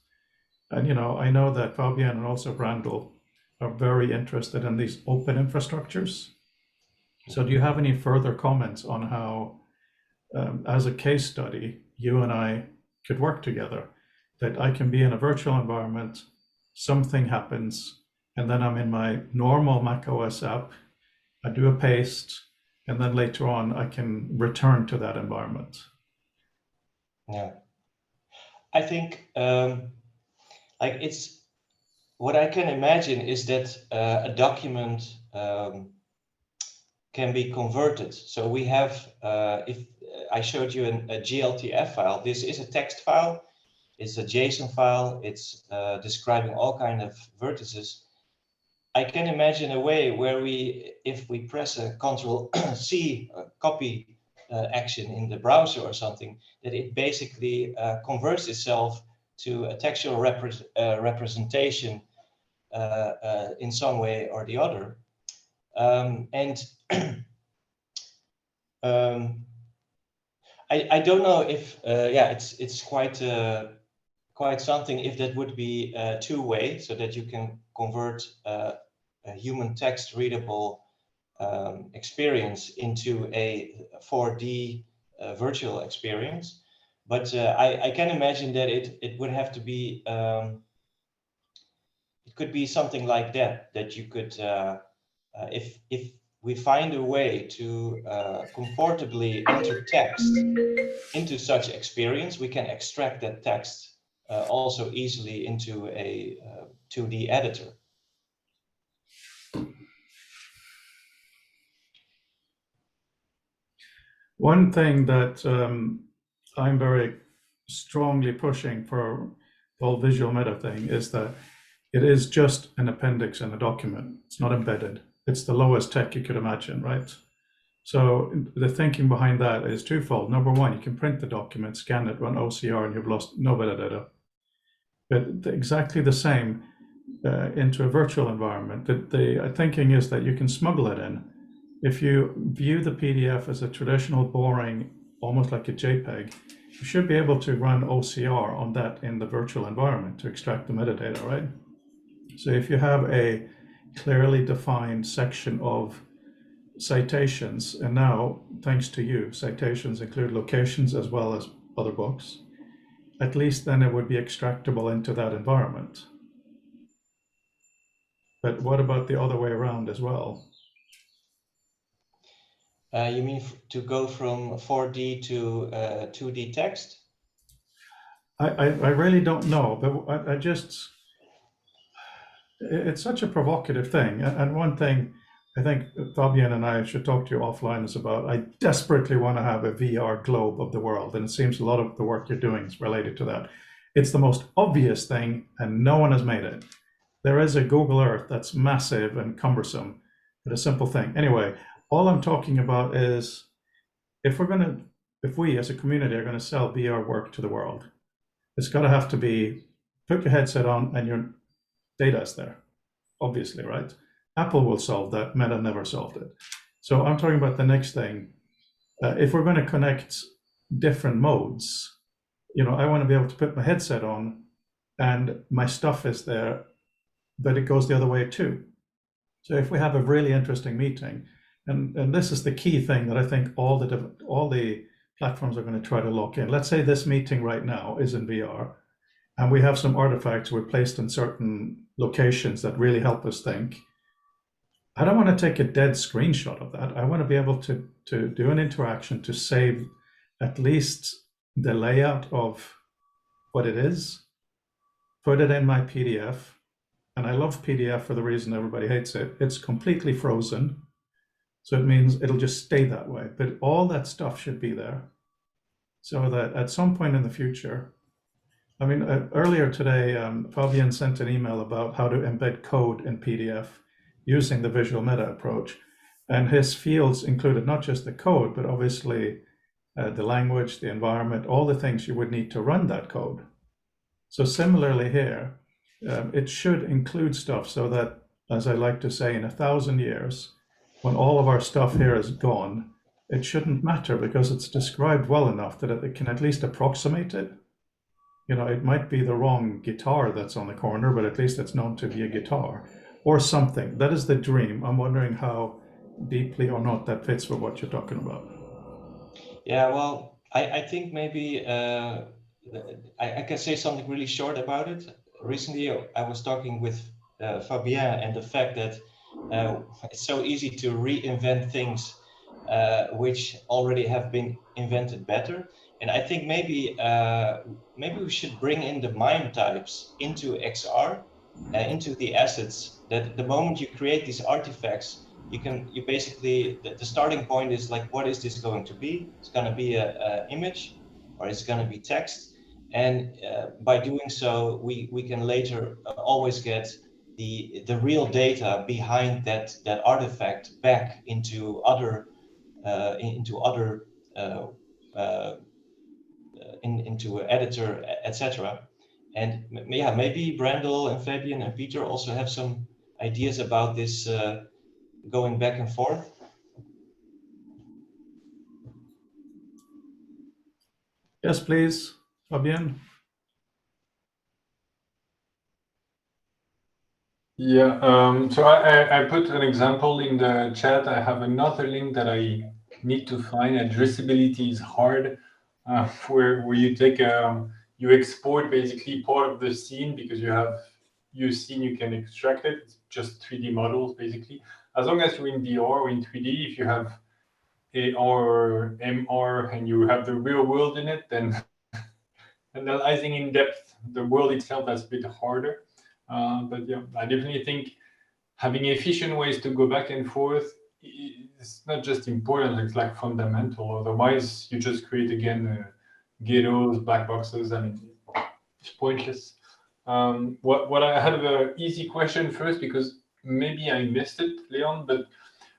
And, you know, I know that Fabienne and also Brandel are very interested in these open infrastructures. So do you have any further comments on how, as a case study, you and I could work together, that I can be in a virtual environment, something happens, and then I'm in my normal macOS app, I do a paste, and then later on I can return to that environment? Yeah, I think like it's what I can imagine is that a document can be converted. So we have, if I showed you a GLTF file, this is a text file, it's a JSON file, it's describing all kind of vertices. I can imagine a way where we, if we press a Control-C copy action in the browser or something, that it basically converts itself to a textual representation in some way or the other. I don't know if it's quite something if that would be two-way, so that you can convert a human text readable experience into a 4D virtual experience. But I can imagine that it would have to be it could be something like that you could if we find a way to comfortably enter text into such experience, we can extract that text also easily into a 2D editor. One thing that I'm very strongly pushing for the whole visual meta thing is that it is just an appendix in a document. It's not embedded. It's the lowest tech you could imagine, right? So the thinking behind that is twofold. Number one, you can print the document, scan it, run OCR, and you've lost no metadata. But exactly the same into a virtual environment. The thinking is that you can smuggle it in. If you view the PDF as a traditional, boring, almost like a JPEG, you should be able to run OCR on that in the virtual environment to extract the metadata, right? So if you have a clearly defined section of citations, and now, thanks to you, citations include locations as well as other books, at least then it would be extractable into that environment. But what about the other way around as well? You mean to go from 4D to 2D text? I really don't know, but I just, it's such a provocative thing. And one thing I think Fabienne and I should talk to you offline is about, I desperately want to have a VR globe of the world. And it seems a lot of the work you're doing is related to that. It's the most obvious thing and no one has made it. There is a Google Earth that's massive and cumbersome, but a simple thing. Anyway, all I'm talking about is if we as a community are going to sell VR work to the world, it's got to have to be, put your headset on and your data is there, obviously, right? Apple will solve that. Meta never solved it. So I'm talking about the next thing. If we're going to connect different modes, you know, I want to be able to put my headset on and my stuff is there, but it goes the other way too. So if we have a really interesting meeting, and this is the key thing that I think all the platforms are going to try to lock in. Let's say this meeting right now is in VR, and we have some artifacts we're placed in certain locations that really help us think. I don't want to take a dead screenshot of that. I want to be able to do an interaction to save at least the layout of what it is, put it in my PDF. And I love PDF for the reason everybody hates it. It's completely frozen. So it means it'll just stay that way. But all that stuff should be there. So that at some point in the future, I mean, earlier today, Fabian sent an email about how to embed code in PDF using the visual meta approach. And his fields included not just the code, but obviously the language, the environment, all the things you would need to run that code. So similarly here, it should include stuff so that, as I like to say, in 1,000 years, when all of our stuff here is gone, it shouldn't matter because it's described well enough that it can at least approximate it. You know, it might be the wrong guitar that's on the corner, but at least it's known to be a guitar or something. That is the dream. I'm wondering how deeply or not that fits with what you're talking about. Yeah, well, I think maybe I can say something really short about it. Recently, I was talking with Fabien, and the fact that it's so easy to reinvent things which already have been invented better. And I think maybe we should bring in the mime types into XR, into the assets. That the moment you create these artifacts, you basically, the starting point is like, what is this going to be? It's going to be a image, or it's going to be text. And by doing so, we can later always get the real data behind that artifact back into other into an editor, etc. And yeah, maybe Brandel and Fabian and Peter also have some ideas about this going back and forth. Yes, please, Fabian. Yeah, so I put an example in the chat. I have another link that I need to find. Addressability is hard, where you take you export basically part of the scene because you have your scene, you can extract it. It's just 3D models basically. As long as you're in VR or in 3D, if you have AR or MR and you have the real world in it, then analyzing in depth the world itself, that's a bit harder. But yeah, I definitely think having efficient ways to go back and forth is not just important, it's like fundamental. Otherwise, you just create again ghettos, black boxes. I mean, it's pointless. What I had an easy question first, because maybe I missed it, Leon, but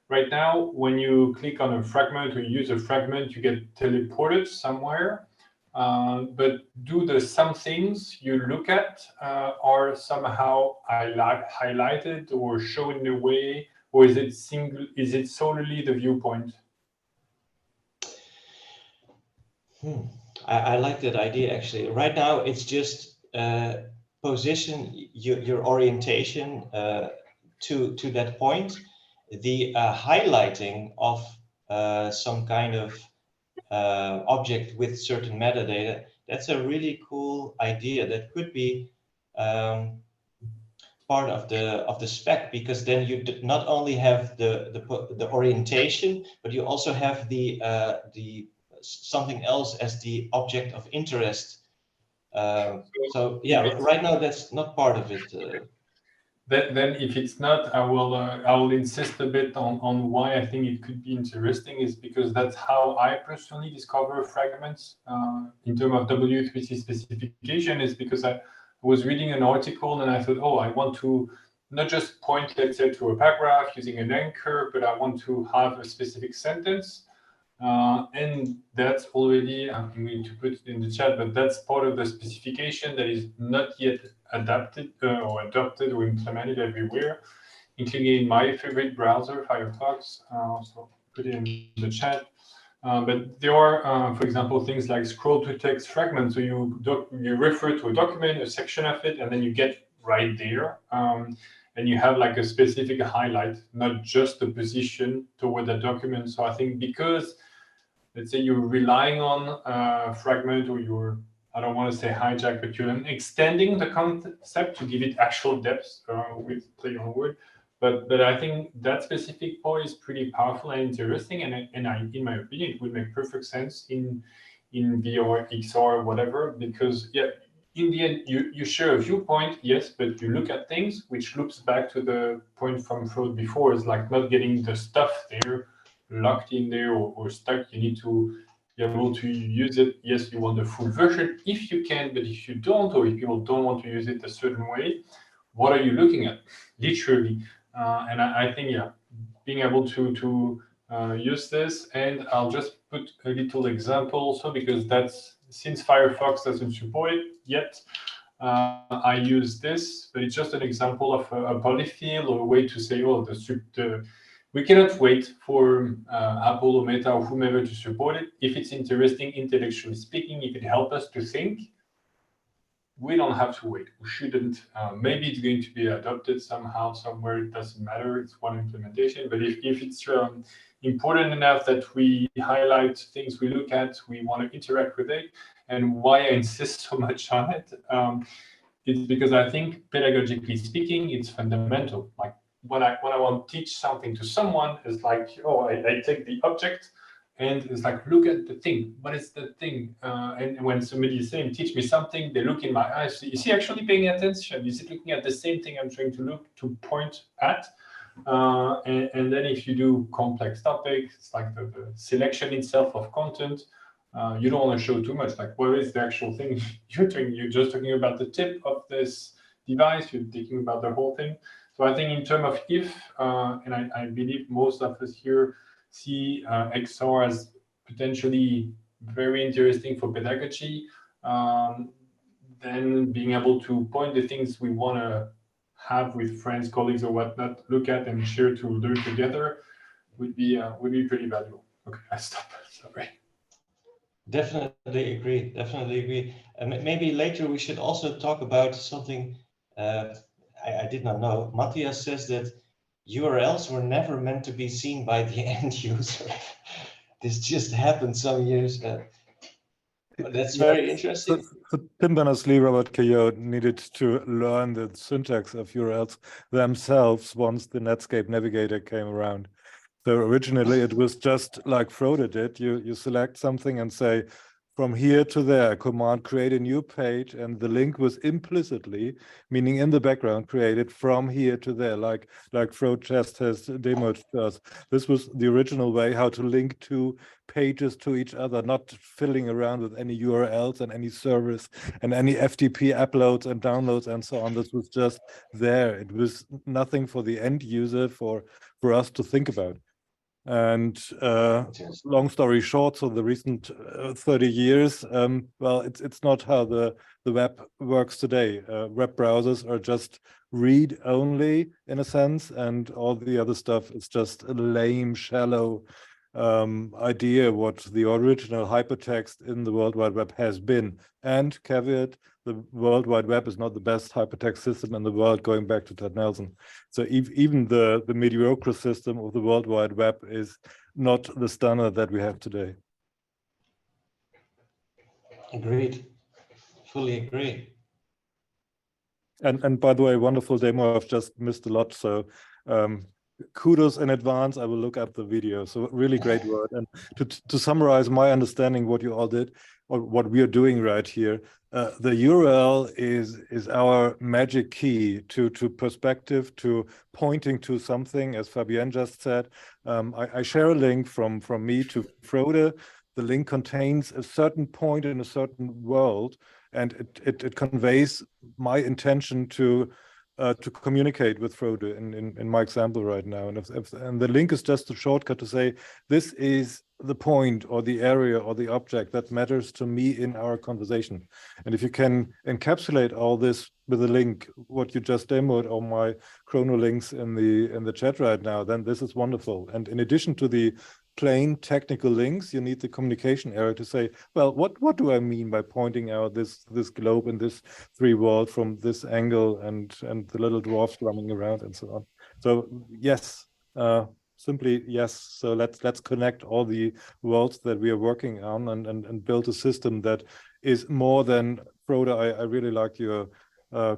right now, when you click on a fragment or use a fragment, you get teleported somewhere. But do the some things you look at are somehow highlighted or shown in a way, or is it solely the viewpoint? I like that idea actually. Right now, it's just position your orientation to that point. The highlighting of some kind of object with certain metadata, that's a really cool idea. That could be part of the spec, because then you not only have the orientation, but you also have the something else as the object of interest. So yeah, right now that's not part of it. Then if it's not, I will insist a bit on why I think it could be interesting, is because that's how I personally discover fragments in terms of W3C specification, is because I was reading an article and I thought, oh, I want to not just point, let's say, to a paragraph using an anchor, but I want to have a specific sentence. And that's already, I'm going to put it in the chat, but that's part of the specification that is not yet adapted or adopted or implemented everywhere, including in my favorite browser, Firefox. So put it in the chat. But there are, for example, things like scroll to text fragments. So you refer to a document, a section of it, and then you get right there. And you have like a specific highlight, not just the position toward the document. So I think because, let's say you're relying on a fragment, or you're, I don't want to say hijack, but you're extending the concept to give it actual depth with play on word. But I think that specific point is pretty powerful and interesting, and in my opinion, it would make perfect sense in in VR, XR, whatever, because yeah, in the end, you share a viewpoint, yes, but you look at things, which loops back to the point from Freud before, is like not getting the stuff there, locked in there or stuck. You need to be able to use it. Yes, you want the full version if you can, but if you don't, or if people don't want to use it a certain way, what are you looking at? Literally. And I think, yeah, being able to use this, and I'll just put a little example also, because that's, since Firefox doesn't support it yet, I use this, but it's just an example of a polyfill, or a way to say, oh, we cannot wait for Apple or Meta or whomever to support it. If it's interesting, intellectually speaking, if it helps us to think, we don't have to wait. We shouldn't. Maybe it's going to be adopted somehow, somewhere. It doesn't matter. It's one implementation. But if it's important enough that we highlight things we look at, we want to interact with it. And why I insist so much on it, it's because I think, pedagogically speaking, it's fundamental. Like when I want to teach something to someone, it's like, oh, I take the object, and it's like, look at the thing. What is the thing? And when somebody is saying, teach me something, they look in my eyes. Is he actually paying attention? Is he looking at the same thing I'm trying to point at? And then if you do complex topics, it's like the selection itself of content. You don't want to show too much. Like, what is the actual thing you're doing? You're just talking about the tip of this device. You're thinking about the whole thing. So I think in terms of if, and I believe most of us here see XR as potentially very interesting for pedagogy, then being able to point the things we want to have with friends, colleagues, or whatnot, look at and share to learn together would be pretty valuable. Okay, I stop. Sorry. Definitely agree. Definitely agree. Maybe later we should also talk about something I did not know. Matthias says that URLs were never meant to be seen by the end user. This just happened some years ago. That's very interesting. So Tim Berners-Lee, Robert Caillot needed to learn the syntax of URLs themselves once the Netscape Navigator came around. So originally it was just like Frode did. You select something and say, from here to there, command create a new page, and the link was implicitly, meaning in the background, created from here to there, like Frode just has demoed to us. This was the original way how to link two pages to each other, not fiddling around with any URLs and any service and any FTP uploads and downloads and so on. This was just there. It was nothing for the end user for us to think about. And long story short, so the recent 30 years, well, it's not how the web works today. Web browsers are just read only in a sense, and all the other stuff is just a lame, shallow idea what the original hypertext in the World Wide Web has been. And caveat, the World Wide Web is not the best hypertext system in the world, going back to Ted Nelson. So even the mediocre system of the World Wide Web is not the standard that we have today. Agreed. Fully agree. And by the way, wonderful demo. I've just missed a lot. So kudos in advance. I will look up the video. So really great work. And to summarize my understanding what you all did, or what we are doing right here, the URL is our magic key to perspective, to pointing to something, as Fabienne just said. I share a link from me to Frode. The link contains a certain point in a certain world, and it conveys my intention to communicate with Frode in my example right now. And the link is just a shortcut to say, this is the point or the area or the object that matters to me in our conversation. And if you can encapsulate all this with a link, what you just demoed on my chrono links in the chat right now, then this is wonderful. And in addition to the plain technical links, you need the communication area to say, well, what do I mean by pointing out this globe and this three world from this angle, and the little dwarfs running around and so on. So yes, simply yes. So let's connect all the worlds that we are working on and build a system that is more than Frode. I really like your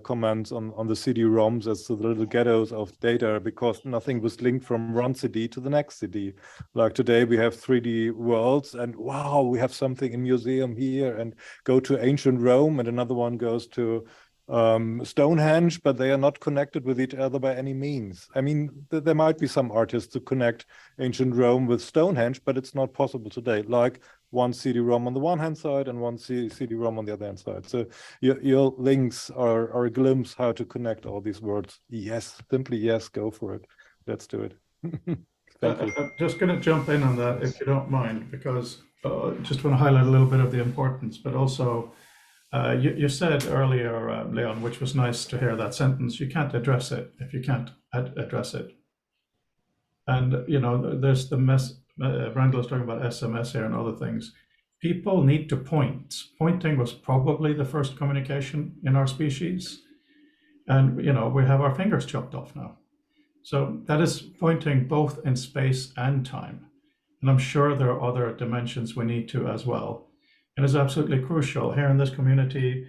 comments on the CD-ROMs as to the little ghettos of data, because nothing was linked from one CD to the next CD. Like today we have 3D worlds, and wow, we have something in museum here, and go to ancient Rome, and another one goes to Stonehenge, but they are not connected with each other by any means. I mean, there might be some artists to connect ancient Rome with Stonehenge, but it's not possible today. Like one CD-ROM on the one hand side and one CD-ROM on the other hand side. So your links are a glimpse how to connect all these words. Yes, simply yes, go for it. Let's do it. Thank you. I'm just going to jump in on that, if you don't mind, because just want to highlight a little bit of the importance, but also you said earlier, Leon, which was nice to hear that sentence, you can't address it if you can't address it. And, you know, there's the Randall is talking about SMS here and other things. People need to point. Pointing was probably the first communication in our species. And, you know, we have our fingers chopped off now. So that is pointing both in space and time. And I'm sure there are other dimensions we need to as well. And it's absolutely crucial. Here in this community,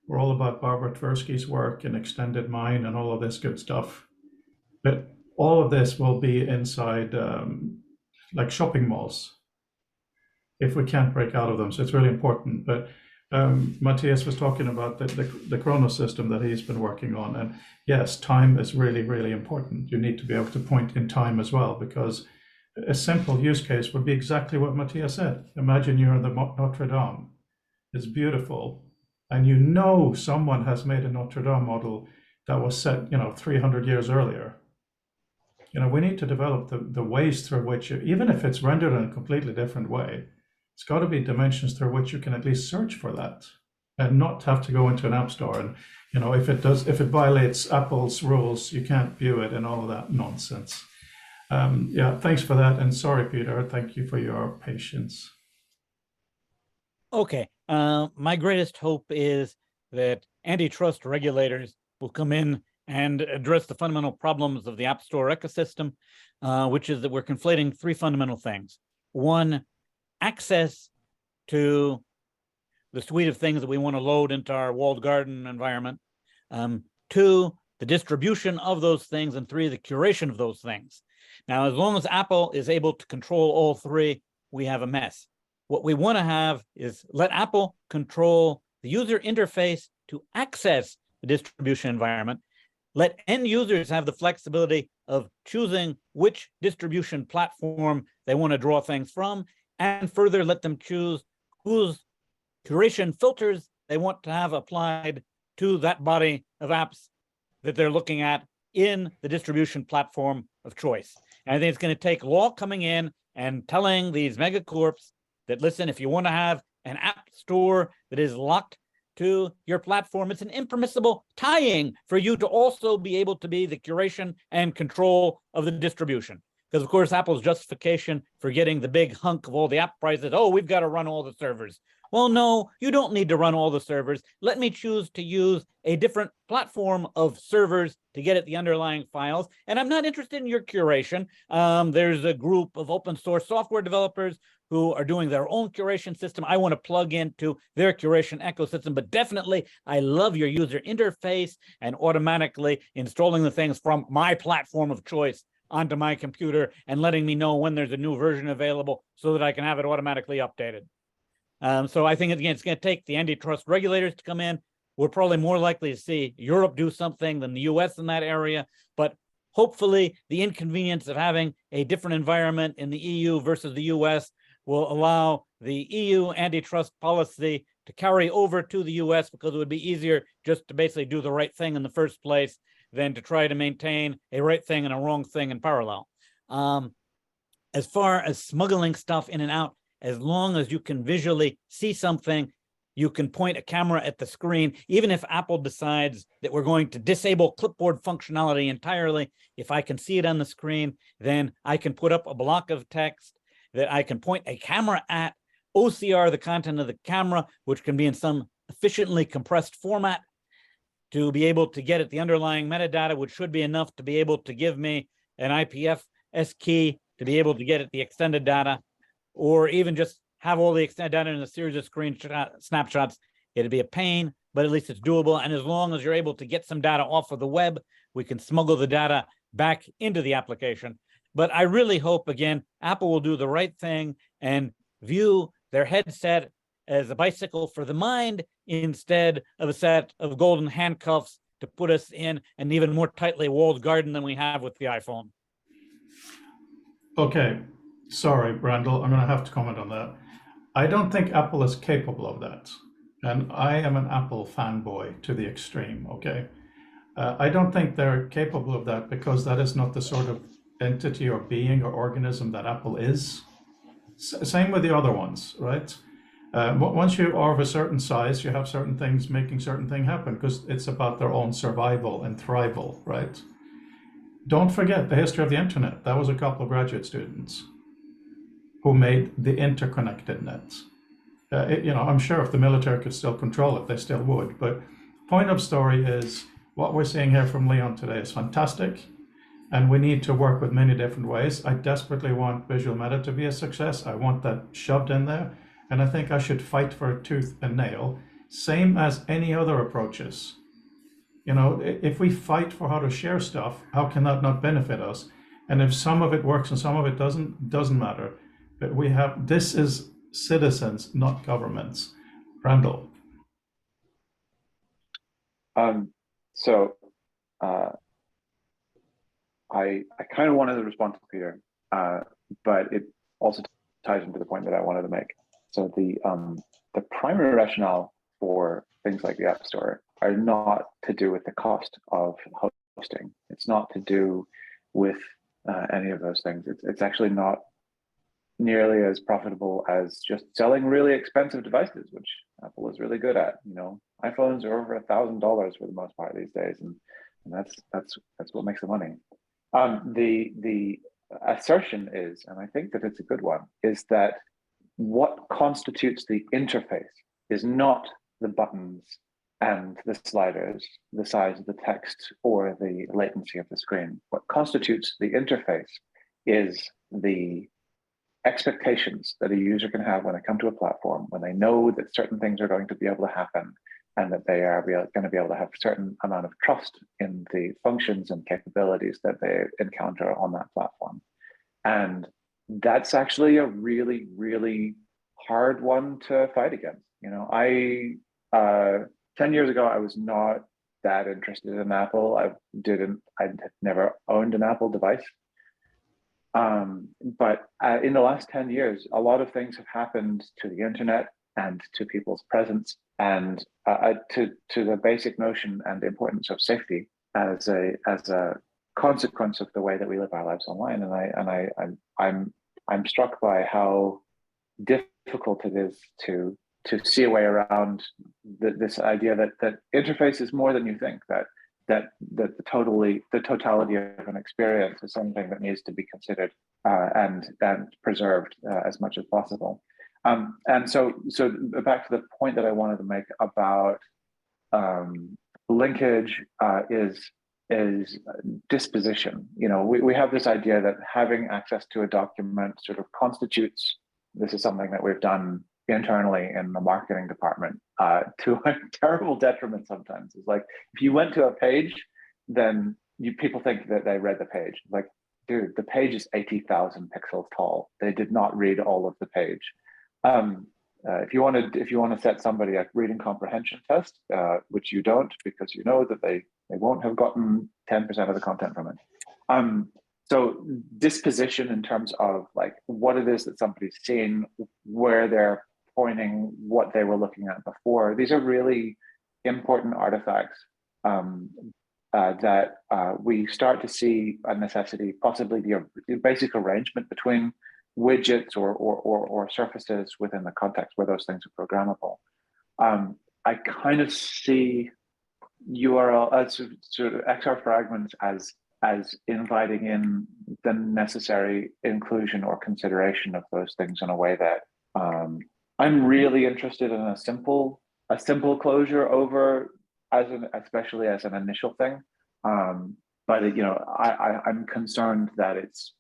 we're all about Barbara Tversky's work and extended mind and all of this good stuff. But all of this will be inside like shopping malls if we can't break out of them. So it's really important. But Matthias was talking about the chrono system that he's been working on. And yes, time is really, really important. You need to be able to point in time as well, because a simple use case would be exactly what Matthias said. Imagine you're in the Notre Dame. It's beautiful. And you know someone has made a Notre Dame model that was set, you know, 300 years earlier. You know, we need to develop the ways through which, even if it's rendered in a completely different way, it's got to be dimensions through which you can at least search for that and not have to go into an app store. And, you know, if it violates Apple's rules, you can't view it and all of that nonsense. Yeah, thanks for that. And sorry, Peter, thank you for your patience. Okay. My greatest hope is that antitrust regulators will come in and address the fundamental problems of the App Store ecosystem, which is that we're conflating three fundamental things. One, access to the suite of things that we want to load into our walled garden environment. Two, the distribution of those things. And three, the curation of those things. Now, as long as Apple is able to control all three, we have a mess. What we want to have is let Apple control the user interface to access the distribution environment. Let end users have the flexibility of choosing which distribution platform they want to draw things from, and further let them choose whose curation filters they want to have applied to that body of apps that they're looking at in the distribution platform of choice. And I think it's going to take law coming in and telling these megacorps that, listen, if you want to have an app store that is locked to your platform, it's an impermissible tying for you to also be able to be the curation and control of the distribution. Because, of course, Apple's justification for getting the big hunk of all the app prices, oh, we've got to run all the servers. Well, no, you don't need to run all the servers. Let me choose to use a different platform of servers to get at the underlying files. And I'm not interested in your curation. There's a group of open source software developers who are doing their own curation system. I want to plug into their curation ecosystem, but definitely I love your user interface and automatically installing the things from my platform of choice onto my computer and letting me know when there's a new version available so that I can have it automatically updated. So I think, again, it's going to take the antitrust regulators to come in. We're probably more likely to see Europe do something than the US in that area, but hopefully the inconvenience of having a different environment in the EU versus the US will allow the EU antitrust policy to carry over to the US, because it would be easier just to basically do the right thing in the first place than to try to maintain a right thing and a wrong thing in parallel. As far as smuggling stuff in and out, as long as you can visually see something, you can point a camera at the screen. Even if Apple decides that we're going to disable clipboard functionality entirely, if I can see it on the screen, then I can put up a block of text that I can point a camera at, OCR the content of the camera, which can be in some efficiently compressed format, to be able to get at the underlying metadata, which should be enough to be able to give me an IPFS key to be able to get at the extended data, or even just have all the extended data in a series of snapshots. It'd be a pain, but at least it's doable. And as long as you're able to get some data off of the web, we can smuggle the data back into the application. But I really hope, again, Apple will do the right thing and view their headset as a bicycle for the mind instead of a set of golden handcuffs to put us in an even more tightly walled garden than we have with the iPhone. Okay, sorry, Randall, I'm going to have to comment on that. I don't think Apple is capable of that. And I am an Apple fanboy to the extreme, okay? I don't think they're capable of that because that is not the sort of entity or being or organism that Apple is. Same with the other ones, right? Once you are of a certain size, you have certain things making certain things happen because it's about their own survival and thrival, right? Don't forget the history of the internet. That was a couple of graduate students who made the interconnected net. I'm sure if the military could still control it, they still would. But point of story is what we're seeing here from Leon today is fantastic. And we need to work with many different ways. I desperately want visual meta to be a success. I want that shoved in there. And I think I should fight for a tooth and nail, same as any other approaches. If we fight for how to share stuff, how can that not benefit us? And if some of it works and some of it doesn't matter. But this is citizens, not governments. Randall. I kind of wanted to respond to Peter, but it also ties into the point that I wanted to make. So the primary rationale for things like the App Store are not to do with the cost of hosting. It's not to do with any of those things. It's actually not nearly as profitable as just selling really expensive devices, which Apple is really good at. iPhones are over $1,000 for the most part these days, and that's what makes the money. The assertion is, and I think that it's a good one, is that what constitutes the interface is not the buttons and the sliders, the size of the text, or the latency of the screen. What constitutes the interface is the expectations that a user can have when they come to a platform, when they know that certain things are going to be able to happen, and that they are going to be able to have a certain amount of trust in the functions and capabilities that they encounter on that platform. And that's actually a really, really hard one to fight against. 10 years ago, I was not that interested in Apple. I'd never owned an Apple device. But in the last 10 years, a lot of things have happened to the internet and to people's presence, and to the basic notion and the importance of safety as a consequence of the way that we live our lives online. And I'm struck by how difficult it is to see a way around this idea that interface is more than you think, that the totality of an experience is something that needs to be considered and preserved as much as possible. And so back to the point that I wanted to make about linkage is disposition. We have this idea that having access to a document sort of constitutes, this is something that we've done internally in the marketing department to a terrible detriment sometimes. It's like, if you went to a page, then people think that they read the page. Like, dude, the page is 80,000 pixels tall. They did not read all of the page. If you want to set somebody a reading comprehension test, which you don't, because you know that they won't have gotten 10% of the content from it. So disposition in terms of like what it is that somebody's seen, where they're pointing, what they were looking at before. These are really important artifacts that we start to see a necessity, possibly the basic arrangement between widgets or surfaces within the context where those things are programmable. I kind of see URL as sort of XR fragments as inviting in the necessary inclusion or consideration of those things in a way that I'm really interested in a simple closure over especially as an initial thing. But I'm concerned that it's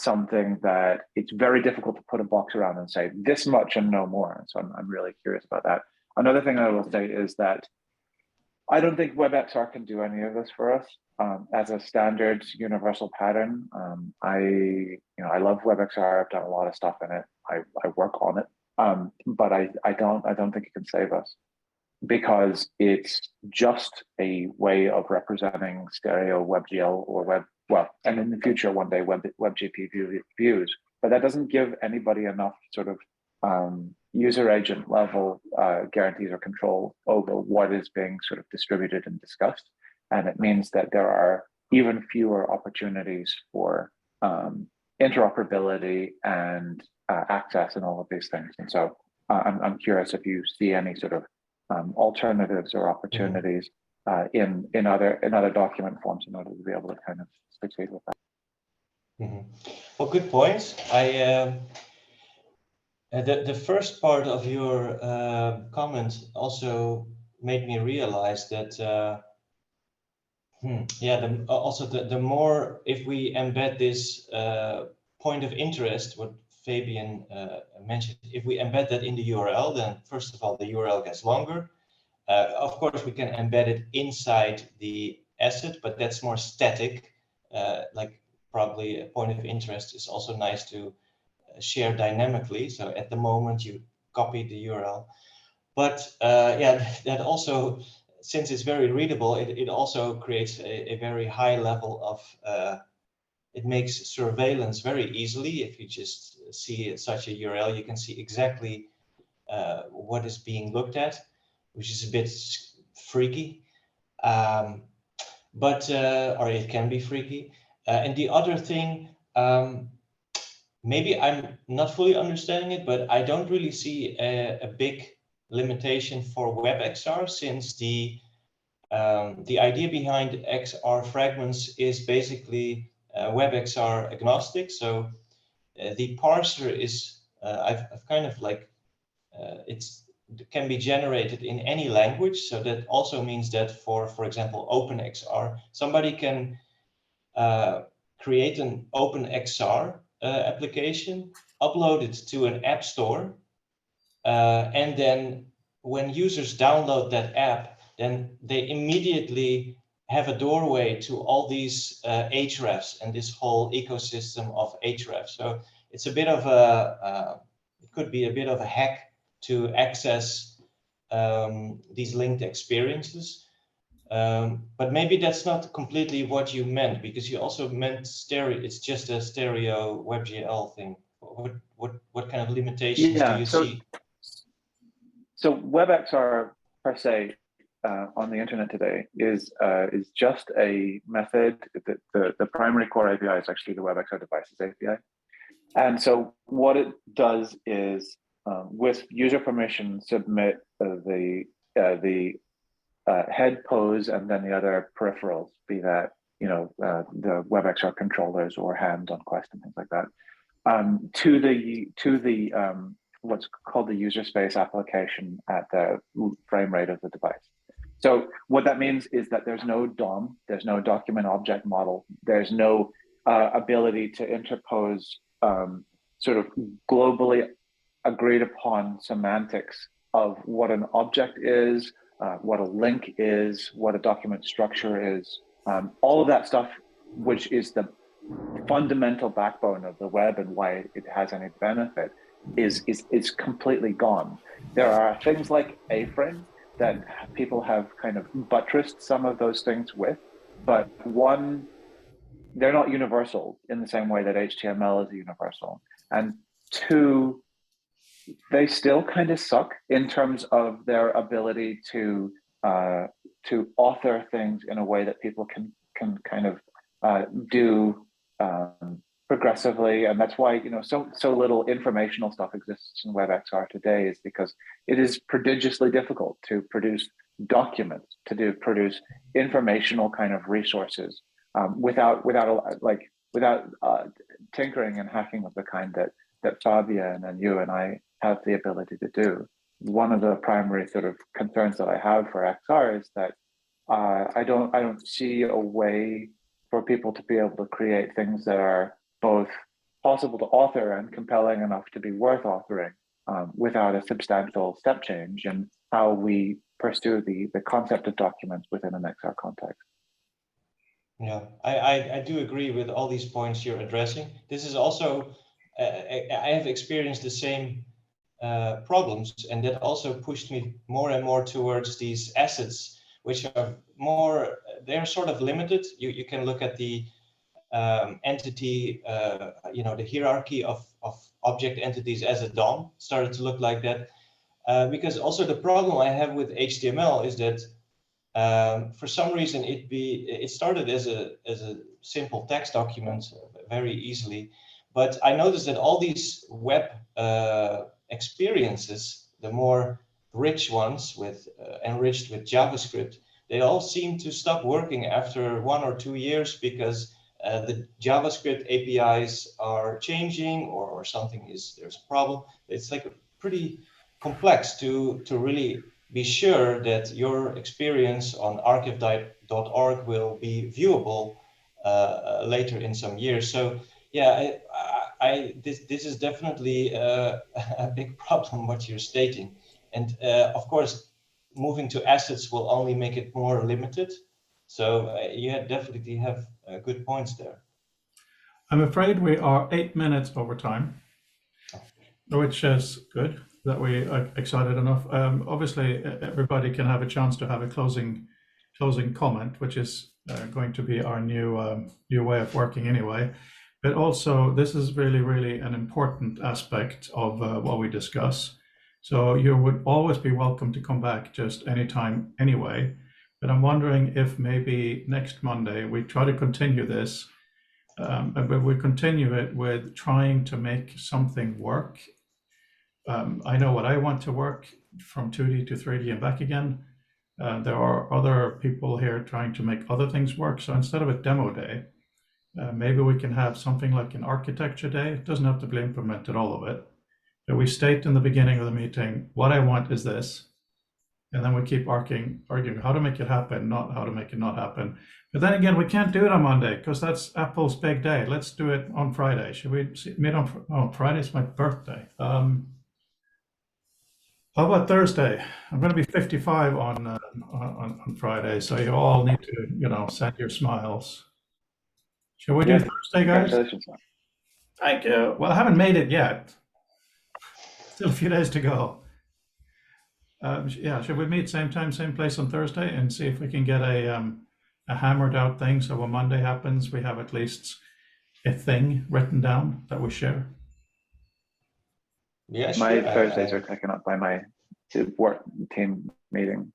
something that it's very difficult to put a box around and say this much and no more. So I'm really curious about that. Another thing I will say is that I don't think WebXR can do any of this for us as a standard universal pattern. I love WebXR. I've done a lot of stuff in it. I work on it, but I don't think it can save us, because it's just a way of representing stereo WebGL or and in the future one day WebGP views, but that doesn't give anybody enough sort of user agent level guarantees or control over what is being sort of distributed and discussed. And it means that there are even fewer opportunities for interoperability and access and all of these things. And so I'm curious if you see any sort of alternatives or opportunities in other document forms in order to be able to kind of succeed with that. Well, good points. The first part of your comment also made me realize that the more, if we embed this point of interest, what Fabian mentioned, if we embed that in the URL, then first of all the URL gets longer. Of course, we can embed it inside the asset, but that's more static. Like probably a point of interest is also nice to share dynamically. So at the moment you copy the URL, but that also, since it's very readable, it also creates a very high level of, it makes surveillance very easily. If you just see such a URL, you can see exactly what is being looked at, which is a bit freaky, or it can be freaky. And the other thing, maybe I'm not fully understanding it, but I don't really see a big limitation for WebXR, since the idea behind XR fragments is basically WebXR agnostic. So the parser is, I've kind of like, it can be generated in any language. So that also means that for example, OpenXR, somebody can create an OpenXR application, upload it to an app store, and then when users download that app, then they immediately have a doorway to all these hrefs and this whole ecosystem of hrefs. So it's a bit of it could be a bit of a hack to access these linked experiences. But maybe that's not completely what you meant, because you also meant stereo. It's just a stereo WebGL thing. What kind of limitations do you see? So WebXR per se on the internet today is just a method. The primary core API is actually the WebXR devices API, and so what it does is with user permission submit the head pose and then the other peripherals, be that the WebXR controllers or hand on Quest and things like that, to the what's called the user space application at the frame rate of the device. So what that means is that there's no DOM, there's no document object model, there's no ability to interpose sort of globally agreed upon semantics of what an object is, what a link is, what a document structure is, all of that stuff, which is the fundamental backbone of the web and why it has any benefit, is completely gone. There are things like A-frame that people have kind of buttressed some of those things with, but one, they're not universal in the same way that HTML is universal. And two, they still kind of suck in terms of their ability to author things in a way that people can kind of do progressively. And that's why so little informational stuff exists in WebXR today, is because it is prodigiously difficult to produce documents, to produce informational kind of resources without tinkering and hacking of the kind that Fabian and you and I have the ability to do. One of the primary sort of concerns that I have for XR is that I don't see a way for people to be able to create things that are both possible to author and compelling enough to be worth authoring without a substantial step change in how we pursue the concept of documents within an XR context. Yeah, I do agree with all these points you're addressing. This is also, I have experienced the same problems, and that also pushed me more and more towards these assets, which are more, they're sort of limited. You can look at the entity, the hierarchy of object entities as a DOM started to look like that. Because also the problem I have with HTML is that for some reason it started as a simple text document very easily, but I noticed that all these web experiences, the more rich ones with enriched with JavaScript, they all seem to stop working after 1 or 2 years because the JavaScript APIs are changing or something there's a problem. It's like pretty complex to really be sure that your experience on archive.org will be viewable later in some years. So yeah, this is definitely a big problem what you're stating, and of course moving to assets will only make it more limited. So you definitely have good points there. I'm afraid we are 8 minutes over time, which is good that we are excited enough. Obviously, everybody can have a chance to have a closing comment, which is going to be our new way of working anyway. But also, this is really, really an important aspect of what we discuss. So you would always be welcome to come back just anytime anyway. But I'm wondering if maybe next Monday we try to continue this, but we continue it with trying to make something work. I know what I want to work from 2D to 3D and back again. There are other people here trying to make other things work. So instead of a demo day, maybe we can have something like an architecture day. It doesn't have to be implemented, all of it. But we state in the beginning of the meeting, what I want is this. And then we keep arguing how to make it happen, not how to make it not happen. But then again, we can't do it on Monday because that's Apple's big day. Let's do it on Friday. Should we meet on Friday? It's my birthday. How about Thursday? I'm going to be 55 on Friday, so you all need to, send your smiles. Shall we do Thursday, guys? Thank you. Well, I haven't made it yet. Still a few days to go. Should we meet same time, same place on Thursday and see if we can get a hammered out thing so when Monday happens, we have at least a thing written down that we share? Yeah, my sure. Thursdays are taken up by my work team meeting.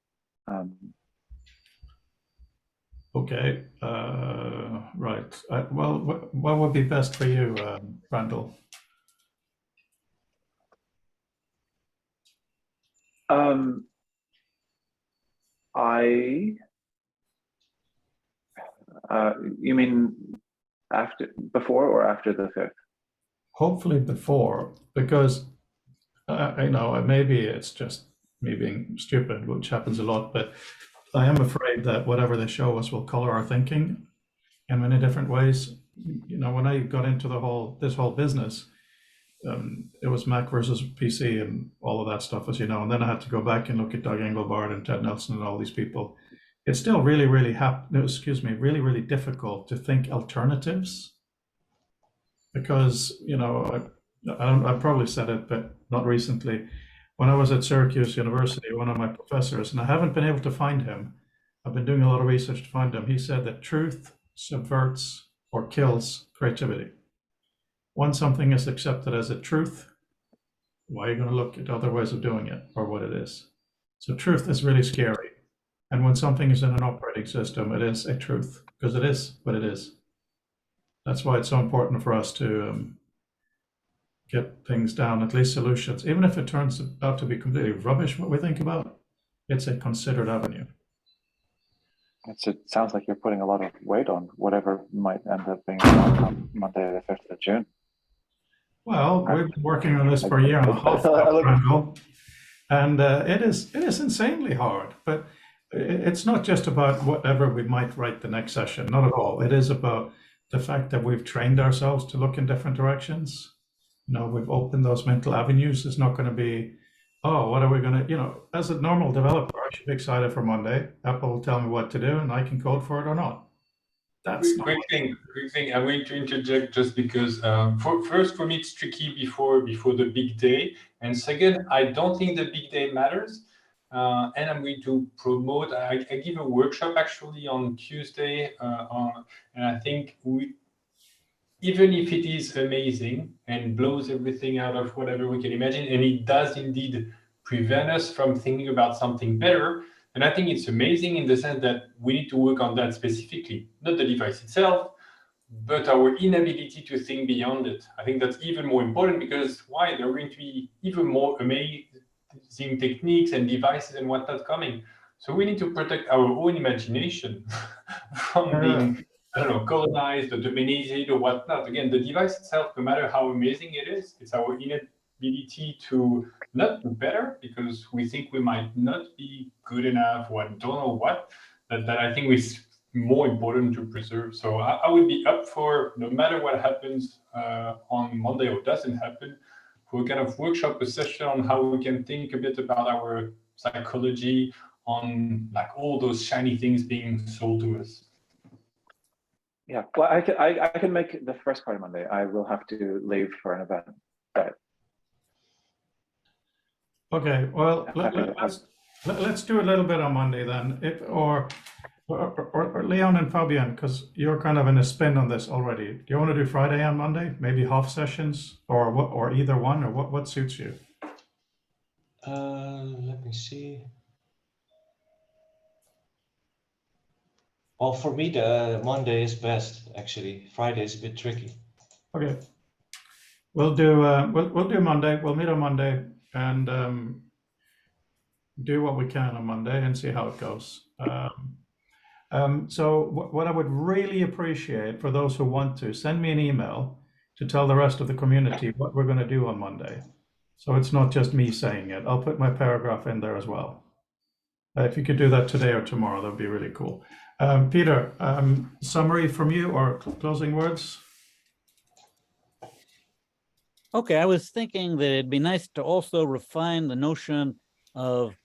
Okay, right. Well, what would be best for you, Randall? You mean before or after the 5th? Hopefully before, because I know maybe it's just me being stupid, which happens a lot, but I am afraid that whatever they show us will color our thinking in many different ways. When I got into this whole business, it was Mac versus PC and all of that stuff, as you know, and then I had to go back and look at Doug Engelbart and Ted Nelson and all these people. It's still really, really really, really difficult to think alternatives because, I probably said it, but not recently. When I was at Syracuse University, one of my professors, and I haven't been able to find him, I've been doing a lot of research to find him. He said that truth subverts or kills creativity. Once something is accepted as a truth, why are you going to look at other ways of doing it or what it is? So truth is really scary. And when something is in an operating system, it is a truth because it is what it is. That's why it's so important for us to get things down, at least solutions. Even if it turns out to be completely rubbish, what we think about, it's a considered avenue. It sounds like you're putting a lot of weight on whatever might end up being on Monday, the 5th of June. Well, we've been working on this for a year and a half now, and it is insanely hard. But it's not just about whatever we might write the next session, not at all. It is about the fact that we've trained ourselves to look in different directions. We've opened those mental avenues. It's not going to be oh, what are we gonna, as a normal developer, I should be excited for Monday. Apple will tell me what to do and I can code for it or not. That's not. Quick thing. I'm going to interject just because first for me it's tricky before the big day, and second I don't think the big day matters. And I'm going to promote. I give a workshop actually on Tuesday, and I think even if it is amazing and blows everything out of whatever we can imagine, and it does indeed prevent us from thinking about something better, and I think it's amazing in the sense that we need to work on that specifically, not the device itself, but our inability to think beyond it. I think that's even more important because why? There are going to be even more amazing techniques and devices and whatnot coming. So we need to protect our own imagination from being, I don't know, colonized or dominated or whatnot. Again, the device itself, no matter how amazing it is, it's our inability to not do better because we think we might not be good enough or don't know what, that I think is more important to preserve. So I would be up for, no matter what happens on Monday or doesn't happen, for kind of workshop a session on how we can think a bit about our psychology on like all those shiny things being sold to us. Yeah, well, I can make the first part of Monday. I will have to leave for an event, but Okay, well, happy to have. let's do a little bit on Monday then, or Leon and Fabian, because you're kind of in a spin on this already. Do you want to do Friday on Monday? Maybe half sessions, or what, or either one, or what suits you? Let me see. Well, for me, the Monday is best, actually. Friday is a bit tricky. Okay. We'll do we'll do Monday. We'll meet on Monday and do what we can on Monday and see how it goes. So what I would really appreciate for those who want to send me an email to tell the rest of the community what we're going to do on Monday. So it's not just me saying it. I'll put my paragraph in there as well. If you could do that today or tomorrow, that'd be really cool. Peter, summary from you or closing words? Okay, I was thinking that it'd be nice to also refine the notion of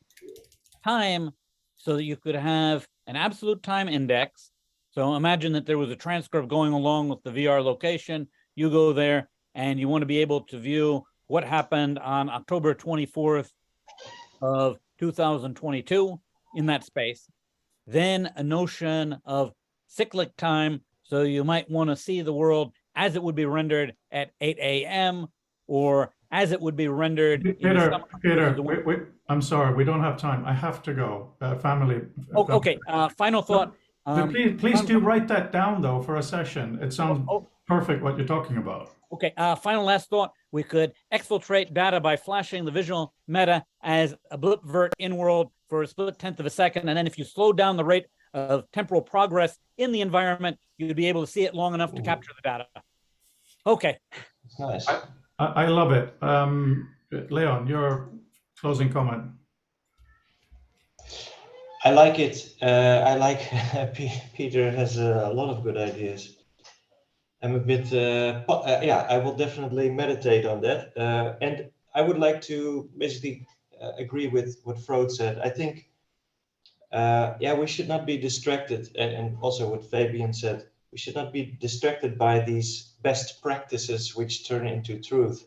time so that you could have an absolute time index. So imagine that there was a transcript going along with the VR location. You go there and you want to be able to view what happened on October 24th of 2022 in that space. Then a notion of cyclic time. So you might want to see the world as it would be rendered at 8 a.m. or as it would be rendered. Peter, I'm sorry, we don't have time. I have to go. Family. Okay. Final thought. Please do write that down though for a session. It sounds perfect what you're talking about. Okay. Final last thought. We could exfiltrate data by flashing the visual meta as a blip vert in world for a split tenth of a second, and then if you slow down the rate of temporal progress in the environment, you'd be able to see it long enough to capture the data. Okay. Nice. I love it. Leon, your closing comment. I like it. I like Peter has a lot of good ideas. I'm a bit, yeah, I will definitely meditate on that. And I would like to basically agree with what Frode said. I think, yeah, we should not be distracted. And also what Fabian said, we should not be distracted by these best practices which turn into truth.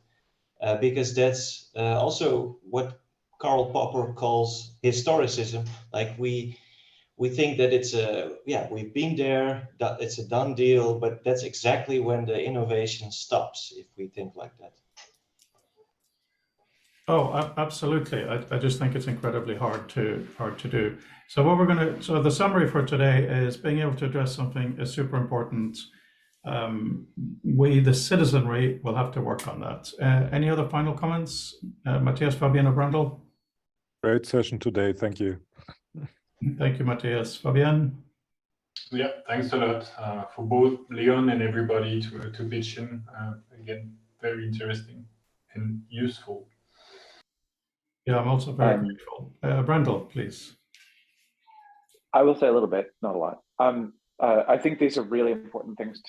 Because that's also what Karl Popper calls historicism. Like we think that it's we've been there, that it's a done deal, but that's exactly when the innovation stops if we think like that. Oh, absolutely. I just think it's incredibly hard to do. So so the summary for today is being able to address something is super important. We, the citizenry, will have to work on that. Any other final comments? Matthias, Fabian, or Brandl? Great session today. Thank you. Thank you, Matthias. Fabian? Yeah, thanks a lot for both Leon and everybody to pitch in. Again, very interesting and useful. Yeah, I'm also very grateful. Brandl, please. I will say a little bit, not a lot. I think these are really important things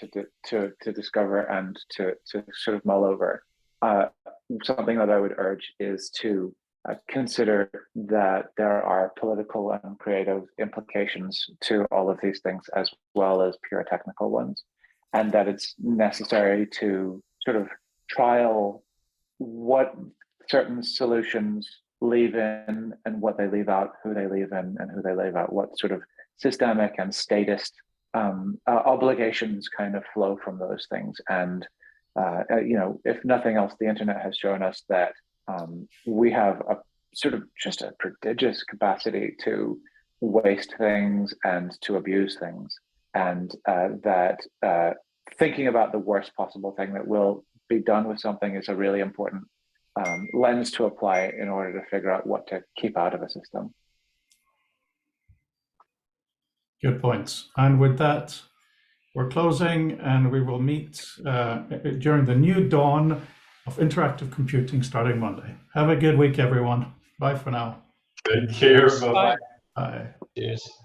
to discover and to sort of mull over. Something that I would urge is to consider that there are political and creative implications to all of these things as well as pure technical ones, and that it's necessary to sort of trial what certain solutions leave in and what they leave out, who they leave in and who they leave out, what sort of systemic and statist obligations kind of flow from those things. And you know, if nothing else, the internet has shown us that we have a sort of just a prodigious capacity to waste things and to abuse things, and that thinking about the worst possible thing that will be done with something is a really important lens to apply in order to figure out what to keep out of a system. Good points. And with that, we're closing, and we will meet during the new dawn of interactive computing starting Monday. Have a good week, everyone. Bye for now. Take care. Bye-bye. Bye. Cheers.